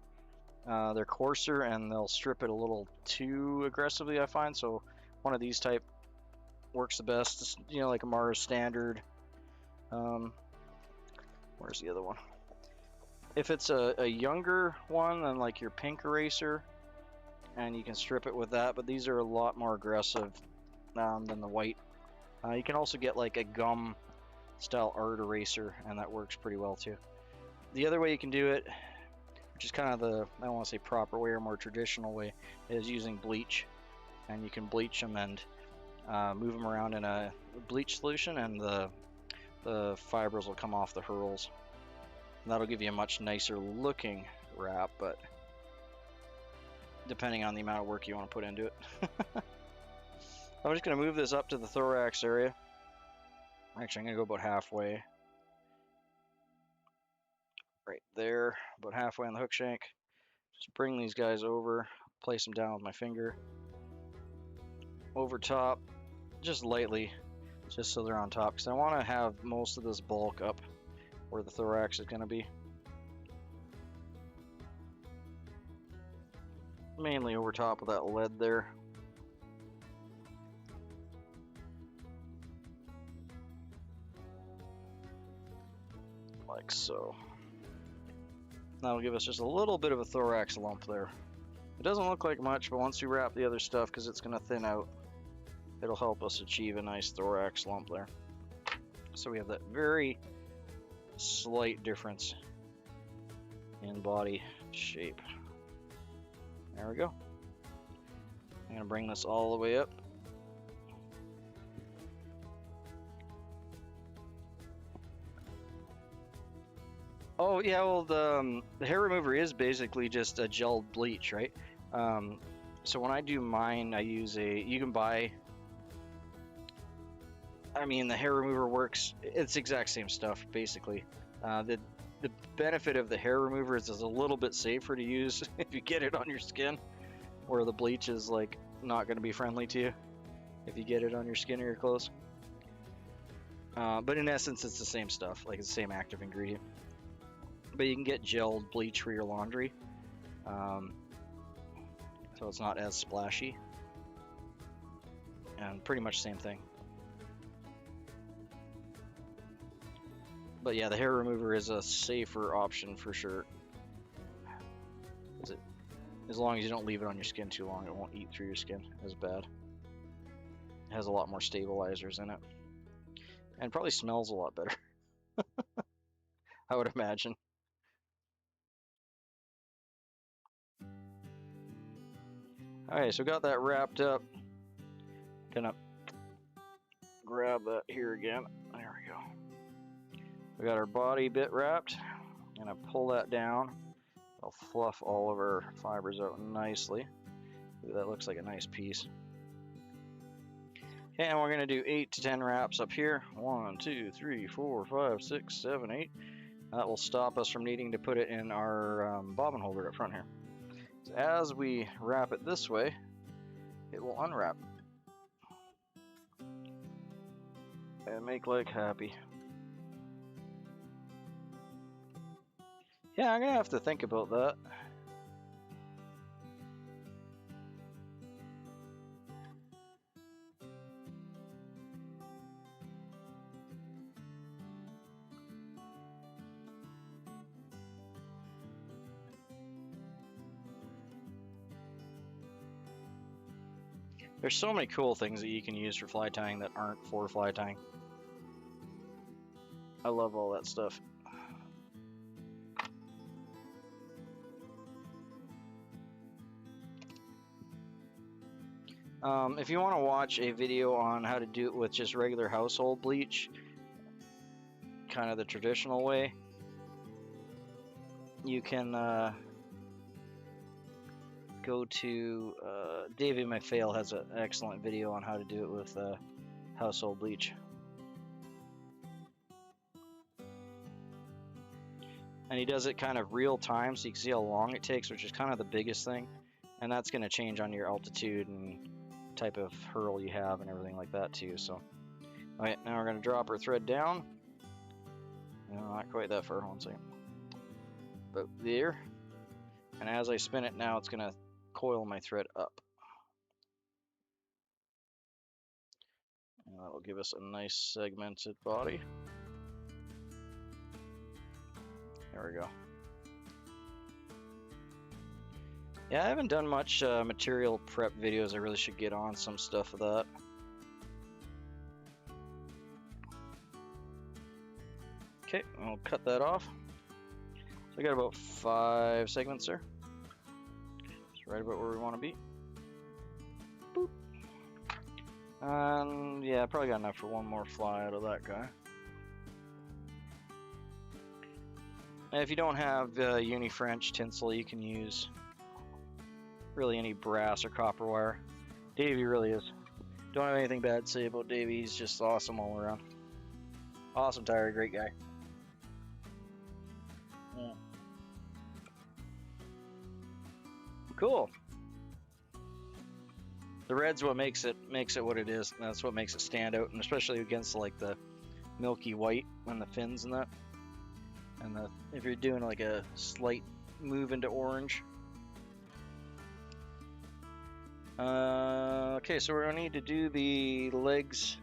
They're coarser, and they'll strip it a little too aggressively, I find. So, one of these type works the best. It's, you know, like a Mars Standard. Where's the other one? If it's a younger one than like your pink eraser, and you can strip it with that, but these are a lot more aggressive than the white. You can also get like a gum style art eraser, and that works pretty well too. The other way you can do it, which is kind of the, I don't want to say proper way or more traditional way, is using bleach. And you can bleach them and move them around in a bleach solution, and the fibers will come off the herls. And that'll give you a much nicer looking wrap, but depending on the amount of work you want to put into it. I'm just going to move this up to the thorax area. Actually, I'm going to go about halfway. Right there, about halfway on the hook shank. Just bring these guys over, place them down with my finger. Over top, just lightly, just so they're on top, because I want to have most of this bulk up where the thorax is going to be. Mainly over top of that lead there. Like so. That'll give us just a little bit of a thorax lump there. It doesn't look like much, but once you wrap the other stuff, because it's going to thin out, it'll help us achieve a nice thorax lump there. So we have that very slight difference in body shape. There we go. I'm going to bring this all the way up. Oh yeah, well the hair remover is basically just a gelled bleach, right? So when I do mine, I use you can buy, I mean, the hair remover works, it's the exact same stuff, basically. The benefit of the hair remover is it's a little bit safer to use if you get it on your skin, where the bleach is like not going to be friendly to you if you get it on your skin or your clothes. But in essence, it's the same stuff, like it's the same active ingredient. But you can get gelled bleach for your laundry, so it's not as splashy, and pretty much same thing. But yeah, the hair remover is a safer option for sure. As long as you don't leave it on your skin too long, it won't eat through your skin as bad. It has a lot more stabilizers in it. And probably smells a lot better. I would imagine. Alright, so got that wrapped up. Gonna grab that here again. There we go. We got our body bit wrapped. Gonna pull that down. I'll fluff all of our fibers out nicely. Ooh, that looks like a nice piece. Okay, and we're gonna do 8 to 10 wraps up here. 1, 2, 3, 4, 5, 6, 7, 8. That will stop us from needing to put it in our bobbin holder up front here. So as we wrap it this way, it will unwrap and make like happy. Yeah, I'm gonna have to think about that. There's so many cool things that you can use for fly tying that aren't for fly tying. I love all that stuff. If you want to watch a video on how to do it with just regular household bleach, kind of the traditional way, you can go to David McPhail has an excellent video on how to do it with household bleach. And he does it kind of real time, so you can see how long it takes, which is kind of the biggest thing. And that's going to change on your altitude and type of hurl you have and everything like that too. So, alright, now we're going to drop our thread down. No, not quite that far, one second. About there. And as I spin it now, it's going to coil my thread up. And that'll give us a nice segmented body. There we go. Yeah, I haven't done much material prep videos. I really should get on some stuff of that. Okay, I'll cut that off. So I got about 5 segments there. It's right about where we want to be. Boop. And yeah, probably got enough for one more fly out of that guy. And if you don't have uni-French tinsel, you can use really any brass or copper wire. Davey really is. Don't have anything bad to say about Davey. He's just awesome all around. Awesome tire, great guy. Yeah. Cool. The red's what makes it what it is. That's what makes it stand out, and especially against like the milky white and the fins and that. And if you're doing like a slight move into orange. Okay, so we're gonna need to do the legs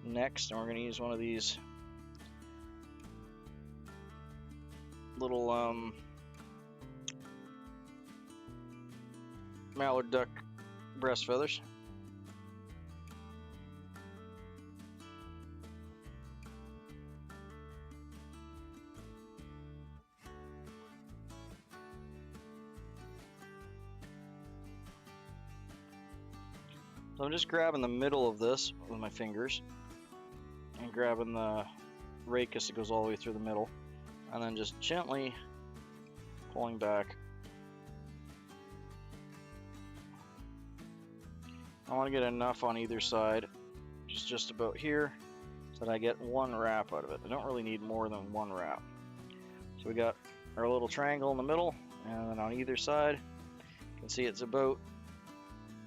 next, and we're gonna use one of these little mallard duck breast feathers. So I'm just grabbing the middle of this with my fingers and grabbing the racus that goes all the way through the middle, and then just gently pulling back. I want to get enough on either side, just about here, so that I get one wrap out of it. I don't really need more than one wrap. So we got our little triangle in the middle, and then on either side, you can see it's about,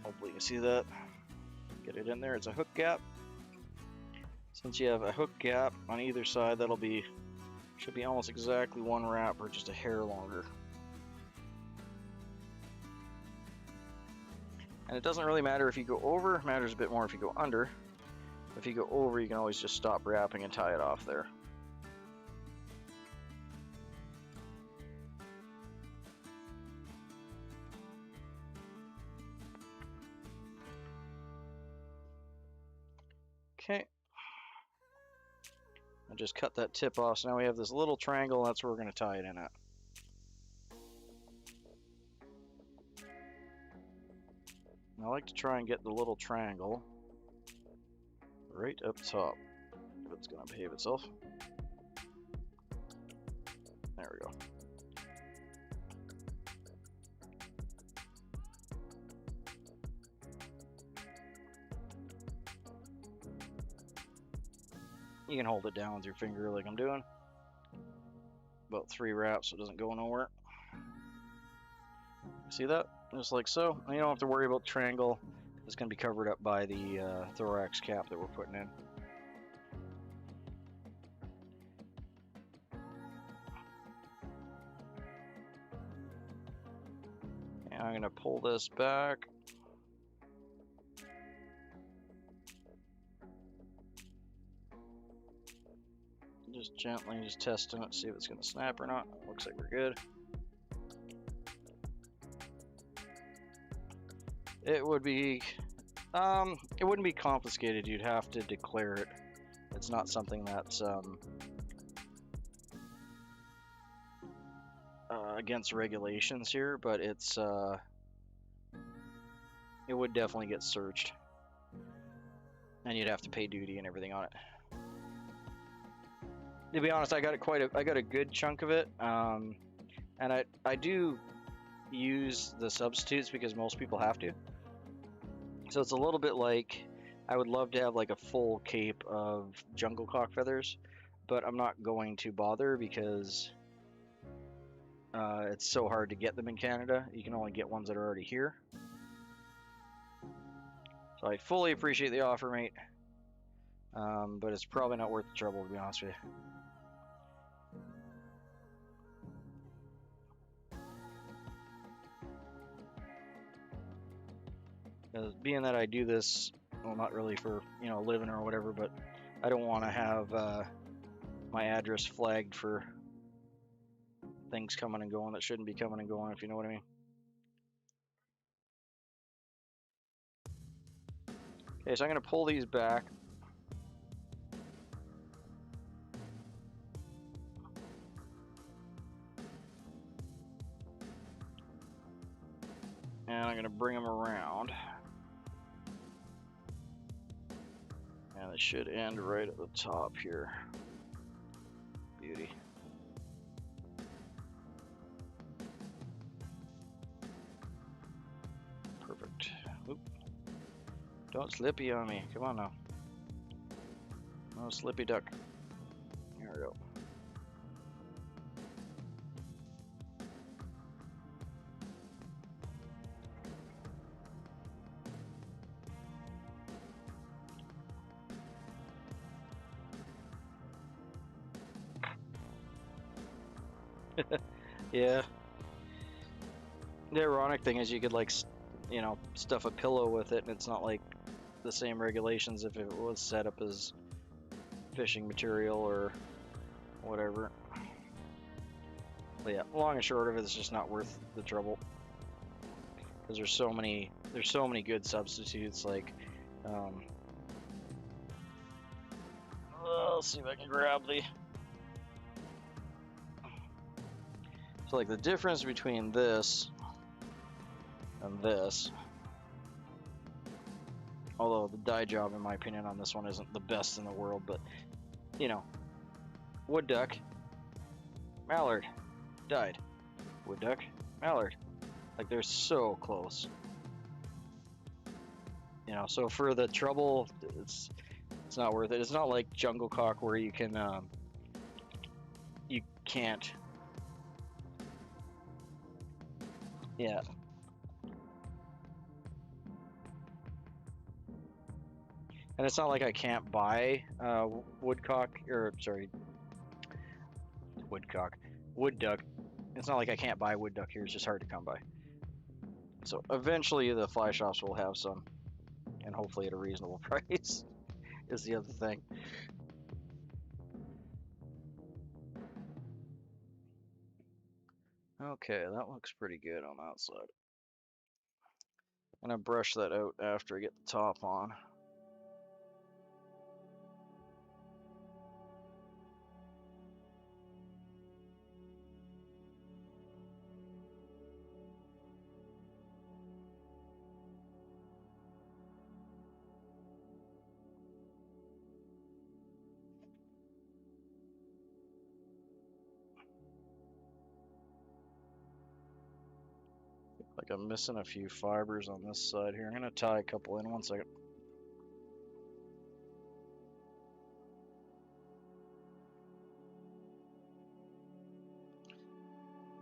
hopefully you can see that, get it in there, it's a hook gap. Since you have a hook gap on either side, should be almost exactly one wrap or just a hair longer. And it doesn't really matter if you go over, it matters a bit more if you go under. If you go over, you can always just stop wrapping and tie it off there. Okay. I just cut that tip off, so now we have this little triangle, that's where we're going to tie it in at. And I like to try and get the little triangle right up top, if it's going to behave itself. There we go. You can hold it down with your finger like I'm doing. About 3 wraps so it doesn't go nowhere. See that? Just like so. And you don't have to worry about the triangle. It's going to be covered up by the thorax cap that we're putting in. And I'm going to pull this back. Just gently, just testing it, see if it's going to snap or not. Looks like we're good. It would be, it wouldn't be confiscated. You'd have to declare it. It's not something that's against regulations here, but it's it would definitely get searched, and you'd have to pay duty and everything on it. To be honest, I got a good chunk of it, and I do use the substitutes because most people have to. So it's a little bit like, I would love to have like a full cape of jungle cock feathers, but I'm not going to bother because it's so hard to get them in Canada. You can only get ones that are already here. So I fully appreciate the offer, mate, but it's probably not worth the trouble, to be honest with you. Being that I do this, well, not really for, you know, a living or whatever, but I don't want to have my address flagged for things coming and going that shouldn't be coming and going, if you know what I mean. Okay, so I'm going to pull these back. And I'm going to bring them around. And it should end right at the top here. Beauty. Perfect. Oop. Don't slippy on me. Come on now. No slippy duck. Here we go. Yeah. The ironic thing is you could, like, you know, stuff a pillow with it, and it's not like the same regulations if it was set up as fishing material or whatever. But yeah, long and short of it, it's just not worth the trouble because there's so many good substitutes. Like, let's see if I can grab the. So like the difference between this and this, although the dye job in my opinion on this one isn't the best in the world, but you know, wood duck, mallard, dyed, wood duck, mallard, like they're so close. You know, so for the trouble, it's not worth it. It's not like jungle cock where you can you can't. Yeah. And it's not like I can't buy woodcock, or sorry, woodcock, wood duck. It's not like I can't buy wood duck here. It's just hard to come by. So eventually the fly shops will have some, and hopefully at a reasonable price is the other thing. Okay, that looks pretty good on that side. I'm gonna brush that out after I get the top on. Like I'm missing a few fibers on this side here. I'm gonna tie a couple in 1 second.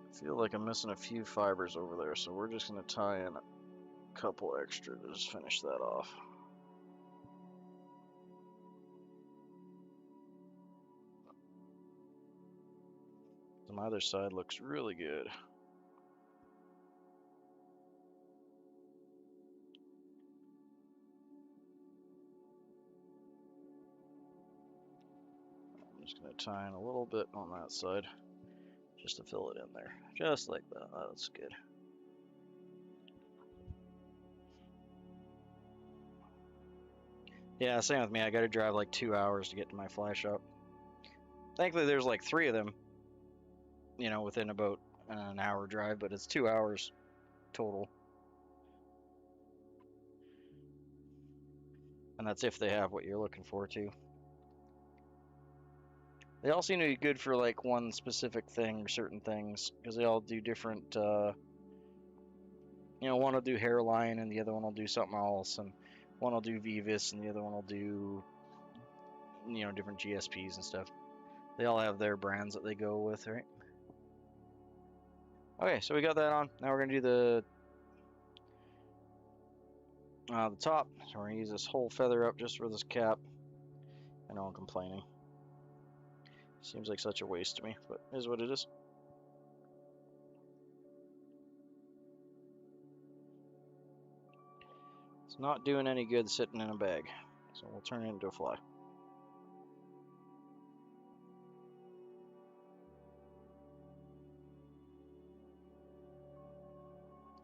I feel like I'm missing a few fibers over there, so we're just gonna tie in a couple extra to just finish that off. So my other side looks really good. I'm just gonna tie in a little bit on that side just to fill it in there, just like that. That's good. Yeah, same with me. I gotta drive like 2 hours to get to my fly shop. Thankfully, there's like 3 of them, you know, within about an hour drive, but it's 2 hours total. And that's if they have what you're looking for too. They all seem to be good for like one specific thing or certain things, because they all do different, you know, one will do hairline and the other one will do something else, and one will do Vivis and the other one will do, you know, different GSPs and stuff. They all have their brands that they go with, right? Okay, so we got that on. Now we're gonna do the top. So we're gonna use this whole feather up just for this cap. I know I'm complaining. Seems like such a waste to me, but it is what it is. It's not doing any good sitting in a bag, so we'll turn it into a fly.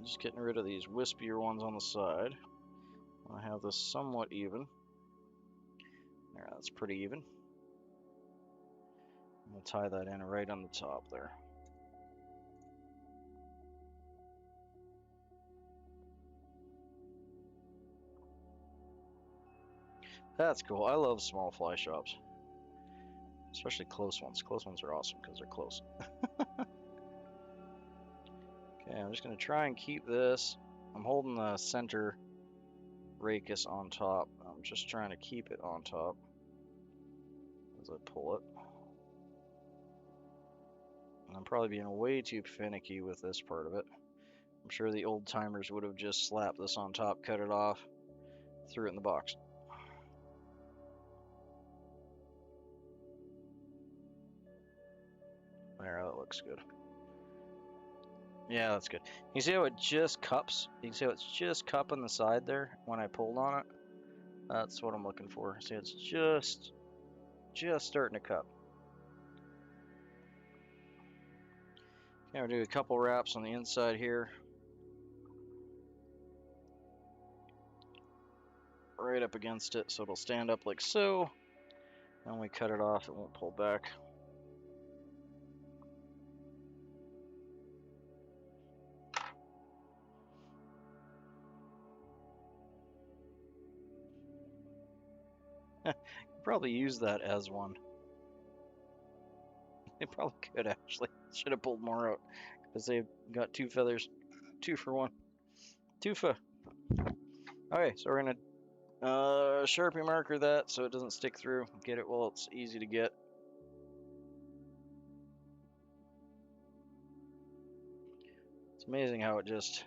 Just getting rid of these wispier ones on the side. I have this somewhat even. There, that's pretty even. We'll tie that in right on the top there. That's cool. I love small fly shops, especially close ones. Close ones are awesome because they're close. Okay, I'm just gonna try and keep this. I'm holding the center rachis on top. I'm just trying to keep it on top as I pull it. And I'm probably being way too finicky with this part of it. I'm sure the old timers would have just slapped this on top, cut it off, threw it in the box. There, that looks good. Yeah, that's good. You see how it just cups? You can see how it's just cupping the side there when I pulled on it? That's what I'm looking for. See, it's just starting to cup. Okay, we'll do a couple wraps on the inside here. Right up against it, so it'll stand up like so. And when we cut it off, it won't pull back. Probably use that as one. They probably could actually. Should have pulled more out because they've got 2 feathers, 2 for 1. 2 for. Okay, so we're gonna Sharpie marker that so it doesn't stick through. Get it while it's easy to get. It's amazing how it just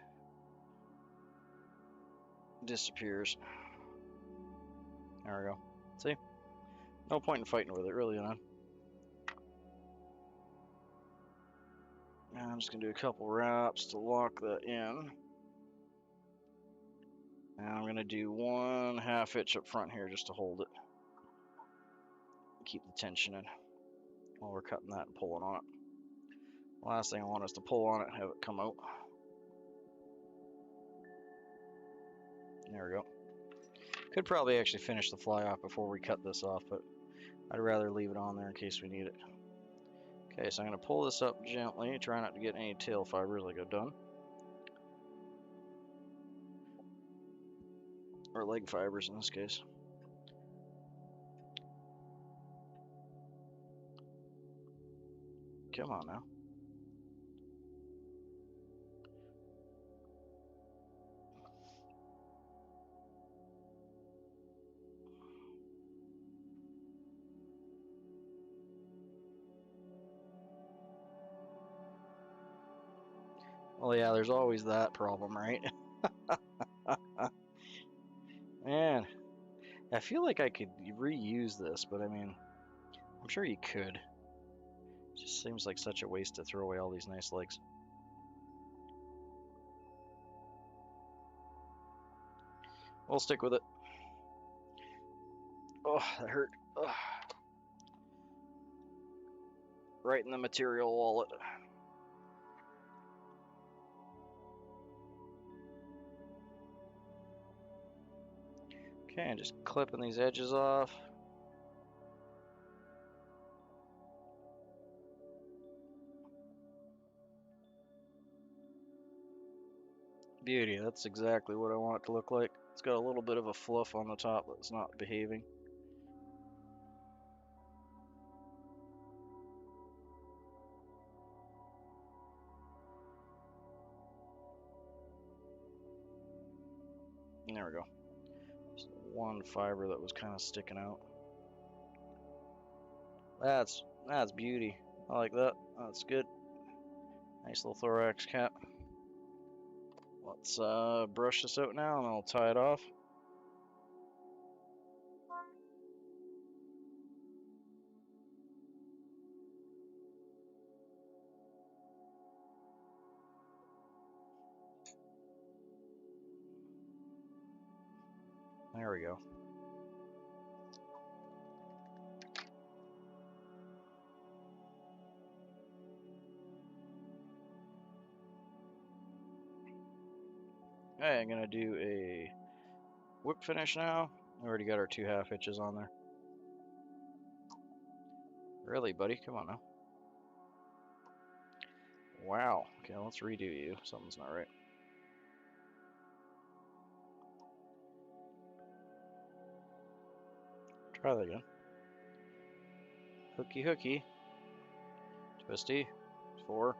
disappears. There we go. See? No point in fighting with it, really, you know. And I'm just going to do a couple wraps to lock that in. And I'm going to do 1/2 inch up front here just to hold it. Keep the tension in while we're cutting that and pulling on it. Last thing I want is to pull on it and have it come out. There we go. Could probably actually finish the fly off before we cut this off, but I'd rather leave it on there in case we need it. Okay, so I'm going to pull this up gently, try not to get any tail fibers like I've done. Or leg fibers in this case. Come on now. Well, yeah, there's always that problem, right? Man, I feel like I could reuse this, but I mean, I'm sure you could. It just seems like such a waste to throw away all these nice legs. We'll stick with it. Oh, that hurt. Oh. Right in the material wallet. Okay, and just clipping these edges off. Beauty, that's exactly what I want it to look like. It's got a little bit of a fluff on the top that's not behaving. And there we go. Just one fiber that was kind of sticking out. That's beauty. I like that. That's good. Nice little thorax cap. Let's brush this out now and I'll tie it off. There we go. Okay, I'm gonna do a whip finish now. We already got our 2/2 inches on there. Really, buddy? Come on now. Wow. Okay, let's redo you. Something's not right. Try that again. Hooky, hooky. Twisty. 4.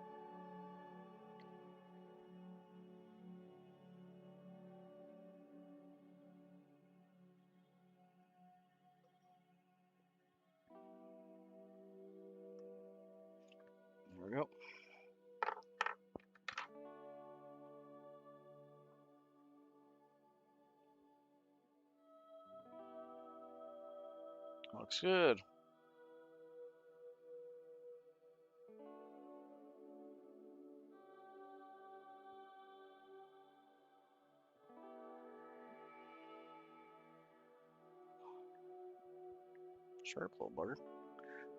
There we go. Looks good. Sharp little bugger.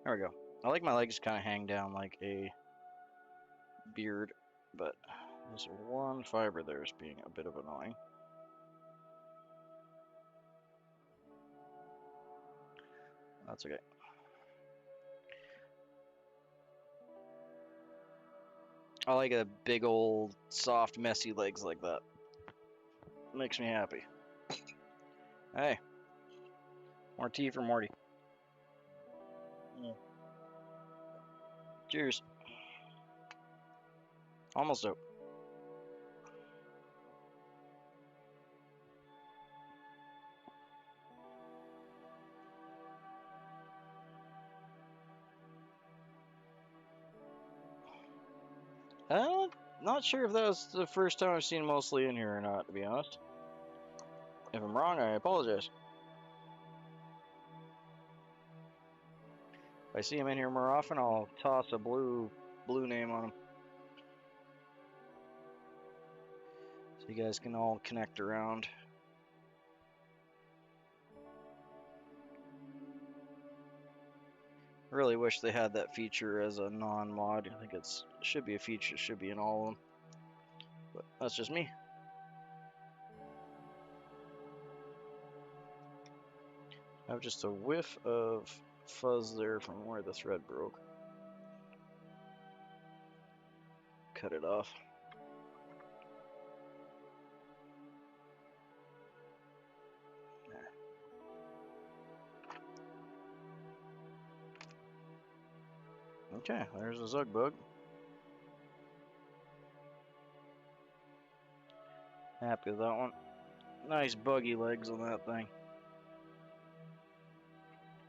There we go. I like my legs kind of hang down like a beard, but this one fiber there is being a bit of annoying. That's okay. I like a big old soft messy legs like that. Makes me happy. Hey, more tea for Morty. Cheers. Almost out. Not sure if that was the first time I've seen mostly in here or not, to be honest. If I'm wrong, I apologize. If I see him in here more often, I'll toss a blue name on him. So you guys can all connect around. I really wish they had that feature as a non-mod. I think it should be a feature, it should be in all of them. But that's just me. I have just a whiff of fuzz there from where the thread broke. Cut it off. Okay, there's a Zug bug. Happy with that one. Nice buggy legs on that thing.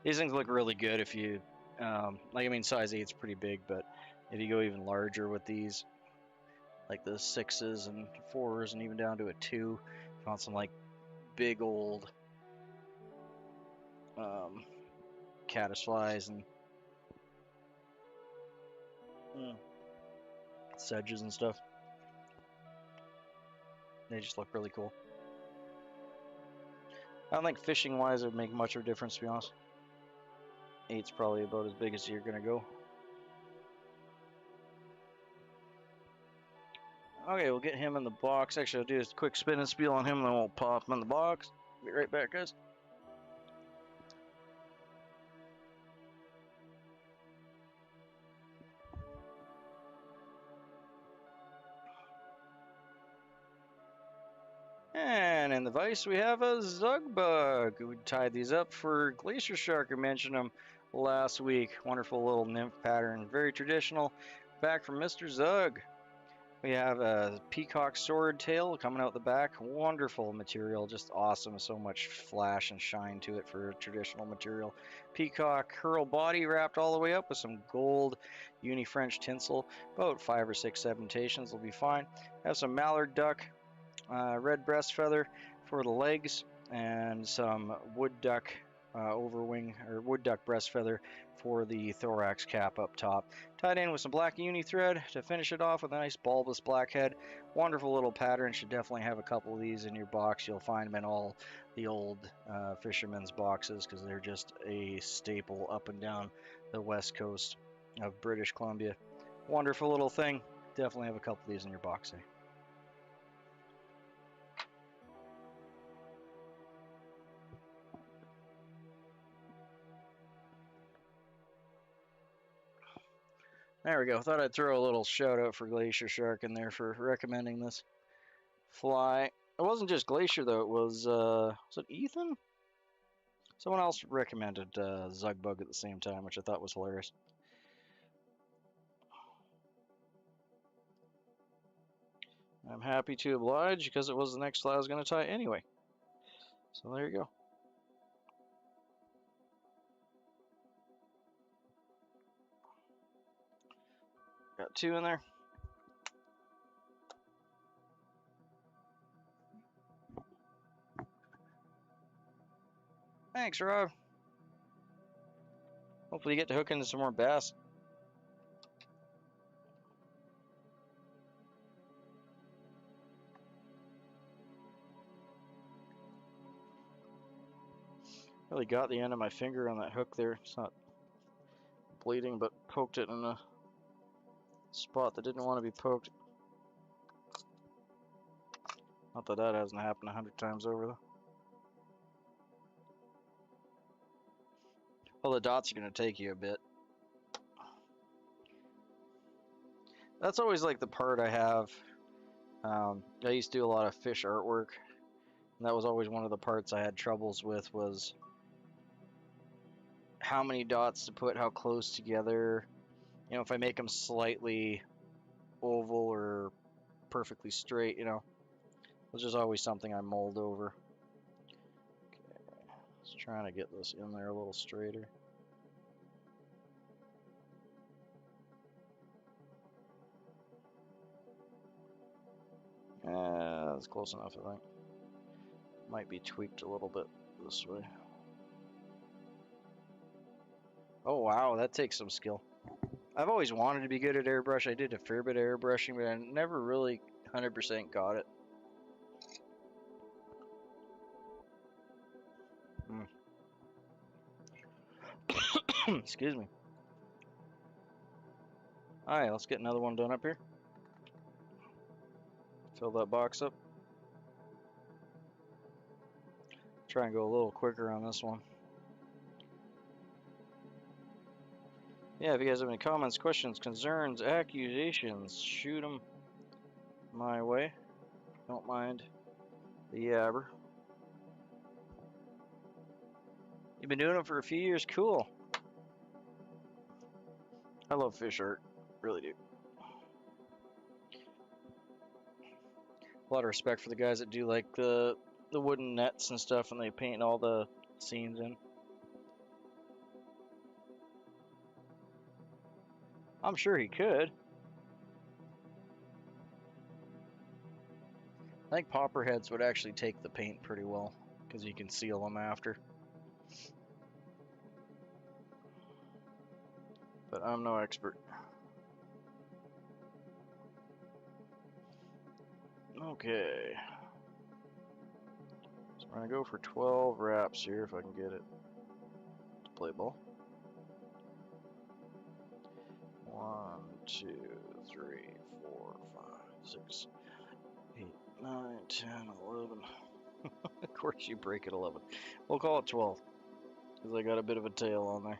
These things look really good if you, like, I mean, size 8's pretty big, but if you go even larger with these, like the 6s and 4s and even down to a 2, if you want some, like, big old caddisflies and sedges and stuff. They just look really cool. I don't think fishing wise it would make much of a difference, to be honest. 8's probably about as big as you're gonna go. Okay, we'll get him in the box. Actually, I'll do a quick spin and spiel on him, and then we'll pop him in the box. Be right back, guys. And in the vise, we have a Zug bug. We tied these up for Glacier Shark. I mentioned them last week. Wonderful little nymph pattern. Very traditional. Back from Mr. Zug. We have a peacock sword tail coming out the back. Wonderful material. Just awesome. So much flash and shine to it for a traditional material. Peacock curl body wrapped all the way up with some gold uni French tinsel. About 5 or 6 segmentations will be fine. Have some mallard duck. Red breast feather for the legs, and some wood duck overwing or wood duck breast feather for the thorax cap up top. Tied in with some black uni thread to finish it off with a nice bulbous black head. Wonderful little pattern. Should definitely have a couple of these in your box. You'll find them in all the old fishermen's boxes because they're just a staple up and down the west coast of British Columbia. Wonderful little thing. Definitely have a couple of these in your box. There we go. Thought I'd throw a little shout out for Glacier Shark in there for recommending this fly. It wasn't just Glacier though. It was it Ethan? Someone else recommended Zug Bug at the same time, which I thought was hilarious. I'm happy to oblige because it was the next fly I was going to tie anyway. So there you go. Got 2 in there. Thanks, Rob. Hopefully you get to hook into some more bass. Really got the end of my finger on that hook there. It's not bleeding, but poked it in a spot that didn't want to be poked. Not that that hasn't happened 100 times over though. Well, the dots are going to take you a bit. That's always like the part I have. I used to do a lot of fish artwork, and that was always one of the parts I had troubles with, was how many dots to put, how close together. You know, if I make them slightly oval or perfectly straight, you know, it's just always something I mulled over. Okay, just trying to get this in there a little straighter. That's close enough, I think. Might be tweaked a little bit this way. Oh wow, that takes some skill. I've always wanted to be good at airbrush. I did a fair bit of airbrushing, but I never really 100% got it. Excuse me. Alright, let's get another one done up here. Fill that box up. Try and go a little quicker on this one. Yeah, if you guys have any comments, questions, concerns, accusations, shoot them my way. Don't mind the yabber. You've been doing it for a few years? Cool. I love fish art. Really do. A lot of respect for the guys that do like the wooden nets and stuff and they paint all the scenes in. I'm sure he could. I think popperheads would actually take the paint pretty well because you can seal them after. But I'm no expert. Okay. So I'm going to go for 12 wraps here if I can get it to play ball. 1, 2, 3, 4, 5, 6, 8, 9, 10, 11. Of course you break at 11. We'll call it 12 because I got a bit of a tail on there.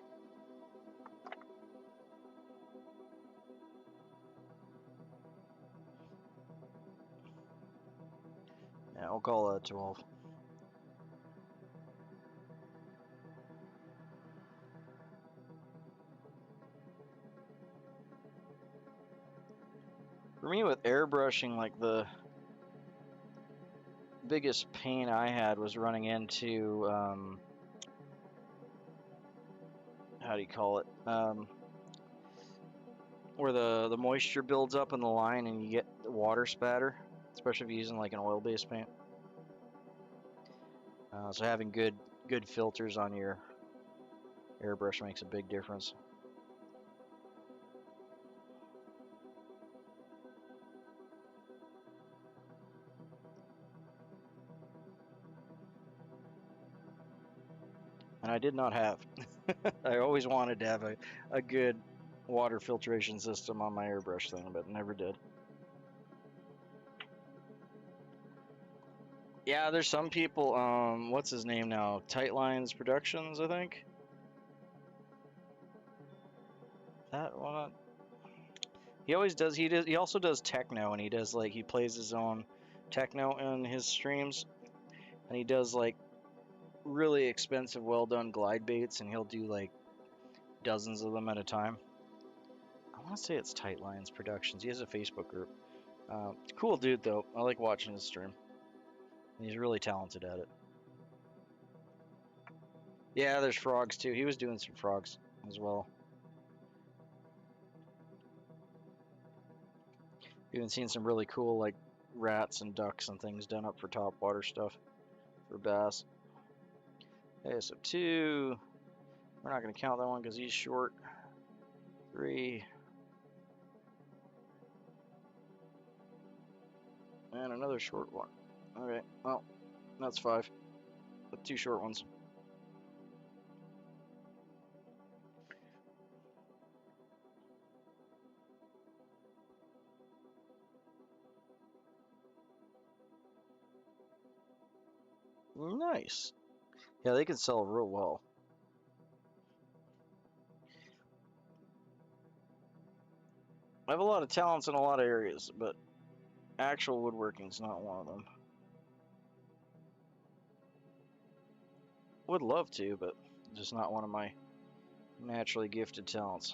Yeah, we'll call that 12. For me with airbrushing, like the biggest pain I had was running into, how do you call it? Where the moisture builds up in the line and you get the water spatter, especially if you're using like an oil-based paint. So having good filters on your airbrush makes a big difference. And I did not have. I always wanted to have a good water filtration system on my airbrush thing, but never did. Yeah, there's some people, what's his name now? Tight Lines Productions, I think. That one. He always does. He also does techno, and he does like he plays his own techno in his streams, and he does like really expensive, well done glide baits, and he'll do like dozens of them at a time. I want to say it's Tight Lines Productions. He has a Facebook group. Cool dude though. I like watching his stream. He's really talented at it. Yeah, there's frogs too. He was doing some frogs as well. Even seen some really cool like rats and ducks and things done up for top water stuff for bass. Okay, so 2. We're not going to count that one because he's short. 3. And another short one. Okay, well, that's 5. With 2 short ones. Nice. Yeah, they can sell real well. I have a lot of talents in a lot of areas, but actual woodworking's not one of them. Would love to, but just not one of my naturally gifted talents.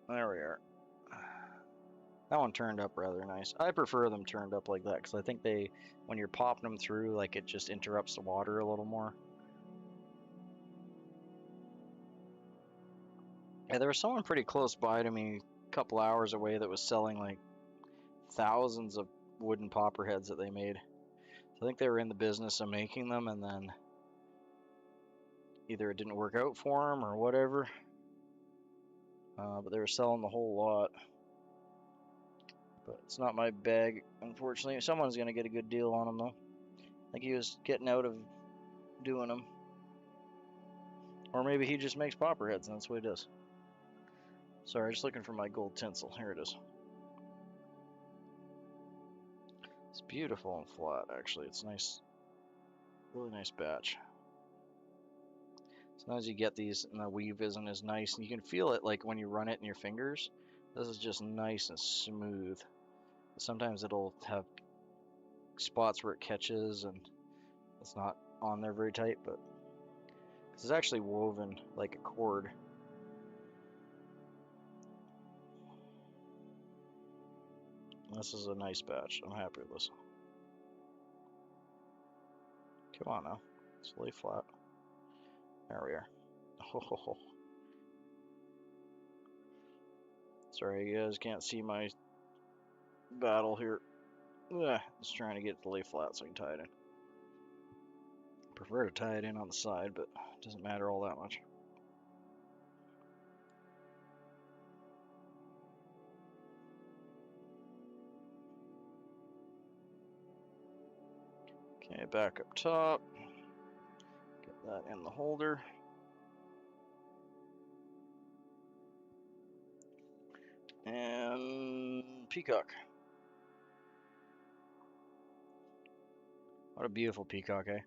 There we are. That one turned up rather nice. I prefer them turned up like that because I think they, when you're popping them through, like it just interrupts the water a little more. Yeah, there was someone pretty close by to me a couple hours away that was selling like thousands of wooden popper heads that they made. So I think they were in the business of making them, and then either it didn't work out for them or whatever. But they were selling the whole lot. But it's not my bag, unfortunately. Someone's going to get a good deal on them, though. I think he was getting out of doing them. Or maybe he just makes popper heads, and that's what he does. Sorry, just looking for my gold tinsel. Here it is. It's beautiful and flat, actually. It's nice. Really nice batch. Sometimes you get these and the weave isn't as nice, and you can feel it like when you run it in your fingers. This is just nice and smooth. Sometimes it'll have spots where it catches and it's not on there very tight, but this is actually woven like a cord. This is a nice batch. I'm happy with this. Come on now. Let's lay flat. There we are. Oh. Sorry, you guys can't see my battle here. Just trying to get it to lay flat so I can tie it in. Prefer to tie it in on the side, but it doesn't matter all that much. Okay, back up top. Get that in the holder. And peacock. What a beautiful peacock, eh?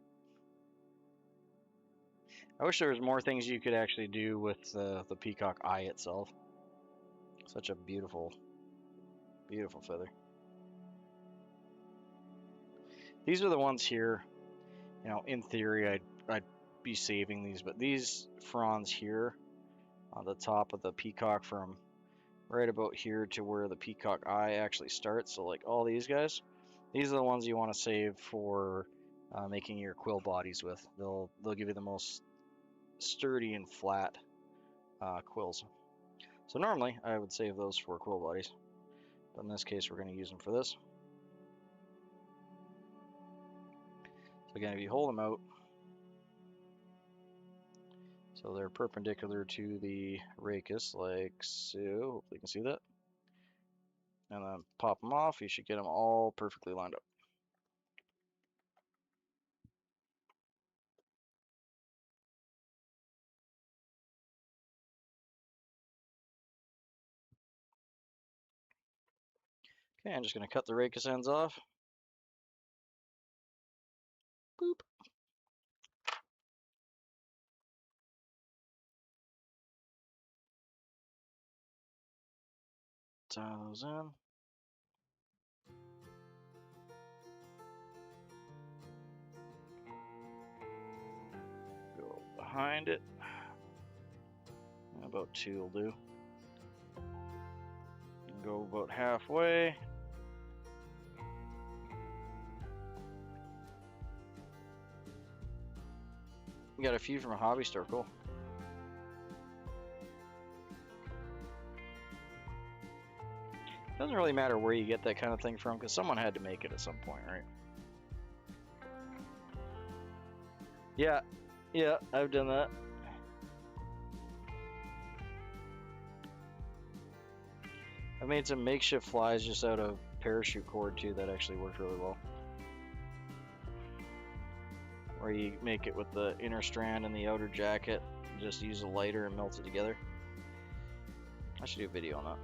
I wish there was more things you could actually do with the peacock eye itself. Such a beautiful, beautiful feather. These are the ones here. You know, in theory, I'd be saving these, but these fronds here on the top of the peacock from right about here to where the peacock eye actually starts. So like all these guys, these are the ones you want to save for making your quill bodies with. They'll give you the most sturdy and flat quills. So normally I would save those for quill bodies, but in this case we're going to use them for this. So again, if you hold them out, so they're perpendicular to the rachis, like so. Hopefully you can see that. And then pop them off. You should get them all perfectly lined up. Okay, I'm just going to cut the rachis ends off. Boop. Tie those in. Go behind it. About 2 will do. Go about halfway. We got a few from a hobby store, cool. Doesn't really matter where you get that kind of thing from, because someone had to make it at some point, right? Yeah, I've done that. I made some makeshift flies just out of parachute cord too that actually worked really well. Where you make it with the inner strand and the outer jacket, and just use a lighter and melt it together. I should do a video on that.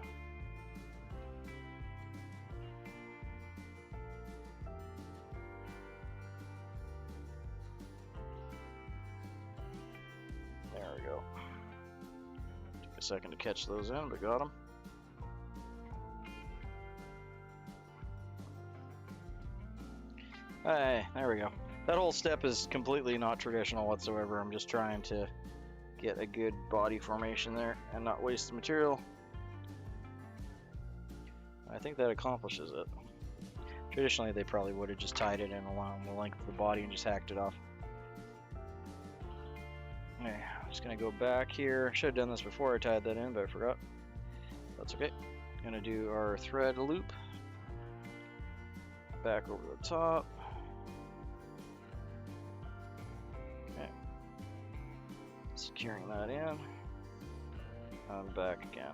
There we go. Took a second to catch those in, but got them. Hey, there we go. That whole step is completely not traditional whatsoever. I'm just trying to get a good body formation there and not waste the material. I think that accomplishes it. Traditionally, they probably would have just tied it in along the length of the body and just hacked it off. Okay, I'm just gonna go back here. Should have done this before I tied that in, but I forgot. That's okay. Gonna do our thread loop. Back over the top. Okay. Securing that in. And back again.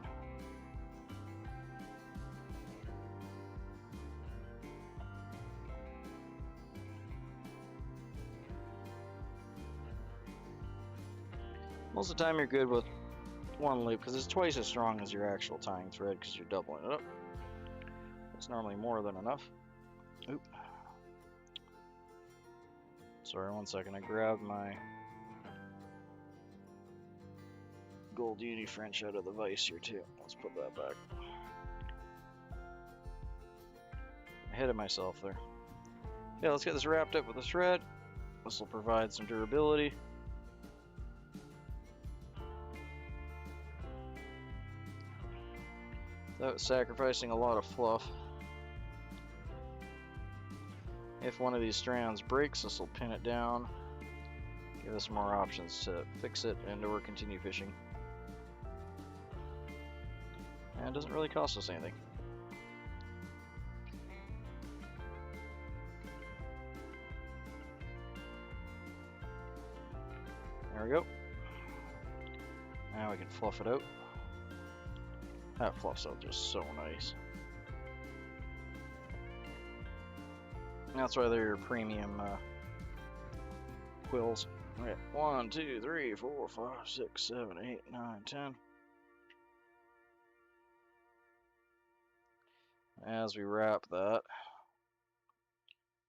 Most of the time you're good with one loop because it's twice as strong as your actual tying thread because you're doubling it up. It's normally more than enough. Oop. Sorry, 1 second. I grabbed my gold uni French out of the vise here too. Let's put that back. Ahead of myself there. Yeah, let's get this wrapped up with a thread. This will provide some durability. Without sacrificing a lot of fluff. If one of these strands breaks, this will pin it down. Give us more options to fix it and or continue fishing. And it doesn't really cost us anything. There we go. Now we can fluff it out. That fluffs out just so nice. That's why they're premium quills. Alright, 1, 2, 3, 4, 5, 6, 7, 8, 9, 10. As we wrap that,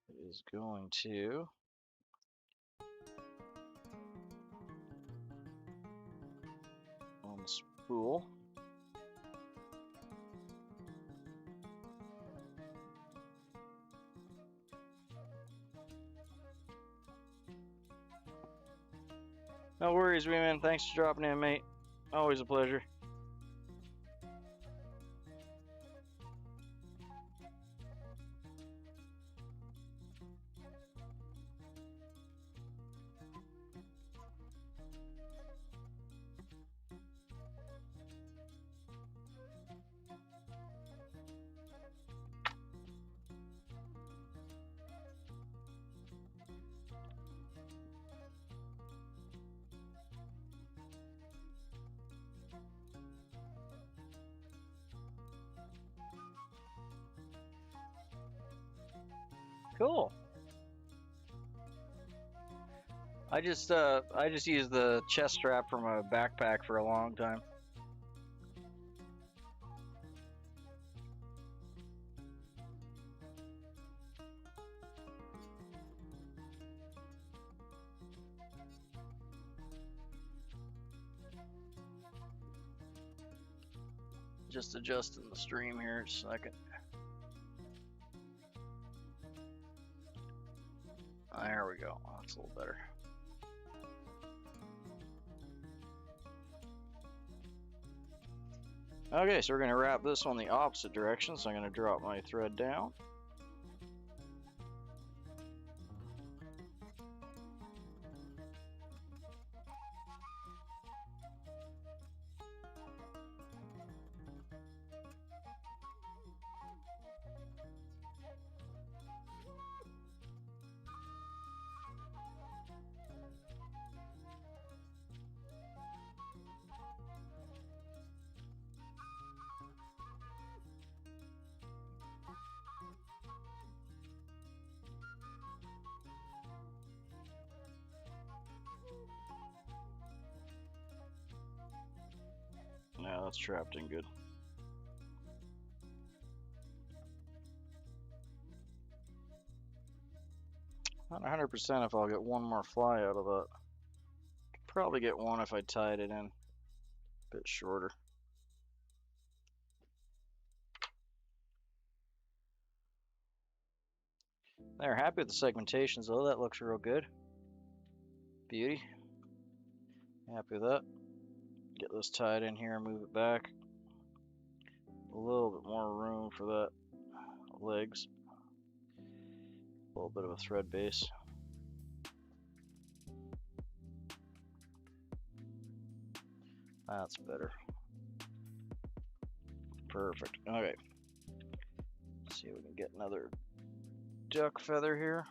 it is going to unspool. No worries, Weeman. Thanks for dropping in, mate. Always a pleasure. Cool. I just used the chest strap from a backpack for a long time. Just adjusting the stream here just a second. There we go. That's a little better. Okay, so we're going to wrap this one the opposite direction, so I'm going to drop my thread down. Now that's trapped in good. Not 100% if I'll get one more fly out of that. Could probably get one if I tied it in a bit shorter. There, happy with the segmentations though. That looks real good. Beauty. Happy with that. Get this tied in here and move it back. a little bit more room for that legs. A little bit of a thread base. That's better. Perfect. Okay. Let's see if we can get another duck feather here.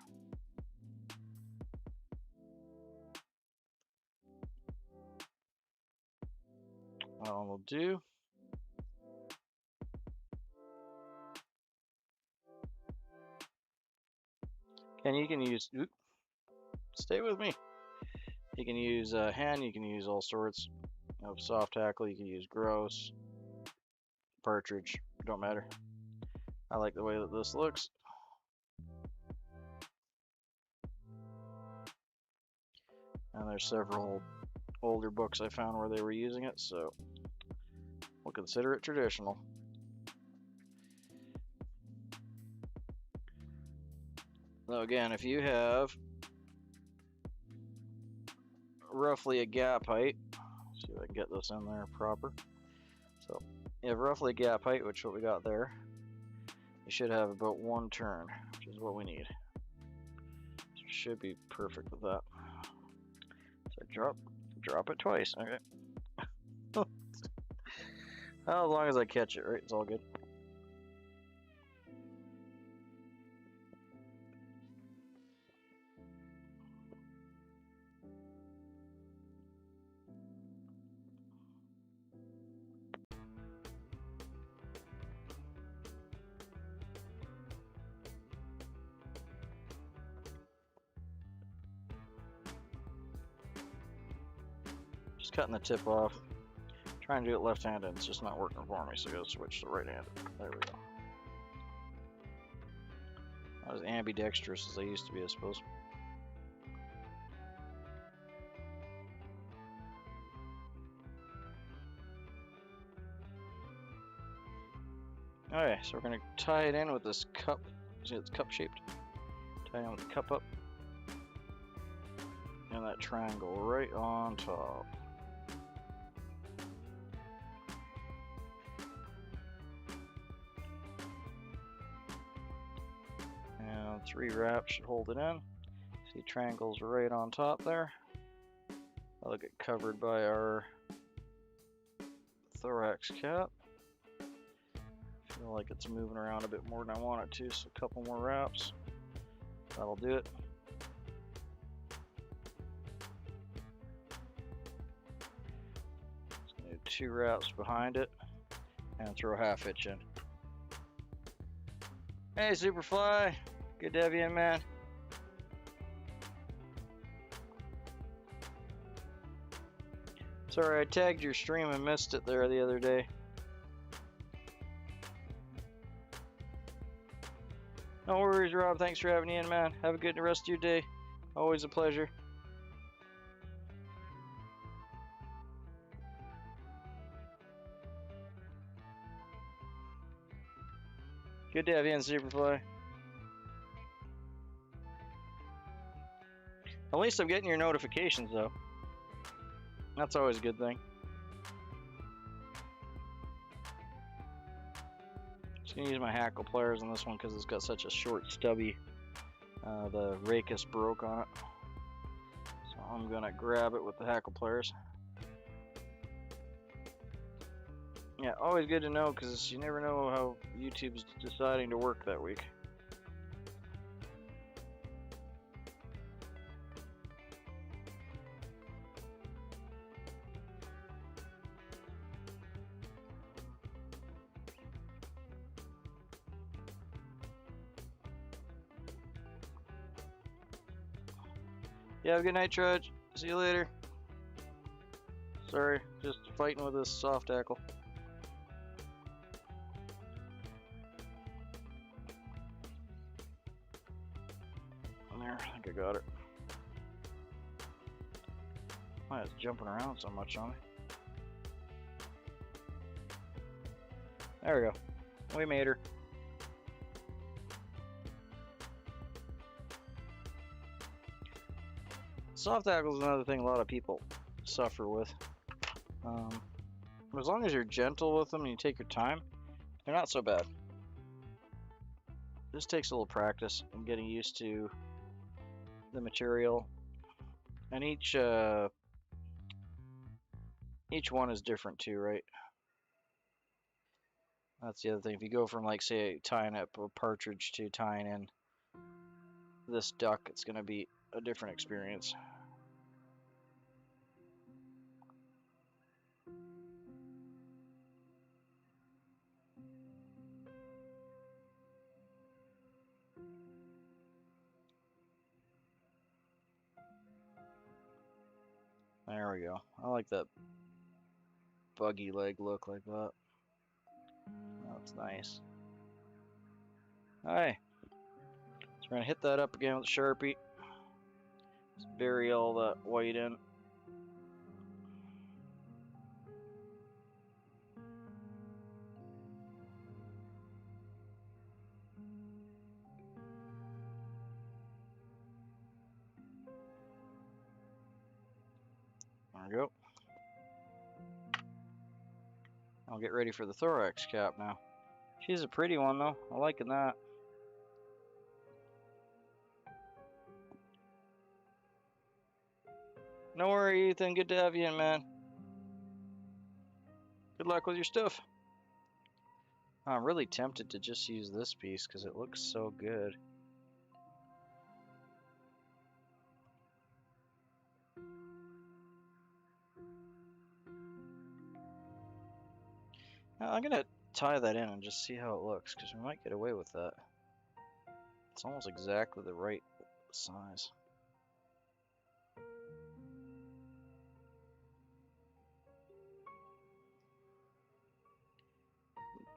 That one will do. And you can use, stay with me. You can use hen, you can use all sorts of soft tackle, you can use grouse, partridge, don't matter. I like the way that this looks. And there's several older books I found where they were using it, so we'll consider it traditional. Now again, if you have roughly a gap height, let's see if I can get this in there proper. So you have roughly a gap height, which is what we got there. You should have about 1 turn, which is what we need. So should be perfect with that. So drop it twice. Okay. As long as I catch it, right? It's all good. Just cutting the tip off. Trying to do it left-handed, it's just not working for me, so I gotta switch to right-handed. There we go. Not as ambidextrous as I used to be, I suppose. Okay, so we're gonna tie it in with this cup. See, it's cup-shaped. Tie it in with the cup up. And that triangle right on top. And 3 wraps should hold it in. See, triangles right on top there. That'll get covered by our thorax cap. Feel like it's moving around a bit more than I want it to, so a couple more wraps. That'll do it. Just gonna do 2 wraps behind it and throw a 1/2 hitch in. Hey, Superfly. Good to have you in, man. Sorry, I tagged your stream and missed it there the other day. No worries, Rob. Thanks for having you in, man. Have a good rest of your day. Always a pleasure. Good to have you in, Superfly. At least I'm getting your notifications, though. That's always a good thing. Just gonna use my hackle pliers on this one because it's got such a short stubby. The rachis broke on it, so I'm gonna grab it with the hackle pliers. Yeah, always good to know because you never know how YouTube's deciding to work that week. Yeah, have a good night, Trudge. See you later. Sorry, just fighting with this soft tackle. There, I think I got it. Why it's jumping around so much on me? There we go. We made her. Soft tackle is another thing a lot of people suffer with. As long as you're gentle with them and you take your time, They're not so bad. This takes a little practice and getting used to the material, and each one is different too, right? That's the other thing. If you go from, like, say, tying up a partridge to tying in this duck, it's going to be a different experience. There we go. I like that buggy leg look like that. That's nice. Alright. So we're going to hit that up again with a Sharpie. Just bury all that white in. There we go. I'll get ready for the thorax cap now. She's a pretty one though. I'm liking that. No worry, Ethan. Good to have you in, man. Good luck with your stuff. I'm really tempted to just use this piece because it looks so good. Now, I'm gonna tie that in and just see how it looks because we might get away with that. It's almost exactly the right size.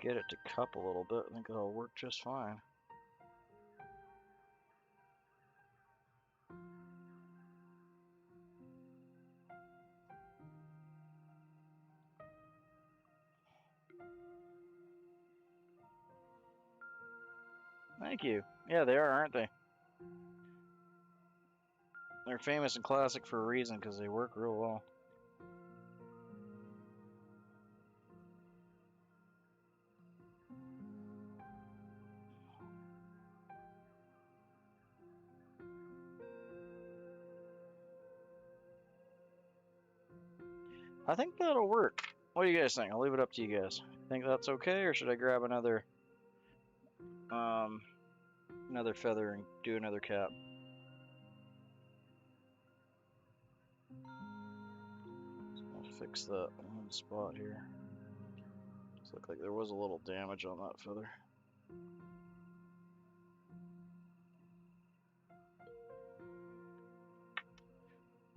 Get it to cup a little bit. I think it'll work just fine. Thank you. Yeah, they are, aren't they? They're famous and classic for a reason because they work real well. I think that'll work. What do you guys think? I'll leave it up to you guys. Think that's okay, or should I grab another feather and do another cap? So I'll fix that one spot here. Looks like there was a little damage on that feather.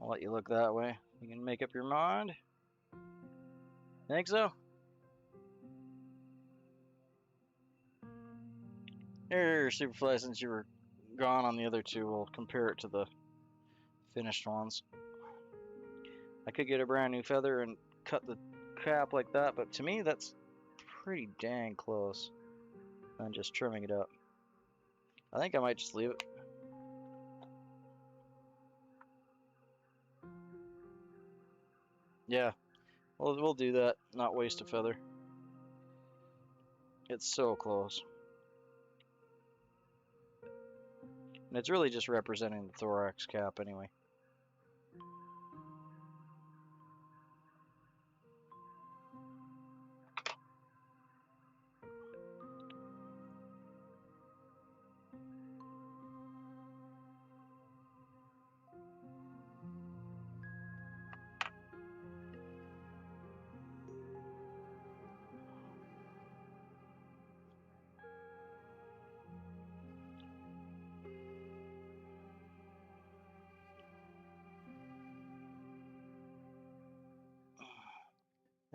I'll let you look that way. You can make up your mind. Think so? Here, Superfly, since you were gone on the other two, we'll compare it to the finished ones. I could get a brand new feather and cut the cap like that, but to me that's pretty dang close. And just trimming it up. I think I might just leave it. Yeah, we'll do that. Not waste a feather. It's so close. And it's really just representing the thorax cap anyway.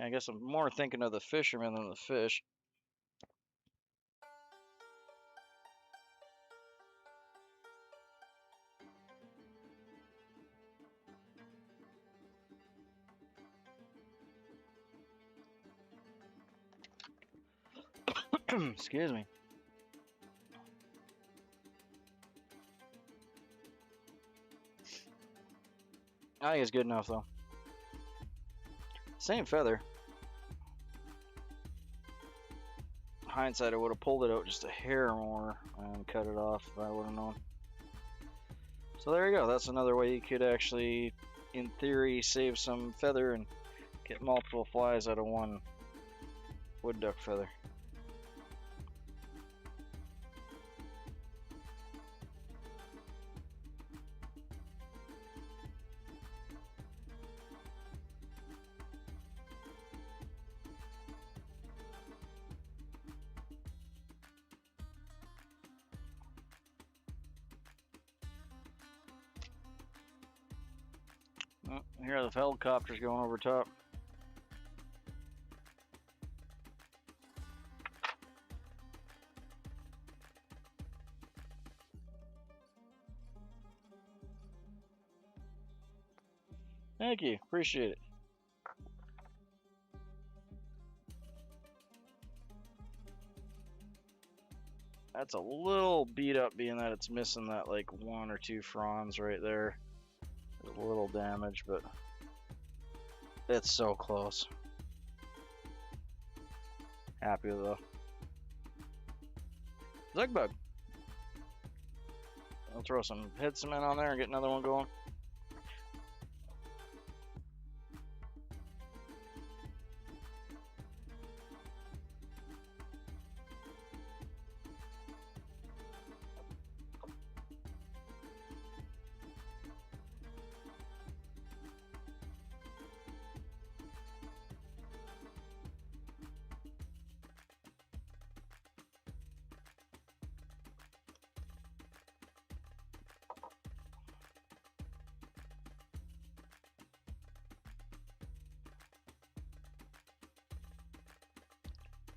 I guess I'm more thinking of the fisherman than the fish. Excuse me. I think it's good enough though. Same feather. hindsight, I would have pulled it out just a hair more and cut it off if I would have known. So there you go. That's another way you could actually, in theory, save some feather and get multiple flies out of one wood duck feather. Oh, here are the helicopters going over top. Thank you, appreciate it. That's a little beat up, being that it's missing that like 1 or 2 fronds right there. There's a little damage, but it's so close. Happy though. Zugbug. I'll throw some head cement on there and get another one going.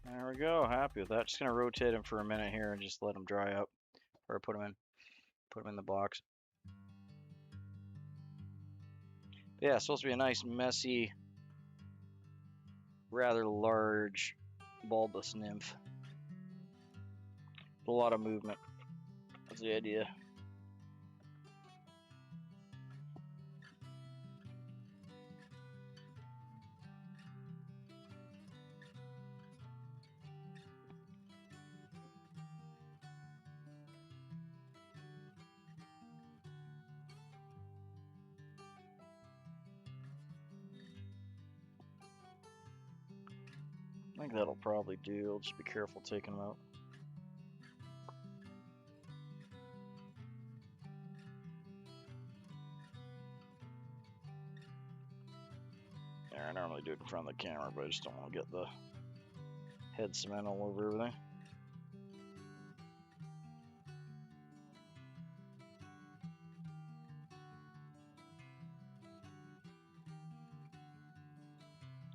There we go. Happy with that. Just gonna rotate them for a minute here and just let them dry up, or put them in the box. But yeah, it's supposed to be a nice, messy, rather large bulbous nymph. A lot of movement. That's the idea. I think that'll probably do. I'll just be careful taking them out. Yeah, I normally do it in front of the camera, but I just don't want to get the head cement all over everything.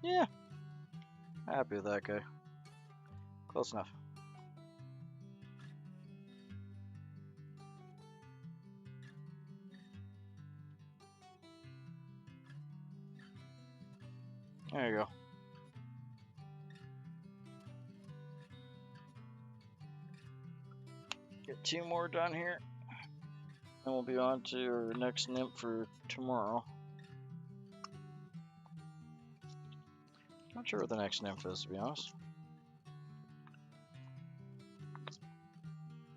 Yeah, happy with that guy. Close enough. There you go. Get 2 more done here, and we'll be on to our next nymph for tomorrow. Not sure what the next nymph is, to be honest.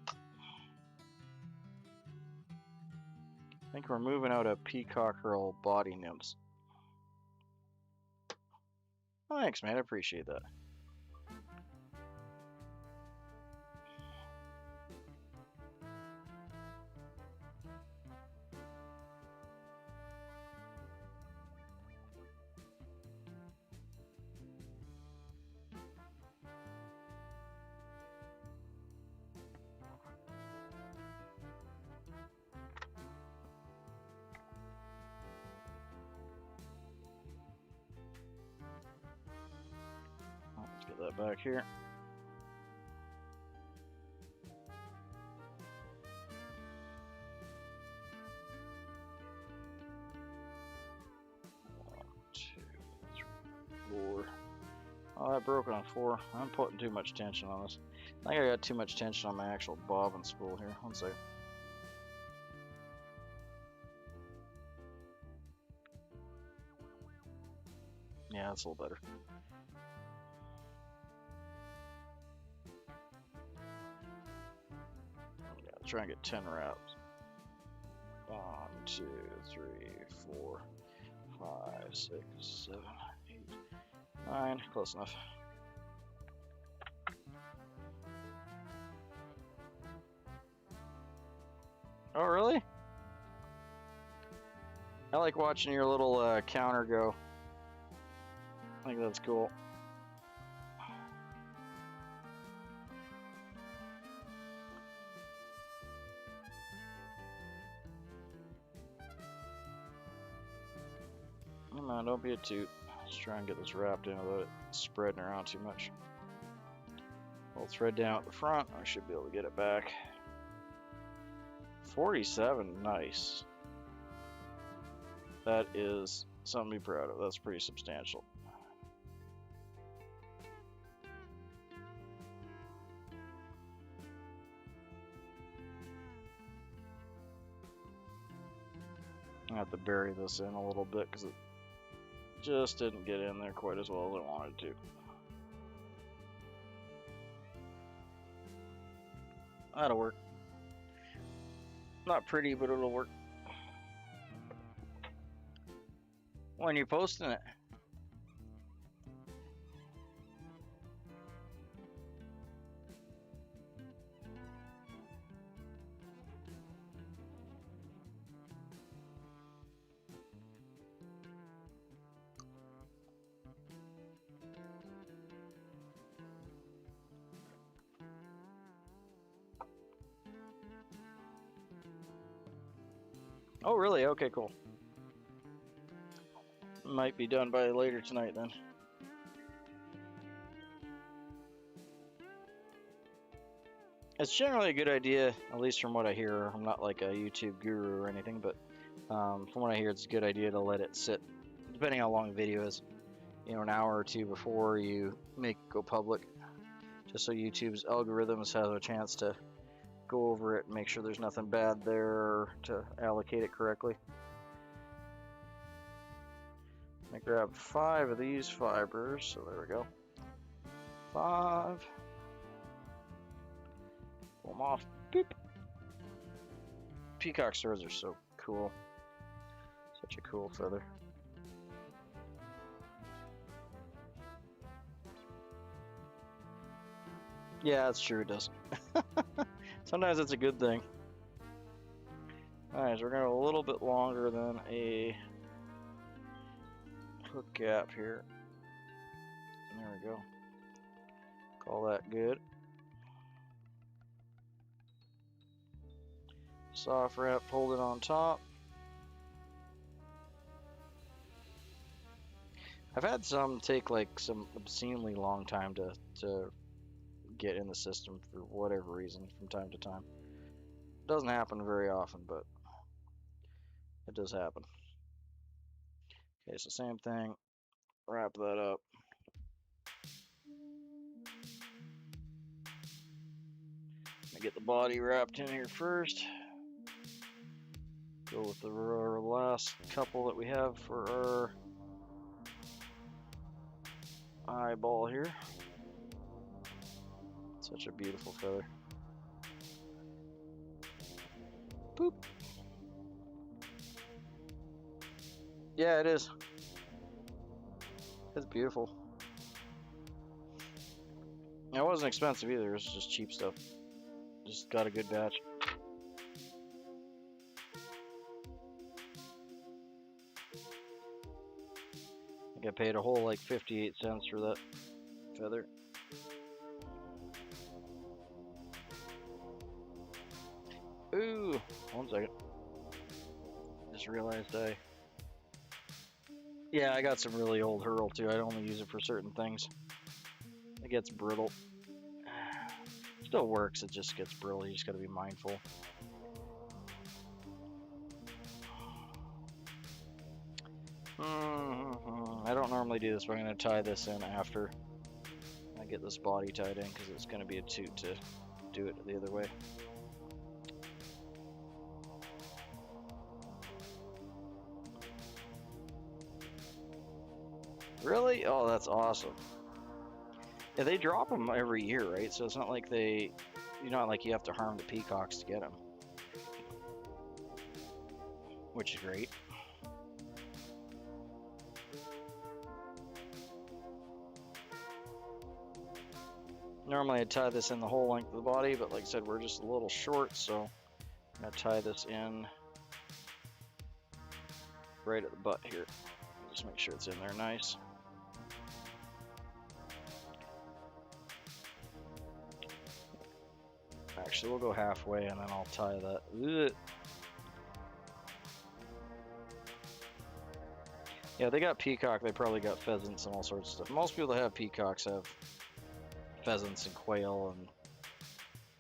I think we're moving out of peacockerel body nymphs. Oh, thanks, man. I appreciate that. Let's get that back here. Oh, that broke on 4. I'm putting too much tension on this. I think I got too much tension on my actual bobbin spool here. One second. Yeah, that's a little better. try and get 10 wraps. 1, 2, 3, 4, 5, 6, 7, 8, 9. Close enough. Oh, really? I like watching your little counter go. I think that's cool. Come on, don't be a toot. Let's try and get this wrapped in without it spreading around too much. We'll thread down at the front. I should be able to get it back. 47, nice. That is something to be proud of. That's pretty substantial. I have to bury this in a little bit because it just didn't get in there quite as well as I wanted to. That'll work. Not pretty, but it'll work. When you posting it? Oh, really? Okay, cool. Might be done by later tonight then. It's generally a good idea, at least from what I hear. I'm not like a YouTube guru or anything, but from what I hear, it's a good idea to let it sit, depending how long the video is, you know, an hour or two before you make it go public, just so YouTube's algorithms have a chance to go over it and make sure there's nothing bad there to allocate it correctly. I grabbed 5 of these fibers, so there we go. 5. Pull them off. Boop. Peacock stars are so cool. Such a cool feather. Yeah, that's true, it does. Sometimes it's a good thing. Alright, so we're going to go a little bit longer than a hook gap here. There we go. Call that good. Soft wrap, hold it on top. I've had some take like some obscenely long time to get in the system for whatever reason from time to time. It doesn't happen very often, but it does happen. Okay, so same thing. Wrap that up. Get the body wrapped in here first. Go with the last couple that we have for our eyeball here. Such a beautiful feather. Boop. Yeah, it is. It's beautiful. It wasn't expensive either. It was just cheap stuff. Just got a good batch. I think I paid a whole like 58 cents for that feather. Ooh, 1 second. Just realized yeah, I got some really old hurl too. I only use it for certain things. It gets brittle. Still works, it just gets brittle. You just gotta be mindful. I don't normally do this, but I'm gonna tie this in after I get this body tied in because it's gonna be a toot to do it the other way. Really? Oh, that's awesome. Yeah, they drop them every year, right? So it's not like they not like you have to harm the peacocks to get them, which is great. Normally I'd tie this in the whole length of the body, but like I said, we're just a little short, so I'm going to tie this in right at the butt here. Just make sure it's in there nice. Actually, we'll go halfway and then I'll tie that. Ugh. Yeah, they got peacock, they probably got pheasants and all sorts of stuff. Most people that have peacocks have pheasants and quail and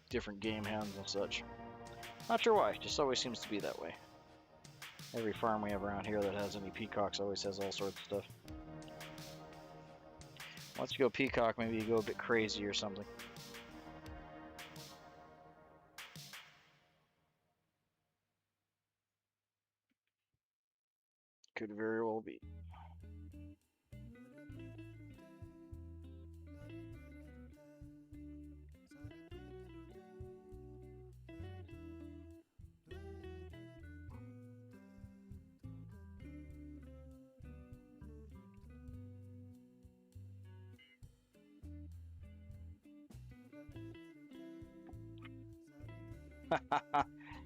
different game hens and such. Not sure why, just always seems to be that way. Every farm we have around here that has any peacocks always has all sorts of stuff. Once you go peacock, maybe you go a bit crazy or something. Could very well be.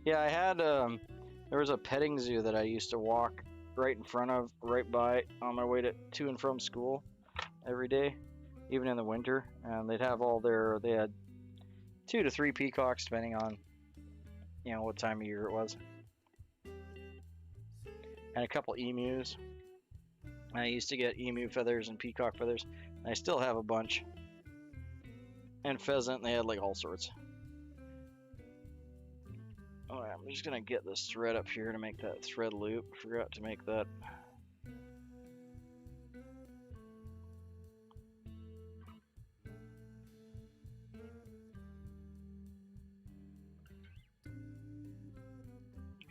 Yeah, I had there was a petting zoo that I used to walk right in front of, right by, on my way to and from school every day, even in the winter. And they'd have they had 2 to 3 peacocks depending on, what time of year it was, and a couple emus. I used to get emu feathers and peacock feathers. And I still have a bunch. And pheasant, and they had like all sorts. Alright, I'm just gonna get this thread up here to make that thread loop. Forgot to make that.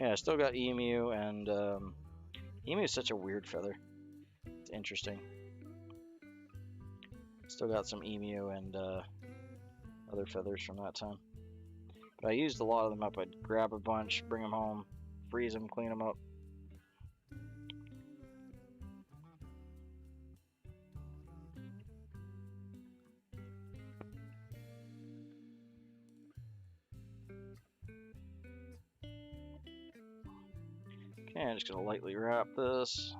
Yeah, I still got emu, and emu is such a weird feather. It's interesting. Still got some emu and other feathers from that time. But I used a lot of them up. I'd grab a bunch, bring them home, freeze them, clean them up. Okay, I'm just gonna lightly wrap this.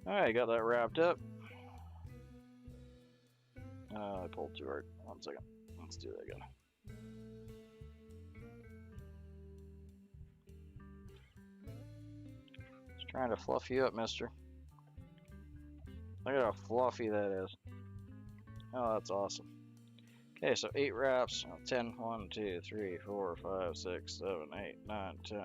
Alright, got that wrapped up. I pulled too hard. 1 second. Let's do that again. Just trying to fluff you up, mister. Look at how fluffy that is. Oh, that's awesome. Okay, so 8 wraps. 10. 1, 2, 3, 4, 5, 6, 7, 8, 9, 10.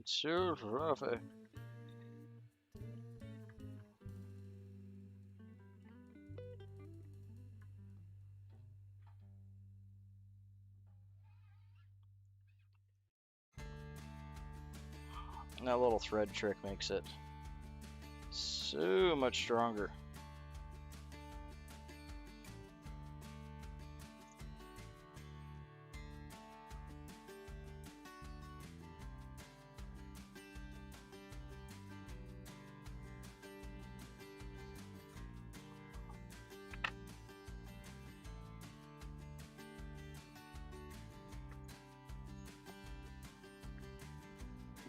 It's so fluffy. And that little thread trick makes it so much stronger.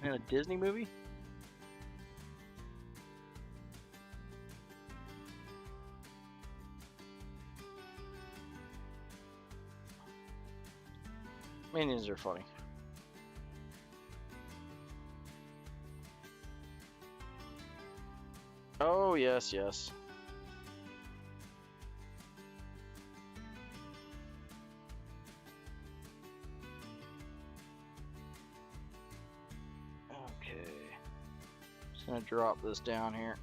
In a Disney movie? Minions are funny. Oh, yes, yes. Okay. Just gonna drop this down here.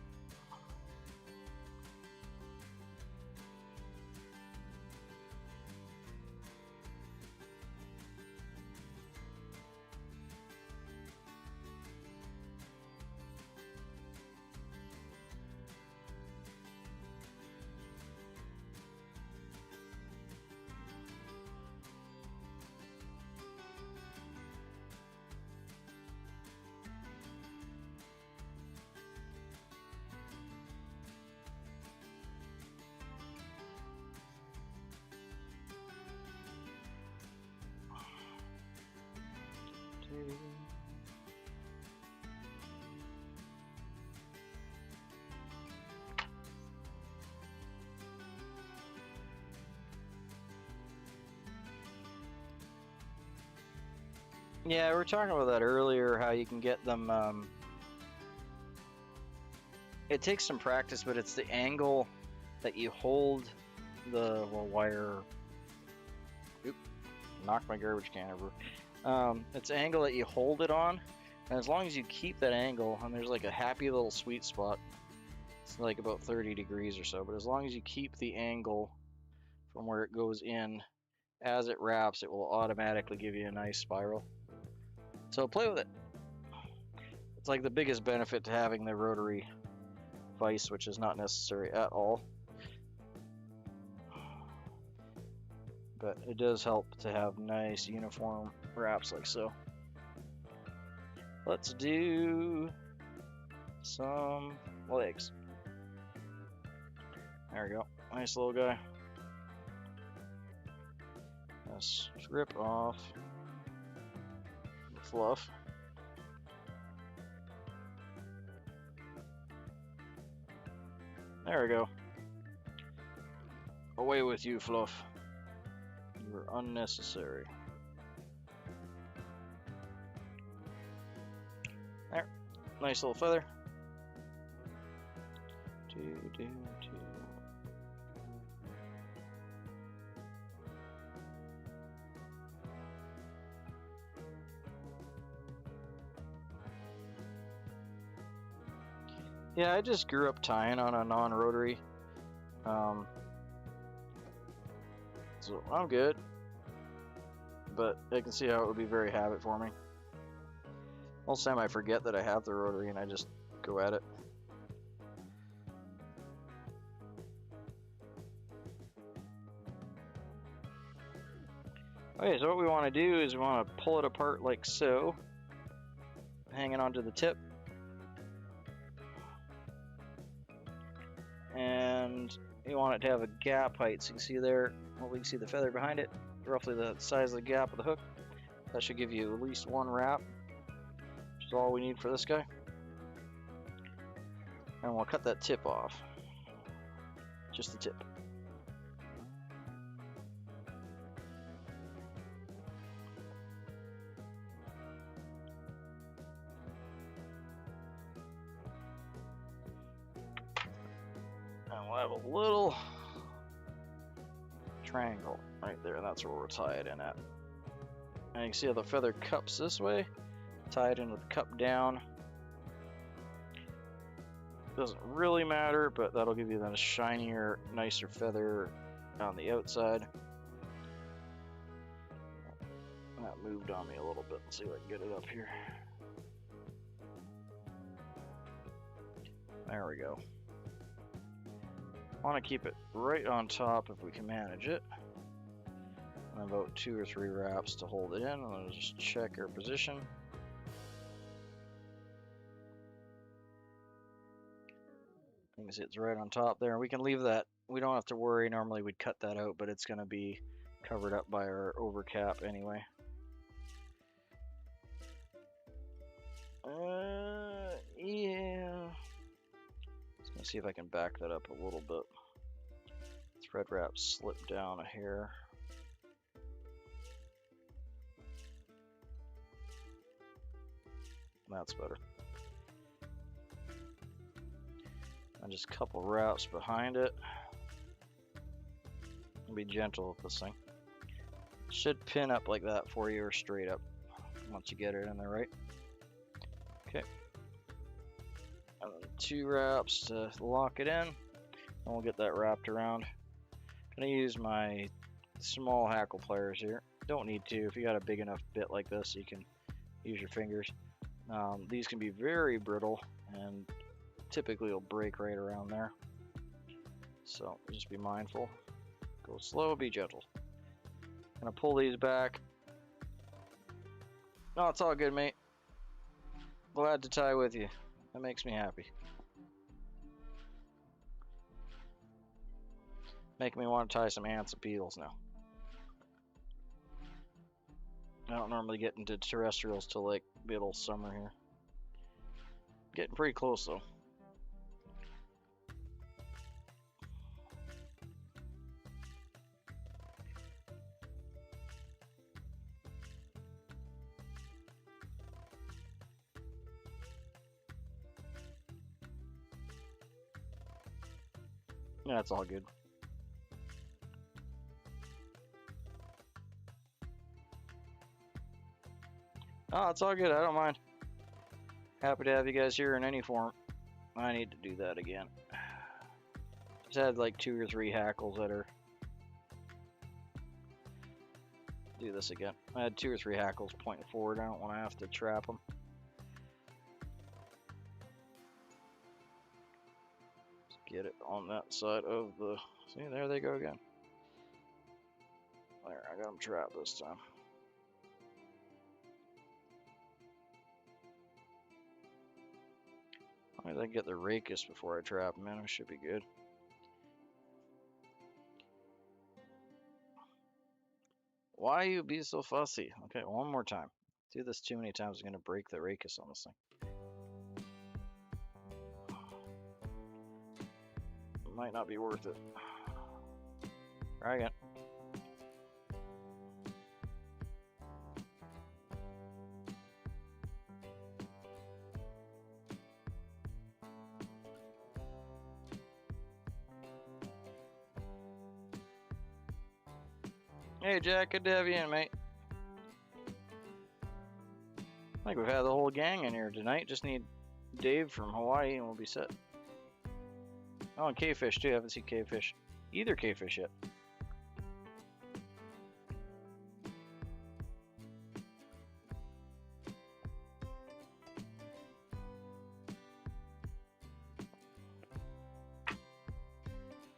Yeah, we were talking about that earlier, how you can get them, it takes some practice, but it's the angle that you hold the wire. Oop, knocked my garbage can over. It's the angle that you hold it on, and as long as you keep that angle, and there's like a happy little sweet spot, it's like about 30 degrees or so, but as long as you keep the angle from where it goes in, as it wraps, it will automatically give you a nice spiral. So play with it. It's like the biggest benefit to having the rotary vise, which is not necessary at all. But it does help to have nice uniform wraps like so. Let's do some legs. There we go. Nice little guy. Let's strip off the fluff. There we go. Away with you, fluff. You're unnecessary. There. Nice little feather. Yeah, I just grew up tying on a non-rotary, so I'm good, but I can see how it would be very habit forming. Most of the time I forget that I have the rotary and I just go at it. Okay, so what we want to do is we want to pull it apart like so, hanging onto the tip. And you want it to have a gap height, so you can see there, well, we can see the feather behind it, roughly the size of the gap of the hook. That should give you at least one wrap, which is all we need for this guy. And we'll cut that tip off, just the tip. And we'll have a little triangle right there, and that's where we'll tie it in at. And you can see how the feather cups this way, tie it in with the cup down. Doesn't really matter, but that'll give you then a shinier, nicer feather on the outside. That moved on me a little bit. Let's see if I can get it up here. There we go. Want to keep it right on top if we can manage it. And about 2 or 3 wraps to hold it in. And then just check our position. You can see it's right on top there. We can leave that. We don't have to worry. Normally we'd cut that out, but it's going to be covered up by our overcap anyway. Yeah. Just gonna see if I can back that up a little bit. Thread wrap slip down a hair. That's better. And just a couple wraps behind it. And be gentle with this thing. Should pin up like that for you or straight up once you get it in there, right? Okay. And then 2 wraps to lock it in. And we'll get that wrapped around. I'm gonna use my small hackle pliers here. Don't need to. If you got a big enough bit like this, you can use your fingers. These can be very brittle and typically will break right around there. So just be mindful. Go slow, be gentle. Gonna pull these back. No, it's all good, mate. Glad to tie with you. That makes me happy. Making me want to tie some ants and beetles now. I don't normally get into terrestrials till like middle summer here. Getting pretty close though. Yeah, it's all good. Oh, it's all good. I don't mind. Happy to have you guys here in any form. I need to do that again. Just had like 2 or 3 hackles that are... Do this again. I had 2 or 3 hackles pointing forward. I don't want to have to trap them. Just get it on that side of the... See, there they go again. There, I got them trapped this time. I think I get the racus before I trap them in. It should be good. Why you be so fussy? Okay, one more time. Do this too many times, I'm gonna break the racus on this thing. It might not be worth it. Try again. Hey Jack, good to have you in, mate. I think we've had the whole gang in here tonight. Just need Dave from Hawaii and we'll be set. Oh, and K-Fish too. I haven't seen K-Fish. Either K-Fish yet.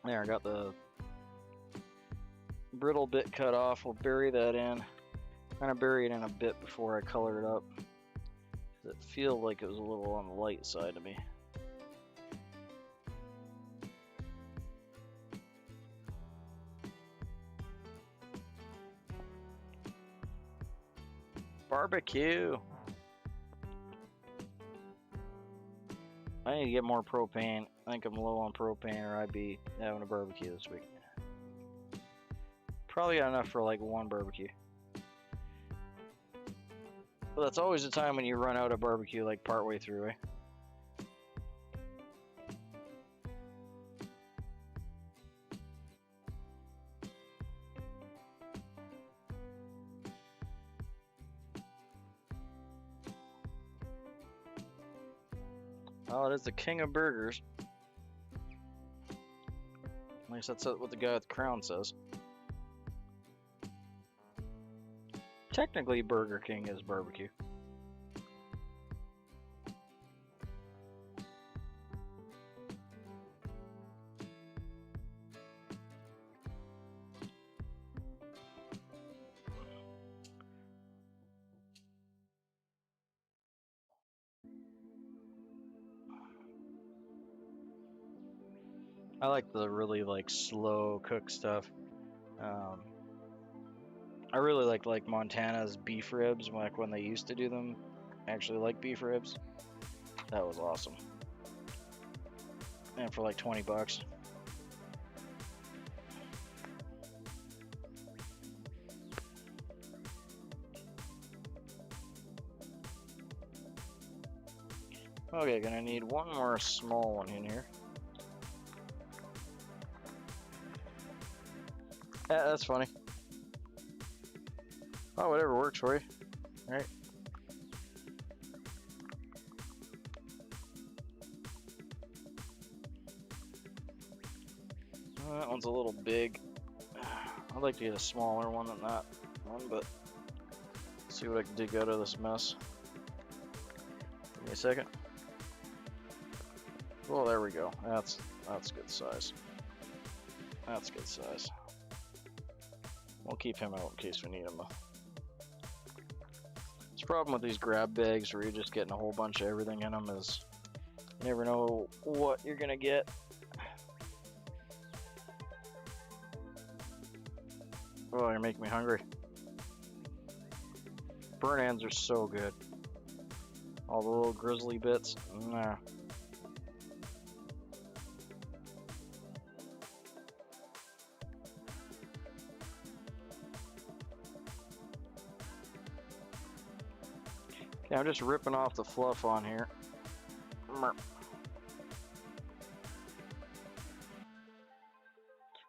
There, I got the brittle bit cut off. We'll bury that in. Kind of bury it in a bit before I color it up. It feels like it was a little on the light side to me. Barbecue. I need to get more propane. I think I'm low on propane or I'd be having a barbecue this week. Probably got enough for like 1 barbecue. But that's always the time when you run out of barbecue, like partway through, eh? Well, it is the king of burgers. At least that's what the guy with the crown says. Technically, Burger King is barbecue. I like the really slow cook stuff. I really like Montana's beef ribs, like when they used to do them. I actually like beef ribs. That was awesome. And for like 20 bucks. Okay, gonna need one more small one in here. Yeah, that's funny. Oh, whatever works for you. All right. That one's a little big. I'd like to get a smaller one than that one, but see what I can dig out of this mess. Give me a second. Oh, there we go. That's good size. That's good size. We'll keep him out in case we need him. The problem with these grab bags where you're just getting a whole bunch of everything in them is you never know what you're gonna get. Oh, you're making me hungry. Burn ends are so good. All the little grizzly bits. Nah. Okay, I'm just ripping off the fluff on here.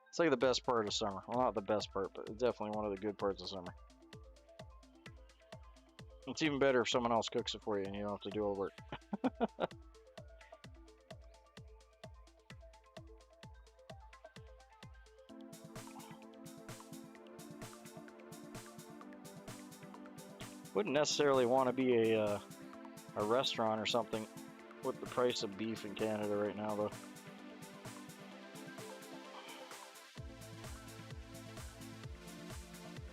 It's like the best part of summer. Well, not the best part, but it's definitely one of the good parts of summer. It's even better if someone else cooks it for you and you don't have to do all the work. Wouldn't necessarily want to be a restaurant or something with the price of beef in Canada right now, though.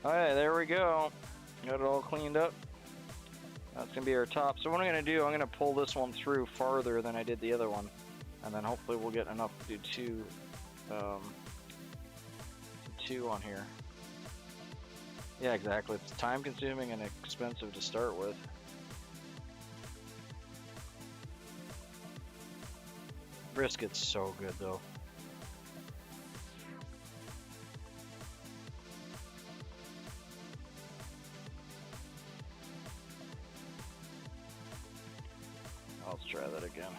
Alright, there we go. Got it all cleaned up. That's going to be our top. So what I'm going to do, I'm going to pull this one through farther than I did the other one. And then hopefully we'll get enough to do two on here. Yeah, exactly. It's time consuming and expensive to start with. Brisket's so good though. Let's try that again.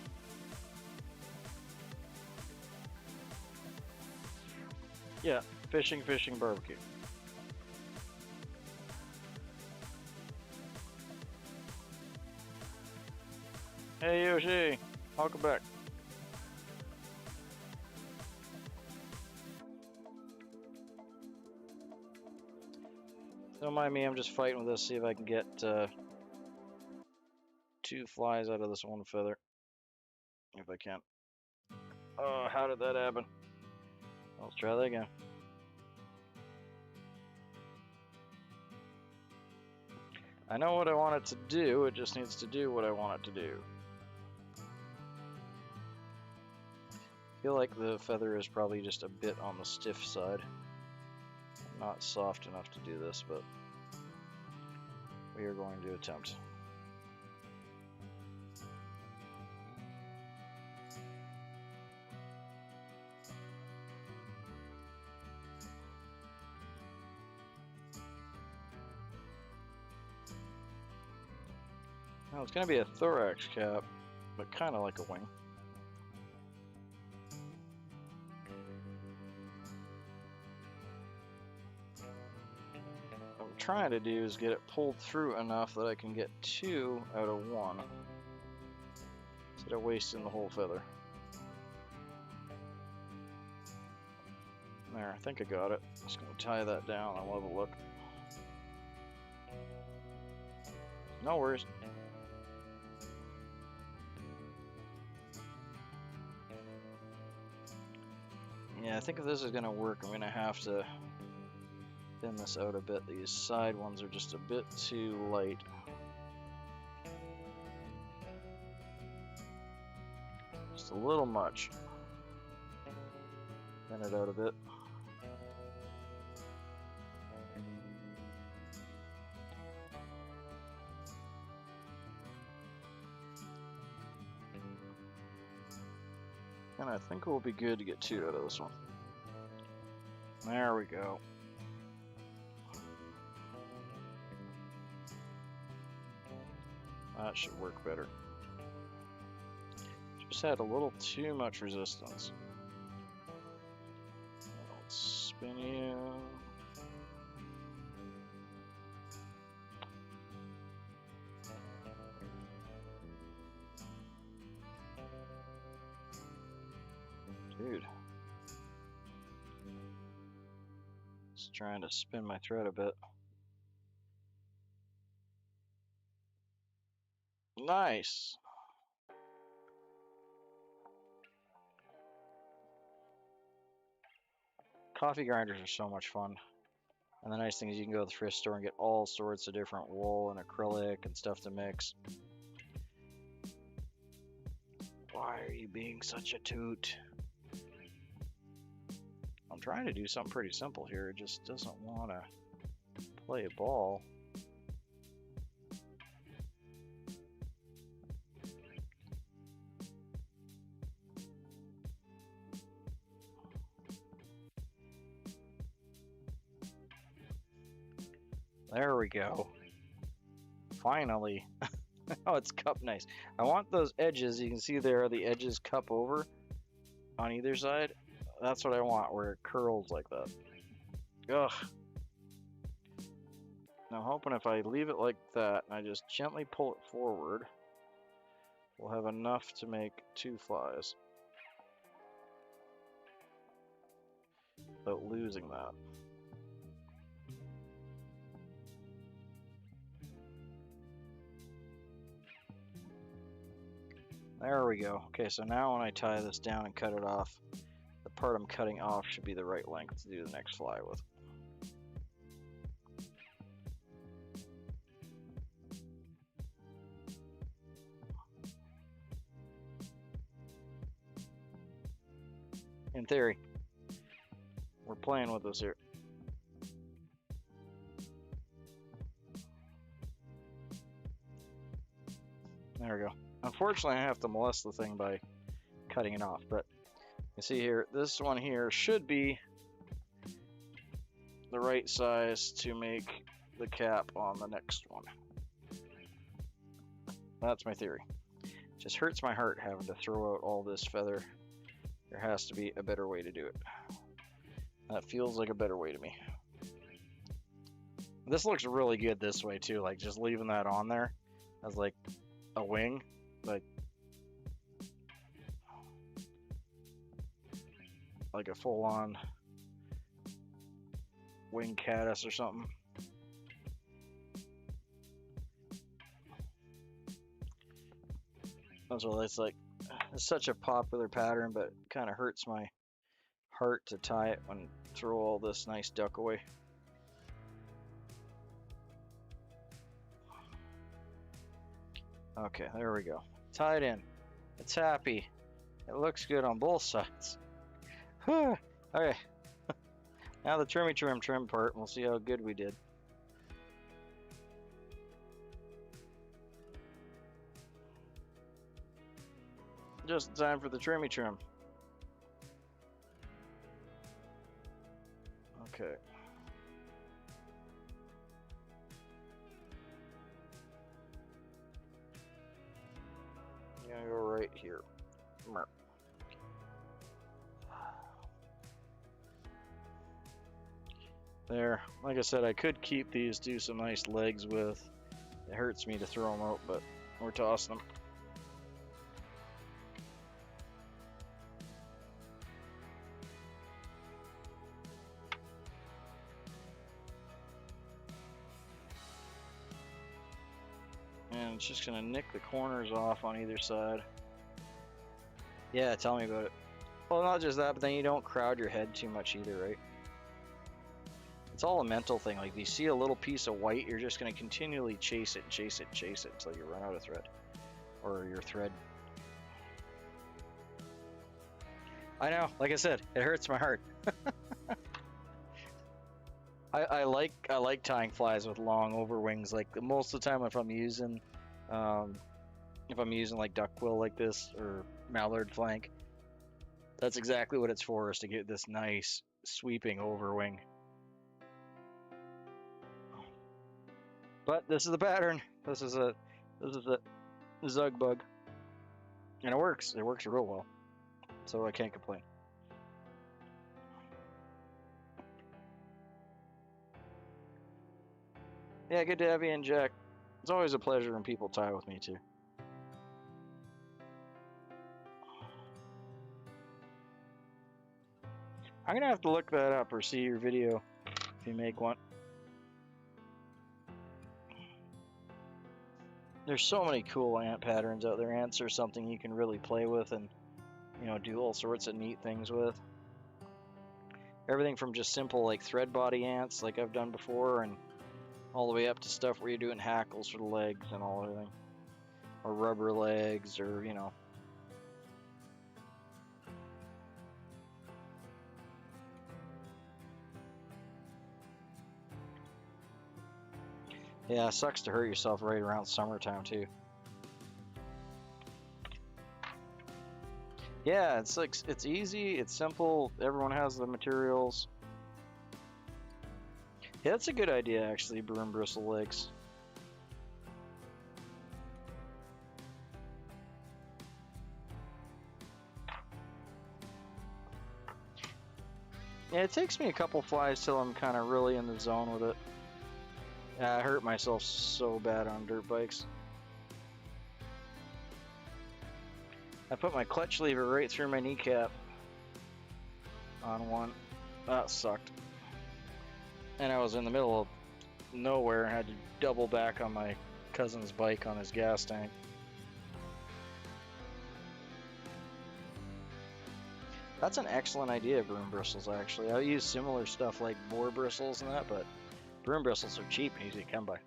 Yeah, fishing, barbecue. Hey Yoshi, welcome back. Don't mind me, I'm just fighting with this, see if I can get 2 flies out of this one feather. If I can. Oh, how did that happen? Let's try that again. I know what I want it to do, it just needs to do what I want it to do. I feel like the feather is probably just a bit on the stiff side. Not soft enough to do this, but we are going to attempt. Now it's going to be a thorax cap, but kind of like a wing. What I'm trying to do is get it pulled through enough that I can get 2 out of 1 instead of wasting the whole feather. There, I think I got it. Just going to tie that down and we'll have a look. No worries. Yeah, I think if this is going to work, I'm going to have to thin this out a bit. These side ones are just a bit too light. Just a little much. Thin it out a bit. And I think it will be good to get 2 out of this one. There we go. That should work better. Just had a little too much resistance. Let's spin you. trying to spin my thread a bit. Nice. Coffee grinders are so much fun. And the nice thing is you can go to the thrift store and get all sorts of different wool and acrylic and stuff to mix. Why are you being such a toot? I'm trying to do something pretty simple here. It just doesn't want to play ball. There we go. Finally. Oh, it's cup nice. I want those edges. You can see there are the edges cup over on either side. That's what I want, where it curls like that. Ugh. Now I'm hoping if I leave it like that and I just gently pull it forward, we'll have enough to make 2 flies without losing that. There we go. Okay, so now when I tie this down and cut it off, the part I'm cutting off should be the right length to do the next fly with. In theory. We're playing with this here. There we go. Unfortunately, I have to molest the thing by cutting it off, but you see here, this one here should be the right size to make the cap on the next one. That's my theory. Just hurts my heart having to throw out all this feather. There has to be a better way to do it. That feels like a better way to me. This looks really good this way too, like just leaving that on there as like a wing, like a full-on wing caddis or something. That's what it's like. It's such a popular pattern, but it kind of hurts my heart to tie it and throw all this nice duck away. Okay, there we go. Tied in. It's happy. It looks good on both sides. Okay. Now the trim part, and we'll see how good we did. Just in time for the trim. Okay. Gonna go right here. There. Like I said, I could keep these, do some nice legs with. It hurts me to throw them out, but we're tossing them. And it's just gonna nick the corners off on either side. Yeah, tell me about it. Well, not just that, but then you don't crowd your head too much either, right? It's all a mental thing. Like, if you see a little piece of white, you're just going to continually chase it until you run out of thread. Or your thread. I know, like I said, it hurts my heart. I like tying flies with long over wings. Like, most of the time if I'm using like duckquill like this, or mallard flank, that's exactly what it's for, is to get this nice sweeping over wing. But this is the pattern. This is a Zug bug, and it works. It works real well, so I can't complain. Yeah, good to have you in, Jack. It's always a pleasure when people tie with me too. I'm gonna have to look that up or see your video if you make one. There's so many cool ant patterns out there. Ants are something you can really play with and, you know, do all sorts of neat things with. Everything from just simple like thread body ants like I've done before, and all the way up to stuff where you're doing hackles for the legs and all everything. Or rubber legs, or, you know. Yeah, it sucks to hurt yourself right around summertime too. Yeah, it's like, it's easy, it's simple, everyone has the materials. Yeah, that's a good idea actually, broom bristle legs. Yeah, it takes me a couple flies till I'm kind of really in the zone with it. Yeah, I hurt myself so bad on dirt bikes. I put my clutch lever right through my kneecap on one. That sucked. And I was in the middle of nowhere and had to double back on my cousin's bike on his gas tank. That's an excellent idea, broom bristles, actually. I use similar stuff like boar bristles and that, but broom bristles are cheap and easy to come by.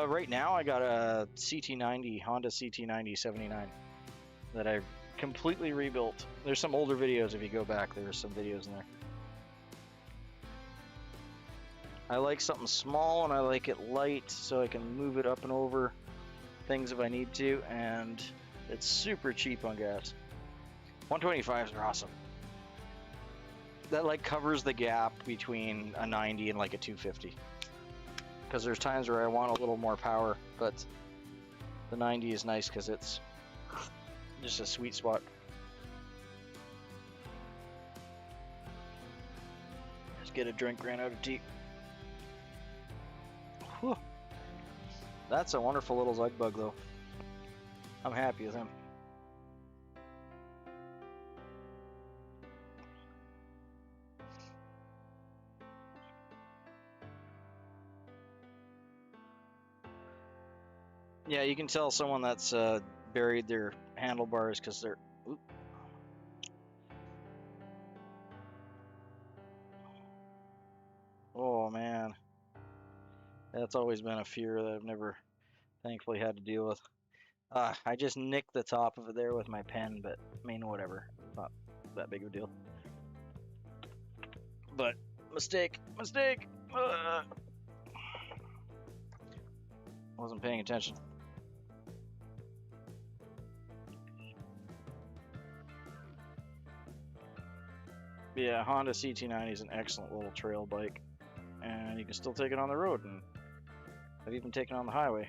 Right now I got a CT90, Honda CT90 79 that I've completely rebuilt. There's some older videos if you go back, there's some videos in there. I like something small and I like it light so I can move it up and over things if I need to, and it's super cheap on gas. 125s are awesome. That like covers the gap between a 90 and like a 250. Because there's times where I want a little more power, but the 90 is nice because it's just a sweet spot. Let's get a drink, ran out of tea. Whew. That's a wonderful little Zug bug though. I'm happy with him. Yeah, you can tell someone that's buried their handlebars because they're... Oop. Oh man, that's always been a fear that I've never thankfully had to deal with. I just nicked the top of it there with my pen, but I mean, whatever. Not that big of a deal. But mistake. Wasn't paying attention. Yeah, Honda CT90 is an excellent little trail bike, and you can still take it on the road, and I've even taken it on the highway.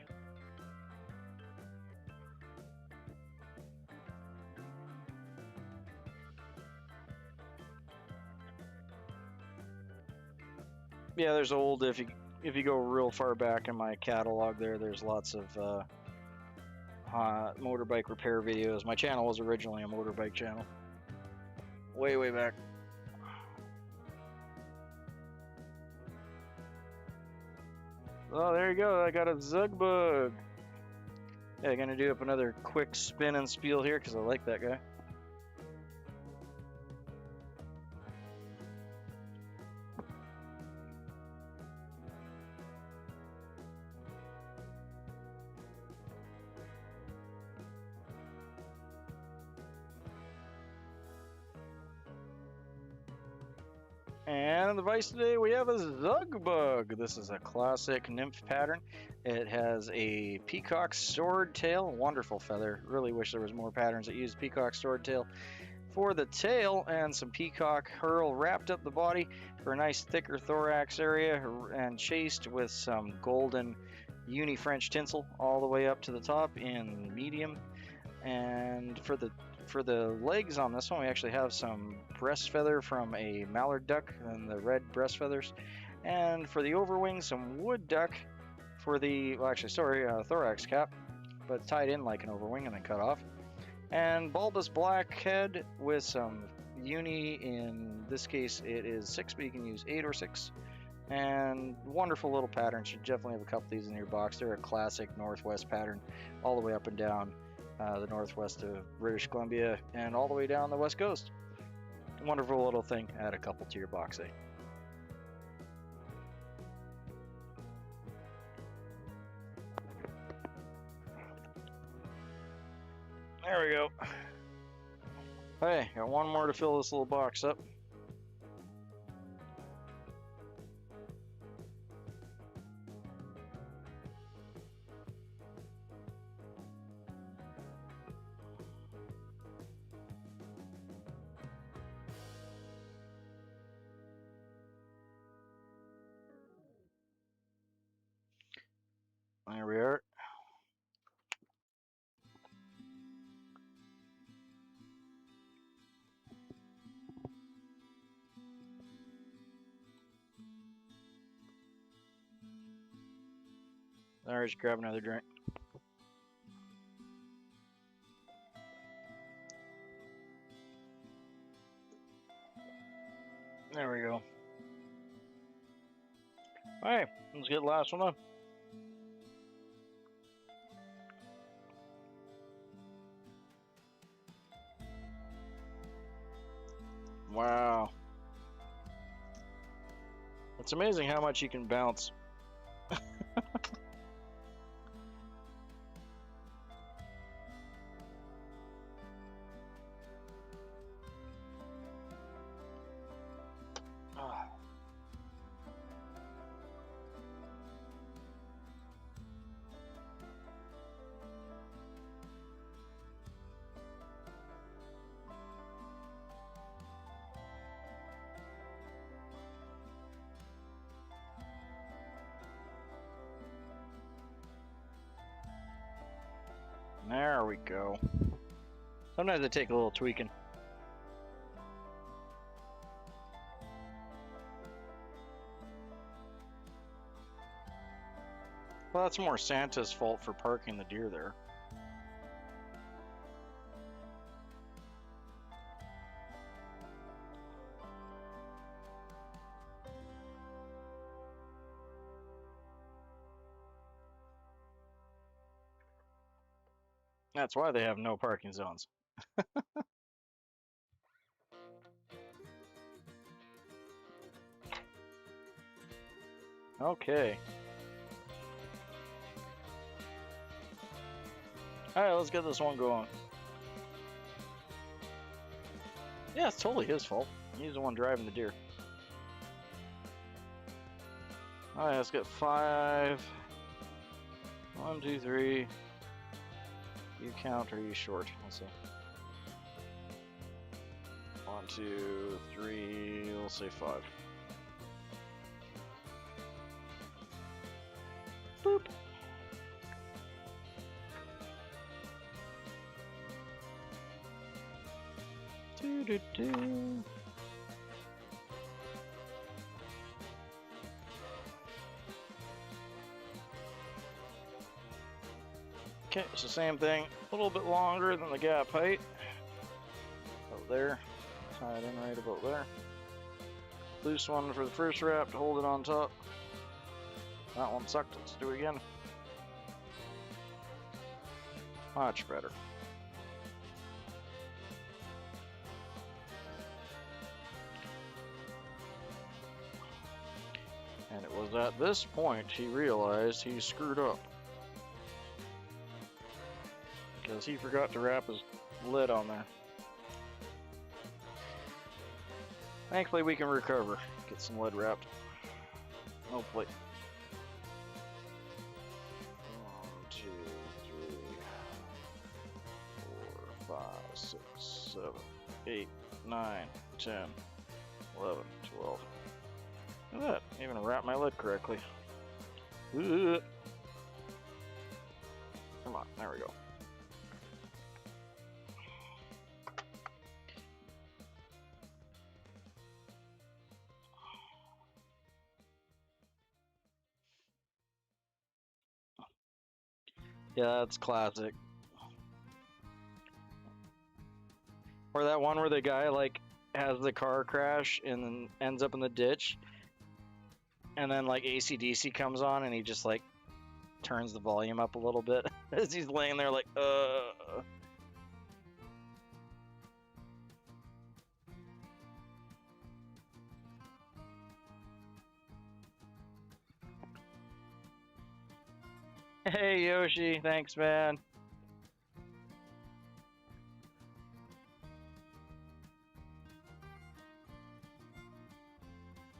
Yeah, there's old, if you go real far back in my catalog there's lots of motorbike repair videos. My channel was originally a motorbike channel. Way back. Oh, there you go. I got a Zug bug. Yeah, gonna do up another quick spin and spiel here because I like that guy. And the vise today we have a Zug bug. This is a classic Nymph pattern. It has a peacock sword tail, wonderful feather. Really wish there was more patterns that use peacock sword tail for the tail, and some peacock herl wrapped up the body for a nice thicker thorax area, and chased with some golden uni French tinsel all the way up to the top in medium. And for the legs on this one, we actually have some breast feather from a mallard duck and the red breast feathers. And for the overwing, some wood duck for the, well, actually, sorry, thorax cap, but tied in like an overwing and then cut off. And bulbous black head with some uni. In this case, it is 6, but you can use 8 or 6. And wonderful little pattern. Should definitely have a couple of these in your box. They're a classic Northwest pattern, all the way up and down the northwest of British Columbia and all the way down the west coast. Wonderful little thing. Add a couple to your box, eh? There we go. Hey, got one more to fill this little box up. There we are. There, just grab another drink. There we go. Alright, let's get the last one on. Wow. It's amazing how much you can bounce. There we go. Sometimes they take a little tweaking. Well, that's more Santa's fault for parking the deer there. That's why they have no parking zones. Okay. Alright, let's get this one going. Yeah, it's totally his fault. He's the one driving the deer. Alright, let's get 5. 1, 2, 3. You count or you short? Let's see. 1, 2, 3. We'll say 5. Boop. Do do do. Okay, it's the same thing, a little bit longer than the gap height. About there, tie it in right about there. Loose one for the first wrap to hold it on top. That one sucked, let's do it again. Much better. And it was at this point he realized he screwed up. Because he forgot to wrap his lid on there. Thankfully we can recover. Get some lid wrapped. Hopefully. 1, 2, 3, 4, 5, 6, 7, 8, 9, 10, 11, 12. Look at that. Even wrap my lid correctly. Ugh. Come on, there we go. Yeah, that's classic. Or that one where the guy like has the car crash and then ends up in the ditch, and then like AC/DC comes on and he just like turns the volume up a little bit as he's laying there like Hey Yoshi, thanks man.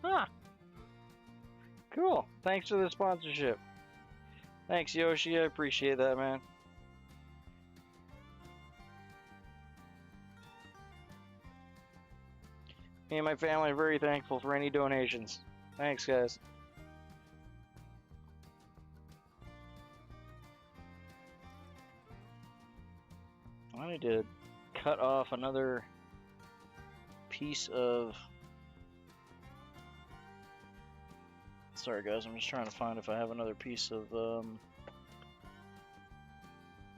Huh. Cool. Thanks for the sponsorship. Thanks Yoshi, I appreciate that, man. Me and my family are very thankful for any donations. Thanks, guys. I need to cut off another piece of... Sorry guys, I'm just trying to find if I have another piece of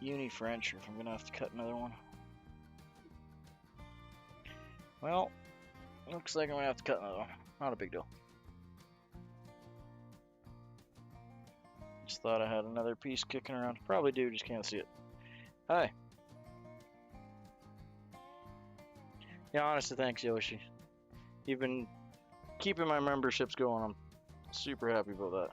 uni French, or if I'm gonna have to cut another one. Well, looks like I'm gonna have to cut another one. Not a big deal. Just thought I had another piece kicking around. Probably do, just can't see it. Hi. Yeah, honestly, thanks Yoshi. You've been keeping my memberships going. I'm super happy about that.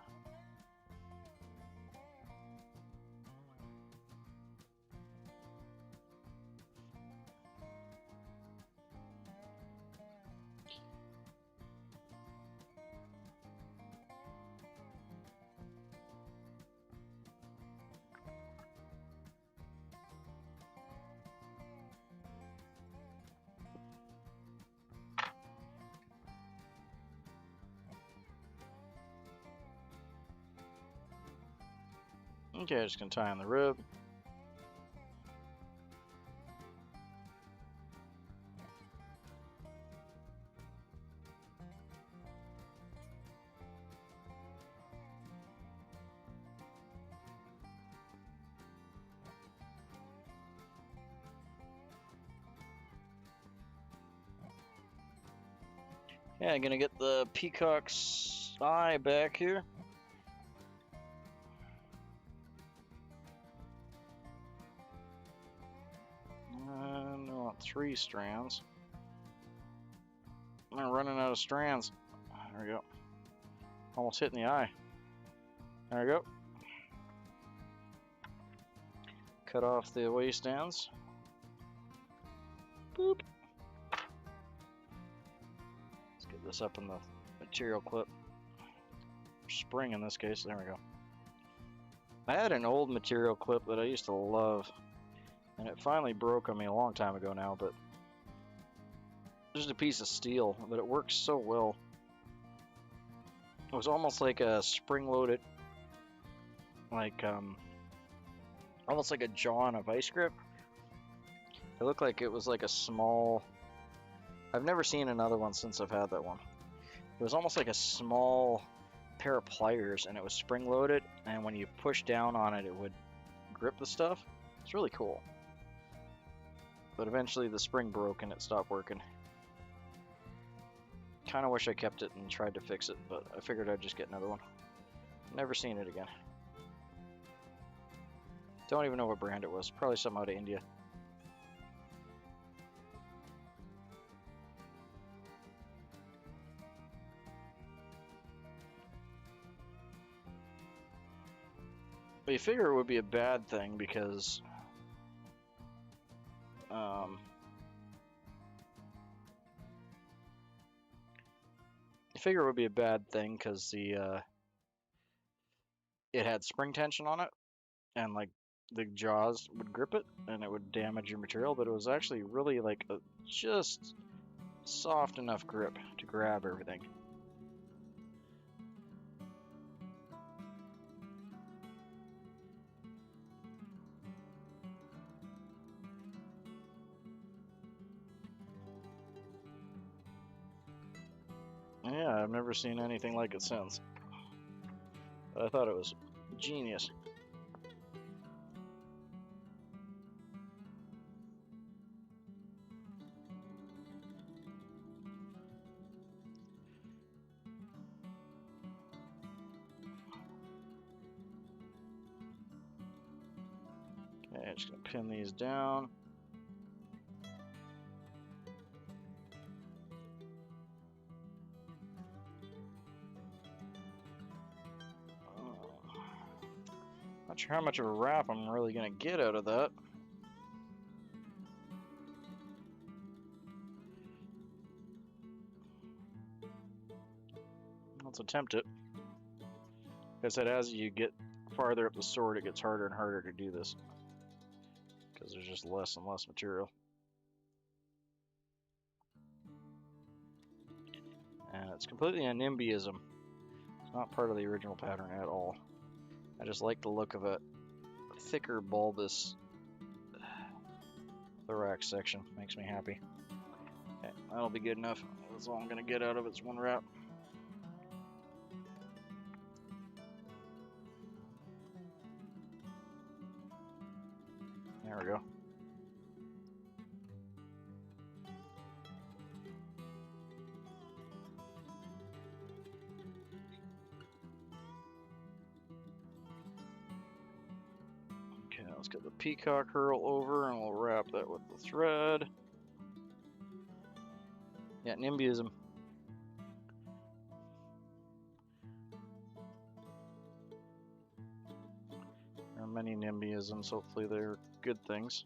Okay, just gonna tie on the rib. Yeah, I'm gonna get the peacock's eye back here. And I want 3 strands. I'm running out of strands. There we go. Almost hitting the eye. There we go. Cut off the waist ends. Boop. Let's get this up in the material clip. Spring in this case. There we go. I had an old material clip that I used to love, and it finally broke on me a long time ago now, but just a piece of steel, but it works so well. It was almost like a spring-loaded, like almost like a jaw on a vice grip. It looked like it was like a small... I've never seen another one since I've had that one. It was almost like a small pair of pliers, and it was spring-loaded, and when you push down on it, it would grip the stuff. It's really cool. But eventually the spring broke and it stopped working. Kind of wish I kept it and tried to fix it, but I figured I'd just get another one. Never seen it again. Don't even know what brand it was. Probably something out of India. But you figure it would be a bad thing because the it had spring tension on it, and like the jaws would grip it and it would damage your material, but it was actually really like a just soft enough grip to grab everything. Yeah, I've never seen anything like it since. But I thought it was genius. Okay, just gonna pin these down. Not sure how much of a wrap I'm really gonna get out of that. Let's attempt it. Like I said, as you get farther up the sword, it gets harder and harder to do this because there's just less and less material. And it's completely a Nimbyism. It's not part of the original pattern at all. I just like the look of a thicker, bulbous thorax section. Makes me happy. Okay, that'll be good enough. That's all I'm gonna get out of it's one wrap. There we go. Okay, let's get the peacock curl over and we'll wrap that with the thread. Yeah, Nimbyism. There are many Nimbyisms, hopefully they're good things.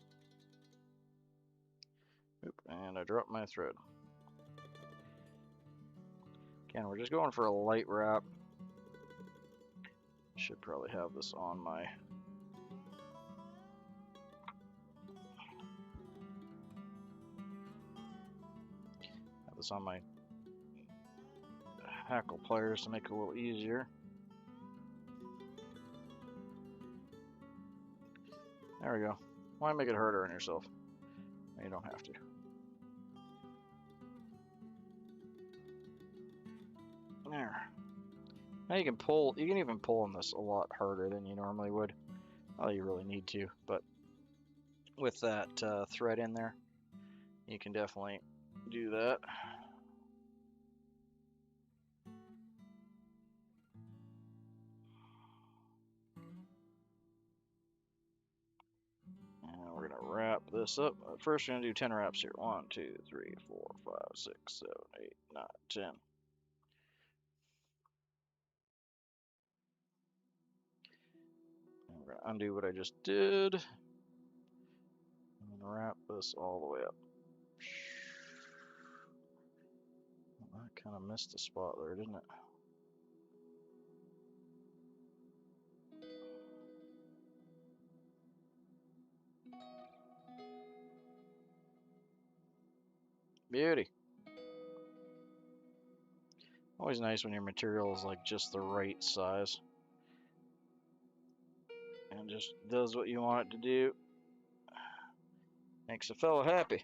Oop, and I dropped my thread. Again, we're just going for a light wrap. Should probably have this on my hackle pliers to make it a little easier. There we go. Why make it harder on yourself? You don't have to. There. Now you can pull. You can even pull on this a lot harder than you normally would. Not that you really need to, but with that thread in there, you can definitely do that. And we're gonna wrap this up. First, we're gonna do 10 wraps here. 1, 2, 3, 4, 5, 6, 7, 8, 9, 10. And we're gonna undo what I just did. And wrap this all the way up. Well, that kind of missed a spot there, didn't it? Beauty. Always nice when your material is like just the right size and just does what you want it to do. Makes a fellow happy.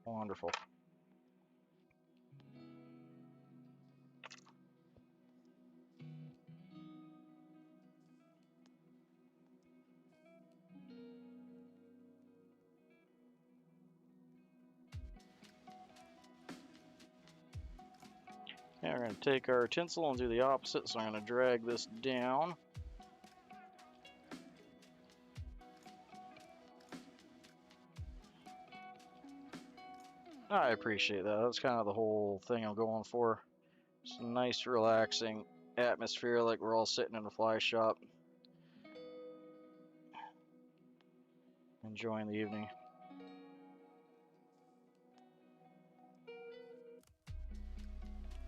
Wonderful. Okay, we're going to take our tinsel and do the opposite, so I'm going to drag this down. I appreciate that. That's kind of the whole thing I'm going for. It's a nice, relaxing atmosphere, like we're all sitting in a fly shop, enjoying the evening.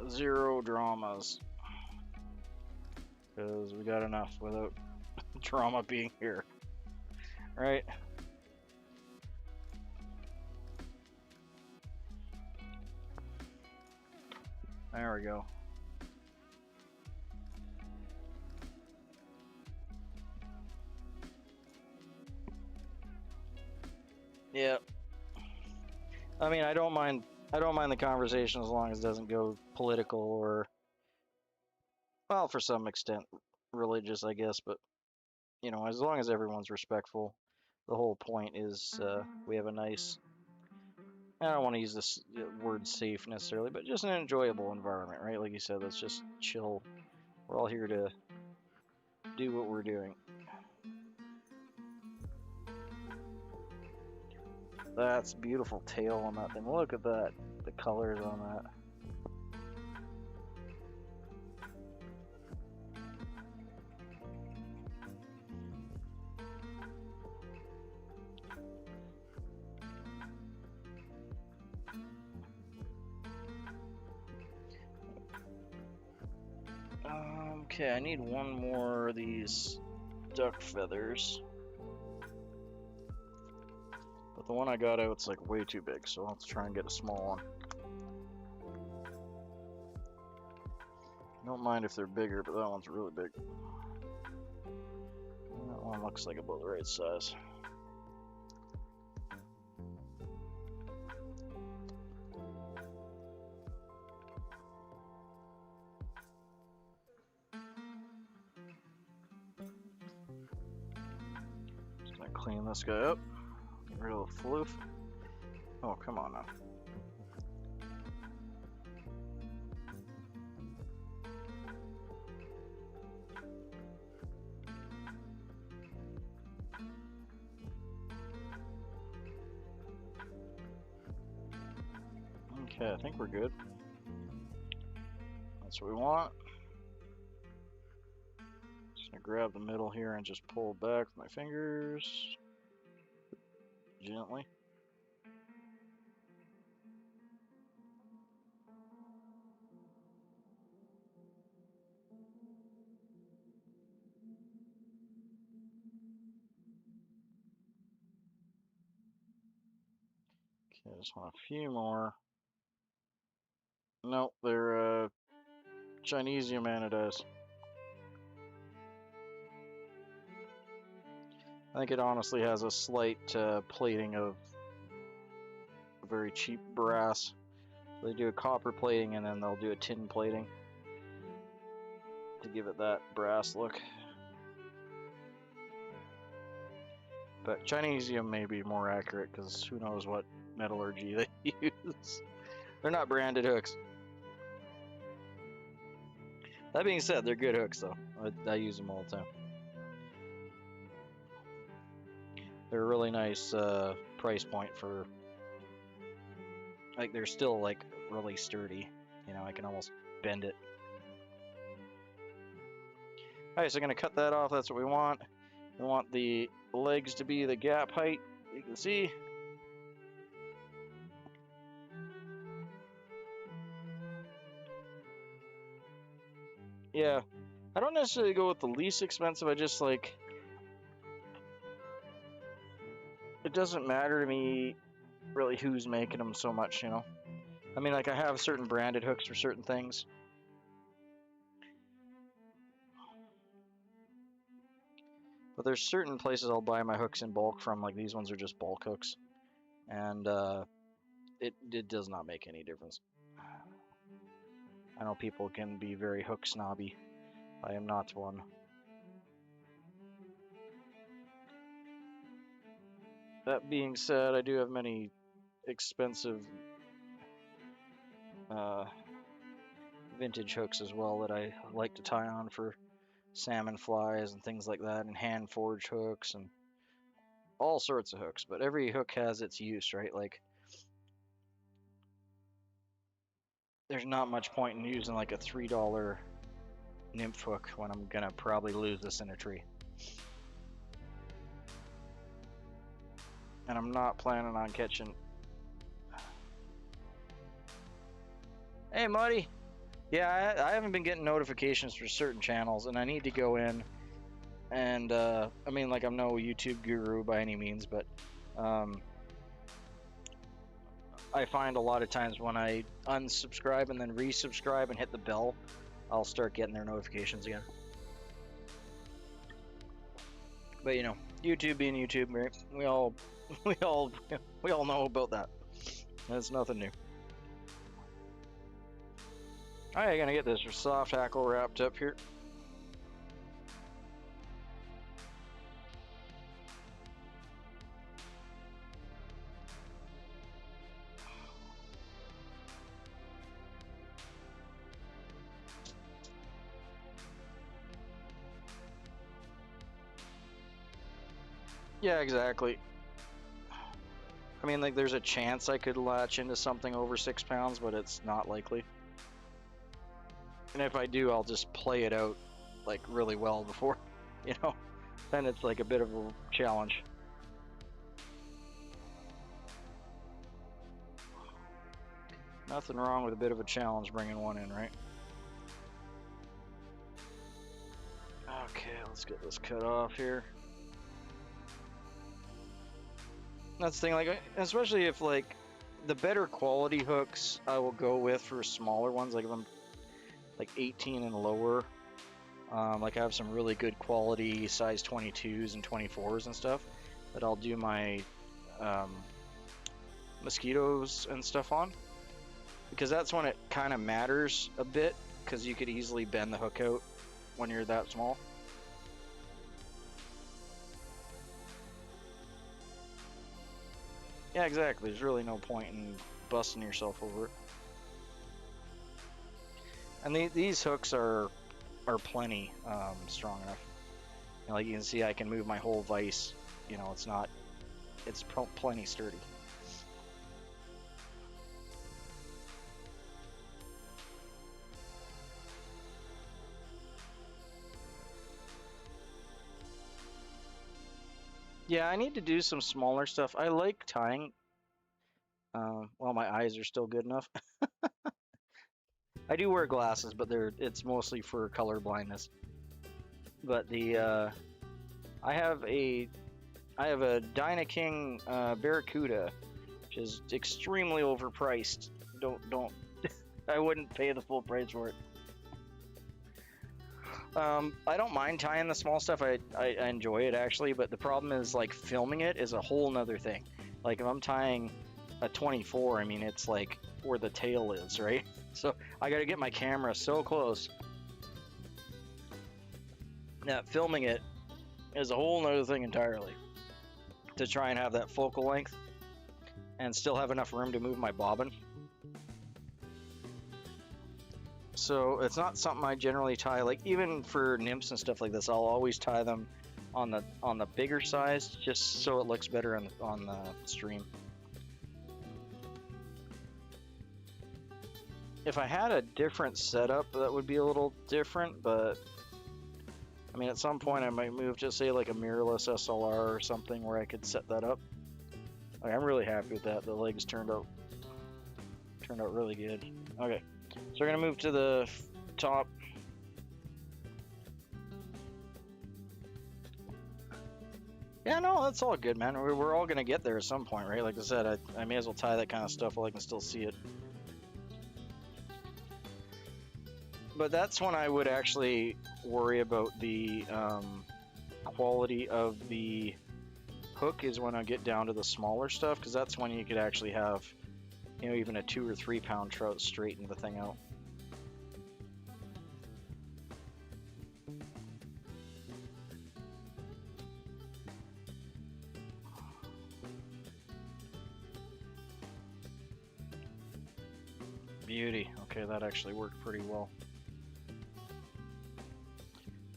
Zero dramas, because we got enough without drama being here, right? There we go. Yeah. I mean, I don't mind the conversation as long as it doesn't go political or, well, for some extent, religious, I guess. But you know, as long as everyone's respectful, the whole point is we have a nice. I don't want to use this word safe necessarily, but just an enjoyable environment, right? Like you said, let's just chill, We're all here to do what we're doing. That's beautiful tail on that thing. Look at that. The colors on that. Okay, I need one more of these duck feathers. But the one I got out's like way too big, so I'll try and get a small one. Don't mind if they're bigger, but that one's really big. That one looks like about the right size. Just gonna clean this guy up. Get rid of the floof. Oh, come on now. Okay, I think we're good. That's what we want. Just gonna grab the middle here and just pull back with my fingers. Gently. Okay, I just want a few more. Nope, they're Chinesium anodized. I think it honestly has a slight plating of very cheap brass. They do a copper plating and then they'll do a tin plating to give it that brass look. But Chinesium may be more accurate because who knows what metallurgy they use. They're not branded hooks. That being said, they're good hooks though. I use them all the time. They're a really nice price point for, like, they're still like really sturdy. You know, I can almost bend it. Alright, so I'm gonna cut that off. That's what we want. We want the legs to be the gap height. You can see. Yeah, I don't necessarily go with the least expensive. I just like, it doesn't matter to me really who's making them so much, you know. I mean, like, I have certain branded hooks for certain things. But there's certain places I'll buy my hooks in bulk from, like these ones are just bulk hooks. And it does not make any difference. I know people can be very hook snobby. I am not one. That being said, I do have many expensive vintage hooks as well that I like to tie on for salmon flies and things like that, and hand forged hooks and all sorts of hooks. But every hook has its use, right? Like, there's not much point in using like a $3 nymph hook when I'm gonna probably lose this in a tree. And I'm not planning on catching. Hey, Muddy. Yeah, I haven't been getting notifications for certain channels, and I need to go in. And I mean, like, I'm no YouTube guru by any means, but I find a lot of times when I unsubscribe and then resubscribe and hit the bell, I'll start getting their notifications again. But you know, YouTube being YouTube, right? We all know about that. That's nothing new. Alright, gonna get this soft hackle wrapped up here. Yeah, exactly. I mean, like, there's a chance I could latch into something over 6 pounds, but it's not likely. And if I do, I'll just play it out, like, really well before, you know? Then it's like a bit of a challenge. Nothing wrong with a bit of a challenge bringing one in, right? Okay, let's get this cut off here. That's the thing, like, especially if, like, the better quality hooks I will go with for smaller ones, like if I'm like 18 and lower. Like I have some really good quality size 22s and 24s and stuff that I'll do my mosquitoes and stuff on, because that's when it kind of matters a bit, because you could easily bend the hook out when you're that small. Yeah, exactly. There's really no point in busting yourself over it. And these hooks are plenty strong enough. You know, like you can see, I can move my whole vise. You know, it's plenty sturdy. Yeah, I need to do some smaller stuff. I like tying. Well, my eyes are still good enough. I do wear glasses, but it's mostly for color blindness. But I have a Dyna King Barracuda, which is extremely overpriced. Don't I wouldn't pay the full price for it. I don't mind tying the small stuff. I enjoy it actually, but the problem is, like, filming it is a whole nother thing. Like if I'm tying a 24, I mean, it's like where the tail is, right? So I got to get my camera so close. Now filming it is a whole nother thing entirely, to try and have that focal length and still have enough room to move my bobbin. So it's not something I generally tie. Like even for nymphs and stuff like this, I'll always tie them on the bigger size, just so it looks better on the stream. If I had a different setup, that would be a little different, but I mean, at some point I might move to, say, like a mirrorless SLR or something where I could set that up. Like, I'm really happy with that. The legs turned out really good. Okay, so we're gonna move to the top. Yeah, no, that's all good, man. We're all gonna get there at some point, right? Like I said, I may as well tie that kind of stuff while I can still see it. But that's when I would actually worry about the quality of the hook, is when I get down to the smaller stuff, because that's when you could actually have, you know, even a 2 or 3 pound trout straighten the thing out. Beauty. Okay, that actually worked pretty well.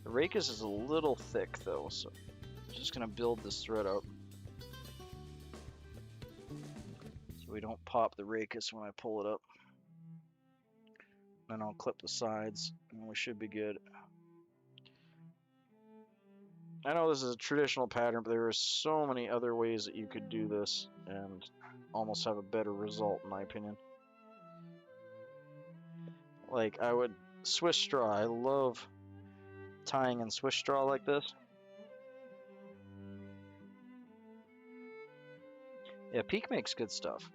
The rachis is a little thick though, so I'm just gonna build this thread up so we don't pop the rachis when I pull it up. Then I'll clip the sides and we should be good. I know this is a traditional pattern, but there are so many other ways that you could do this and almost have a better result, in my opinion. Like, I would Swiss straw. I love tying in Swiss straw like this. Yeah, Peak makes good stuff.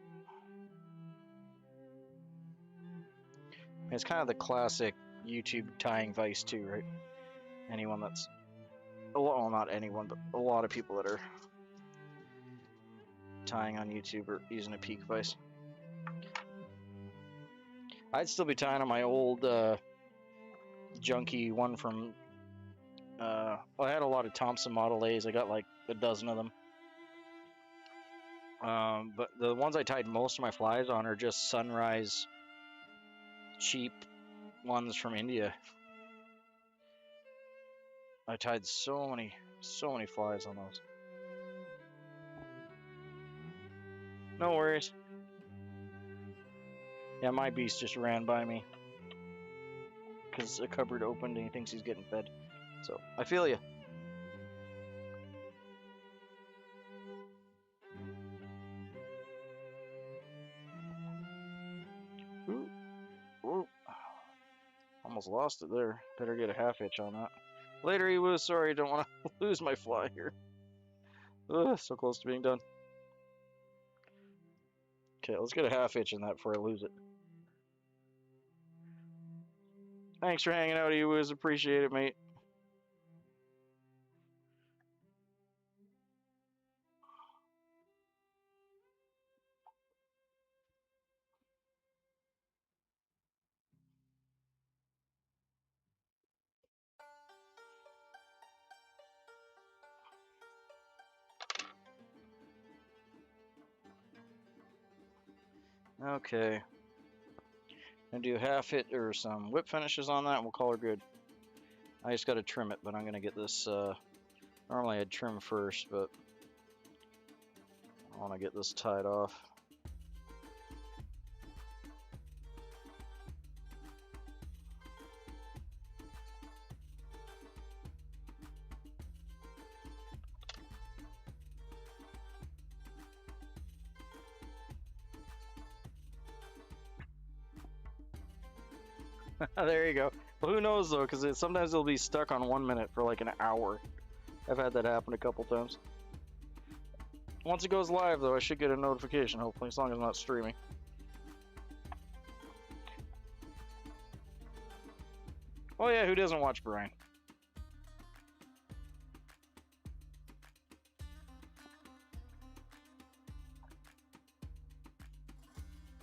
It's kind of the classic YouTube tying vice too, right? Anyone that's, well, not anyone, but a lot of people that are tying on YouTube are using a Peak vice. I'd still be tying on my old junky one from, well, I had a lot of Thompson Model A's. I got like a dozen of them. But the ones I tied most of my flies on are just Sunrise cheap ones from India. I tied so many flies on those. No worries. Yeah, my beast just ran by me because a cupboard opened and he thinks he's getting fed. So, I feel you. Ooh. Ooh. Almost lost it there. Better get a half hitch on that. Later, he was sorry. Don't want to lose my fly here. Ugh, so close to being done. Okay, let's get a half hitch in that before I lose it. Thanks for hanging out, Ewooz. Appreciate it, mate. Okay. Gonna do half hit or some whip finishes on that and we'll call her good. I just gotta trim it, but I'm gonna get this, normally I'd trim first, but I wanna get this tied off. There you go. Well, who knows though, because sometimes it'll be stuck on 1 minute for like an hour. I've had that happen a couple times. Once it goes live though, I should get a notification, hopefully, as long as I'm not streaming. Oh yeah, who doesn't watch Brian?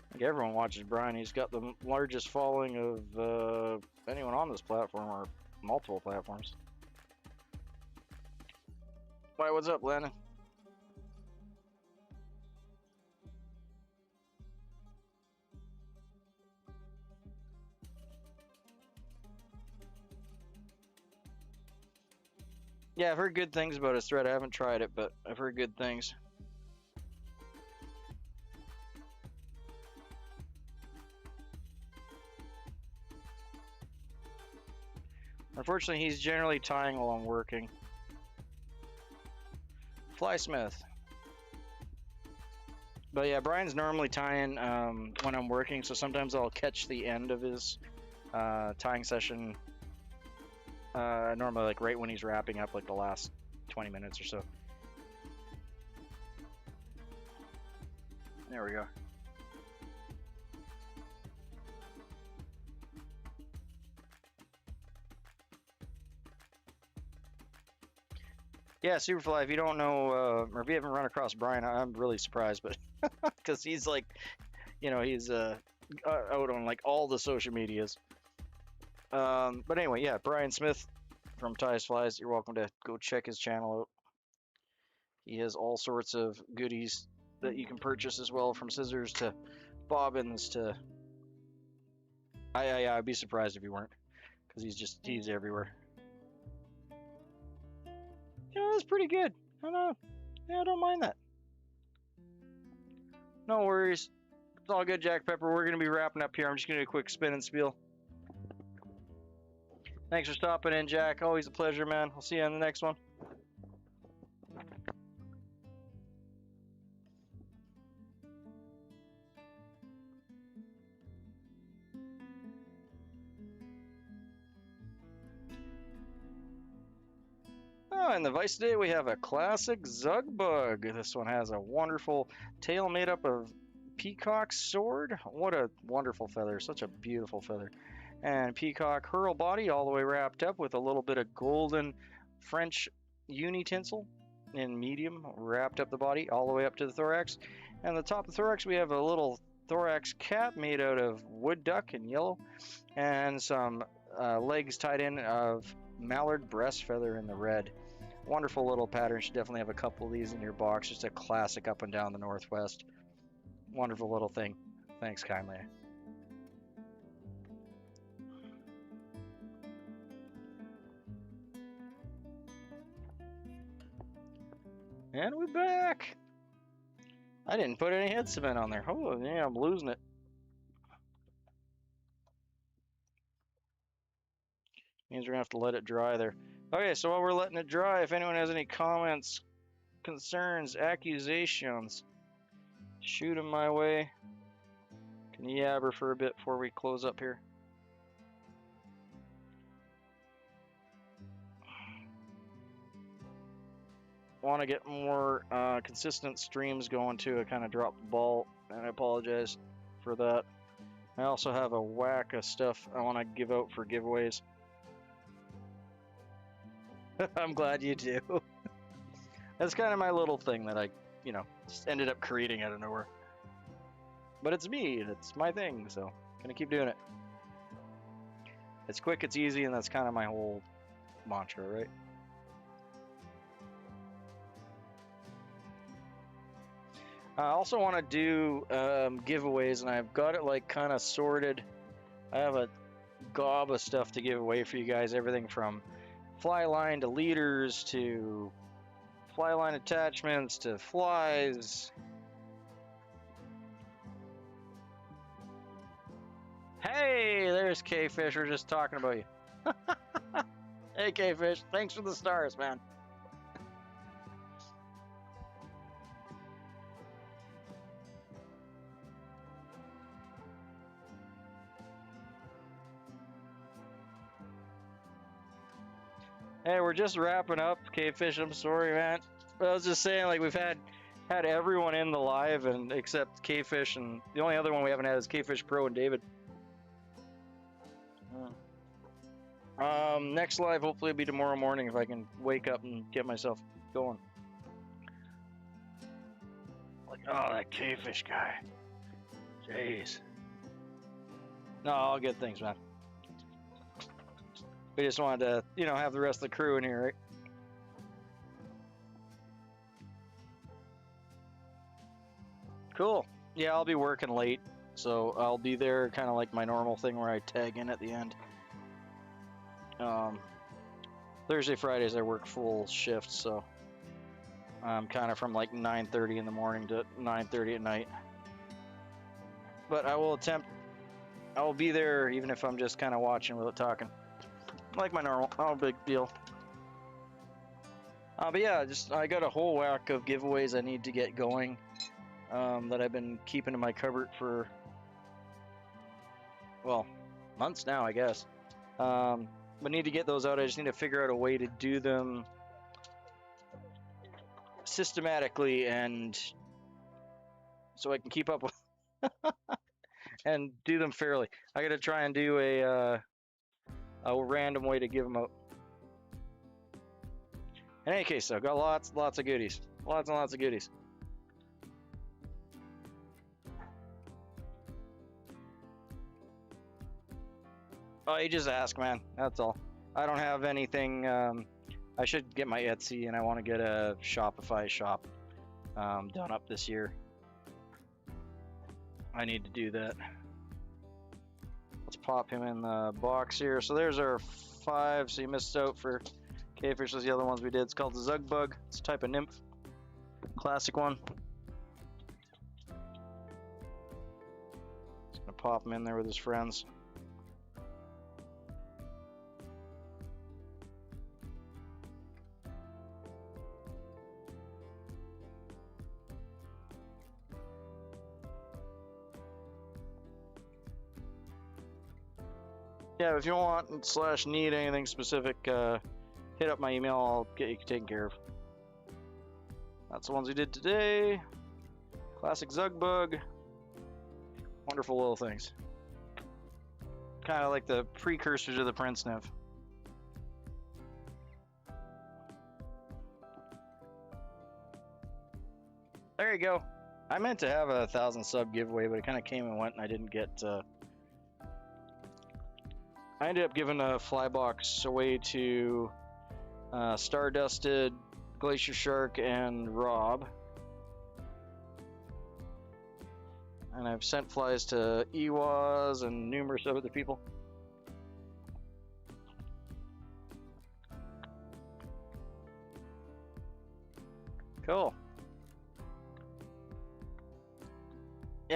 I think everyone watches Brian. He's got the largest following of anyone on this platform, or multiple platforms. Why, what's up, Landon? Yeah, I've heard good things about his thread. I haven't tried it, but I've heard good things. Unfortunately, he's generally tying while I'm working. Flysmith. But yeah, Brian's normally tying when I'm working, so sometimes I'll catch the end of his tying session normally like right when he's wrapping up, like the last 20 minutes or so. There we go. Yeah, Superfly, if you don't know, or if you haven't run across Brian, I'm really surprised, but because he's like, you know, he's out on like all the social medias. But anyway, yeah, Brian Smith from Ties Flies, you're welcome to go check his channel out. He has all sorts of goodies that you can purchase as well, from scissors to bobbins to... I'd be surprised if he weren't, because he's everywhere. You know, that's pretty good. I don't know. Yeah, I don't mind that. No worries. It's all good, Jack Pepper. We're going to be wrapping up here. I'm just going to do a quick spin and spiel. Thanks for stopping in, Jack. Always a pleasure, man. I'll see you on the next one. Oh, in the vise today we have a classic Zugbug. This one has a wonderful tail made up of peacock sword. What a wonderful feather. Such a beautiful feather. And peacock hurl body all the way wrapped up with a little bit of golden French uni tinsel in medium wrapped up the body all the way up to the thorax. And the top of the thorax we have a little thorax cap made out of wood duck in yellow and some legs tied in of mallard breast feather in the red. Wonderful little pattern. Should definitely have a couple of these in your box. Just a classic up and down the Northwest. Wonderful little thing. Thanks kindly. And we're back. I didn't put any head cement on there. Oh, yeah, I'm losing it. Means we're gonna have to let it dry there. Okay, so while we're letting it dry, if anyone has any comments, concerns, accusations, shoot them my way. Can yabber for a bit before we close up here. Want to get more consistent streams going too. I kind of dropped the ball, and I apologize for that. I also have a whack of stuff I want to give out for giveaways. I'm glad you do. That's kind of my little thing that I, you know, just ended up creating out of nowhere. But it's me, it's my thing, so gonna keep doing it. It's quick, it's easy, and that's kind of my whole mantra, right? I also want to do giveaways, and I've got it like kind of sorted. I have a gob of stuff to give away for you guys, everything from fly line to leaders to fly line attachments to flies. Hey, there's K-Fish. We're just talking about you. Hey, K-Fish. Thanks for the stars, man. Hey, we're just wrapping up, K-Fish. I'm sorry, man. But I was just saying, like, we've had everyone in the live, and except K-Fish, and the only other one we haven't had is K-Fish Pro and David. Next live hopefully will be tomorrow morning if I can wake up and get myself going. Like, oh, that K-Fish guy. Jeez. No, all good things, man. We just wanted to, you know, have the rest of the crew in here, right? Cool. Yeah, I'll be working late, so I'll be there kind of like my normal thing where I tag in at the end. Thursday, Fridays I work full shifts, so I'm kind of from like 9:30 in the morning to 9:30 at night. But I will be there even if I'm just kind of watching without talking. Like my normal, no big deal. But yeah, I got a whole whack of giveaways I need to get going that I've been keeping in my cupboard for, well, months now, I guess. But need to get those out. I just need to figure out a way to do them systematically and so I can keep up with and do them fairly. I got to try and do a random way to give them out. In any case, I've got lots of goodies. Lots and lots of goodies. Oh, you just ask, man. That's all. I don't have anything. I should get my Etsy, and I want to get a Shopify shop done up this year. I need to do that. Let's pop him in the box here. So there's our 5. So you missed out for K-Fish. Was the other ones we did. It's called the Zug Bug. It's a type of nymph. Classic one. Just gonna pop him in there with his friends. Yeah, if you want / need anything specific, hit up my email. I'll get you taken care of. That's the ones we did today. Classic Zug Bug. Wonderful little things. Kind of like the precursor to the Prince Nymph. There you go. I meant to have a 1,000 sub giveaway, but it kind of came and went, and I didn't get. I ended up giving a fly box away to Stardusted, Glacier Shark, and Rob. And I've sent flies to Ewas and numerous other people. Cool.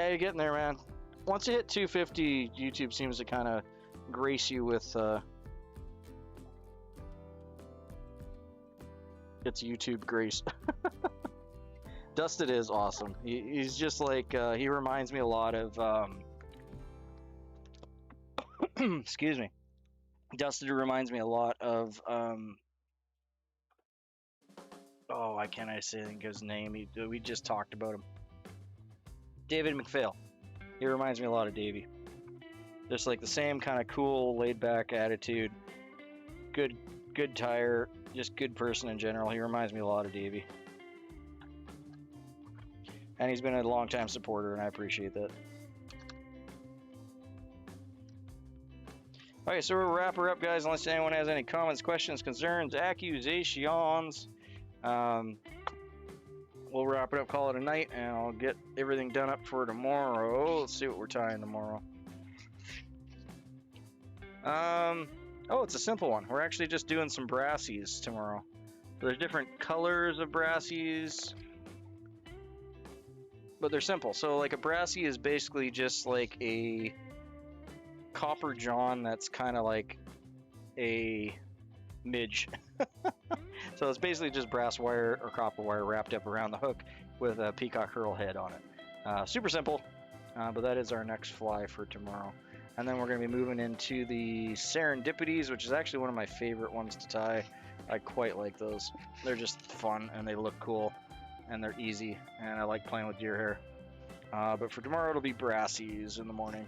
Yeah, you're getting there, man. Once you hit 250, YouTube seems to kind of grace you with its YouTube grace. Dusted is awesome. He's just like, he reminds me a lot of, excuse me. Dusted reminds me a lot of, oh, why can't I think his name? We just talked about him. David McPhail. He reminds me a lot of Davey. Just like the same kind of cool, laid-back attitude. Good tire. Just good person in general. He reminds me a lot of Davey. And he's been a long-time supporter, and I appreciate that. Okay, so we'll wrap her up, guys, unless anyone has any comments, questions, concerns, accusations. We'll wrap it up, call it a night, and I'll get everything done up for tomorrow. Let's see what we're tying tomorrow. Oh, it's a simple one. We're actually just doing some brassies tomorrow. There's different colors of brassies, but they're simple. So like a brassie is basically just like a copper john that's kind of like a midge. So it's basically just brass wire or copper wire wrapped up around the hook with a peacock herl head on it. Super simple, but that is our next fly for tomorrow. And then we're going to be moving into the Serendipities, which is actually one of my favorite ones to tie. I quite like those. They're just fun and they look cool and they're easy, and I like playing with deer hair. But for tomorrow it'll be brassies in the morning.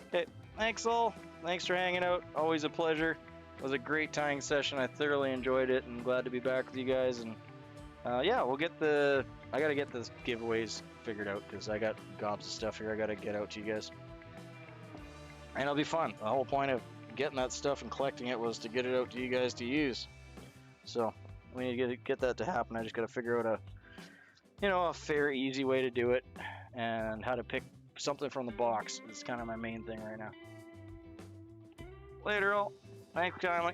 Okay, thanks all. Thanks for hanging out. Always a pleasure. It was a great tying session. I thoroughly enjoyed it and glad to be back with you guys. And yeah, we'll get I got to get the giveaways figured out because I got gobs of stuff here I got to get out to you guys. And it'll be fun. The whole point of getting that stuff and collecting it was to get it out to you guys to use. So we need to get that to happen. I just got to figure out a fair, easy way to do it and how to pick something from the box. It's kind of my main thing right now. Later all. Thanks kindly.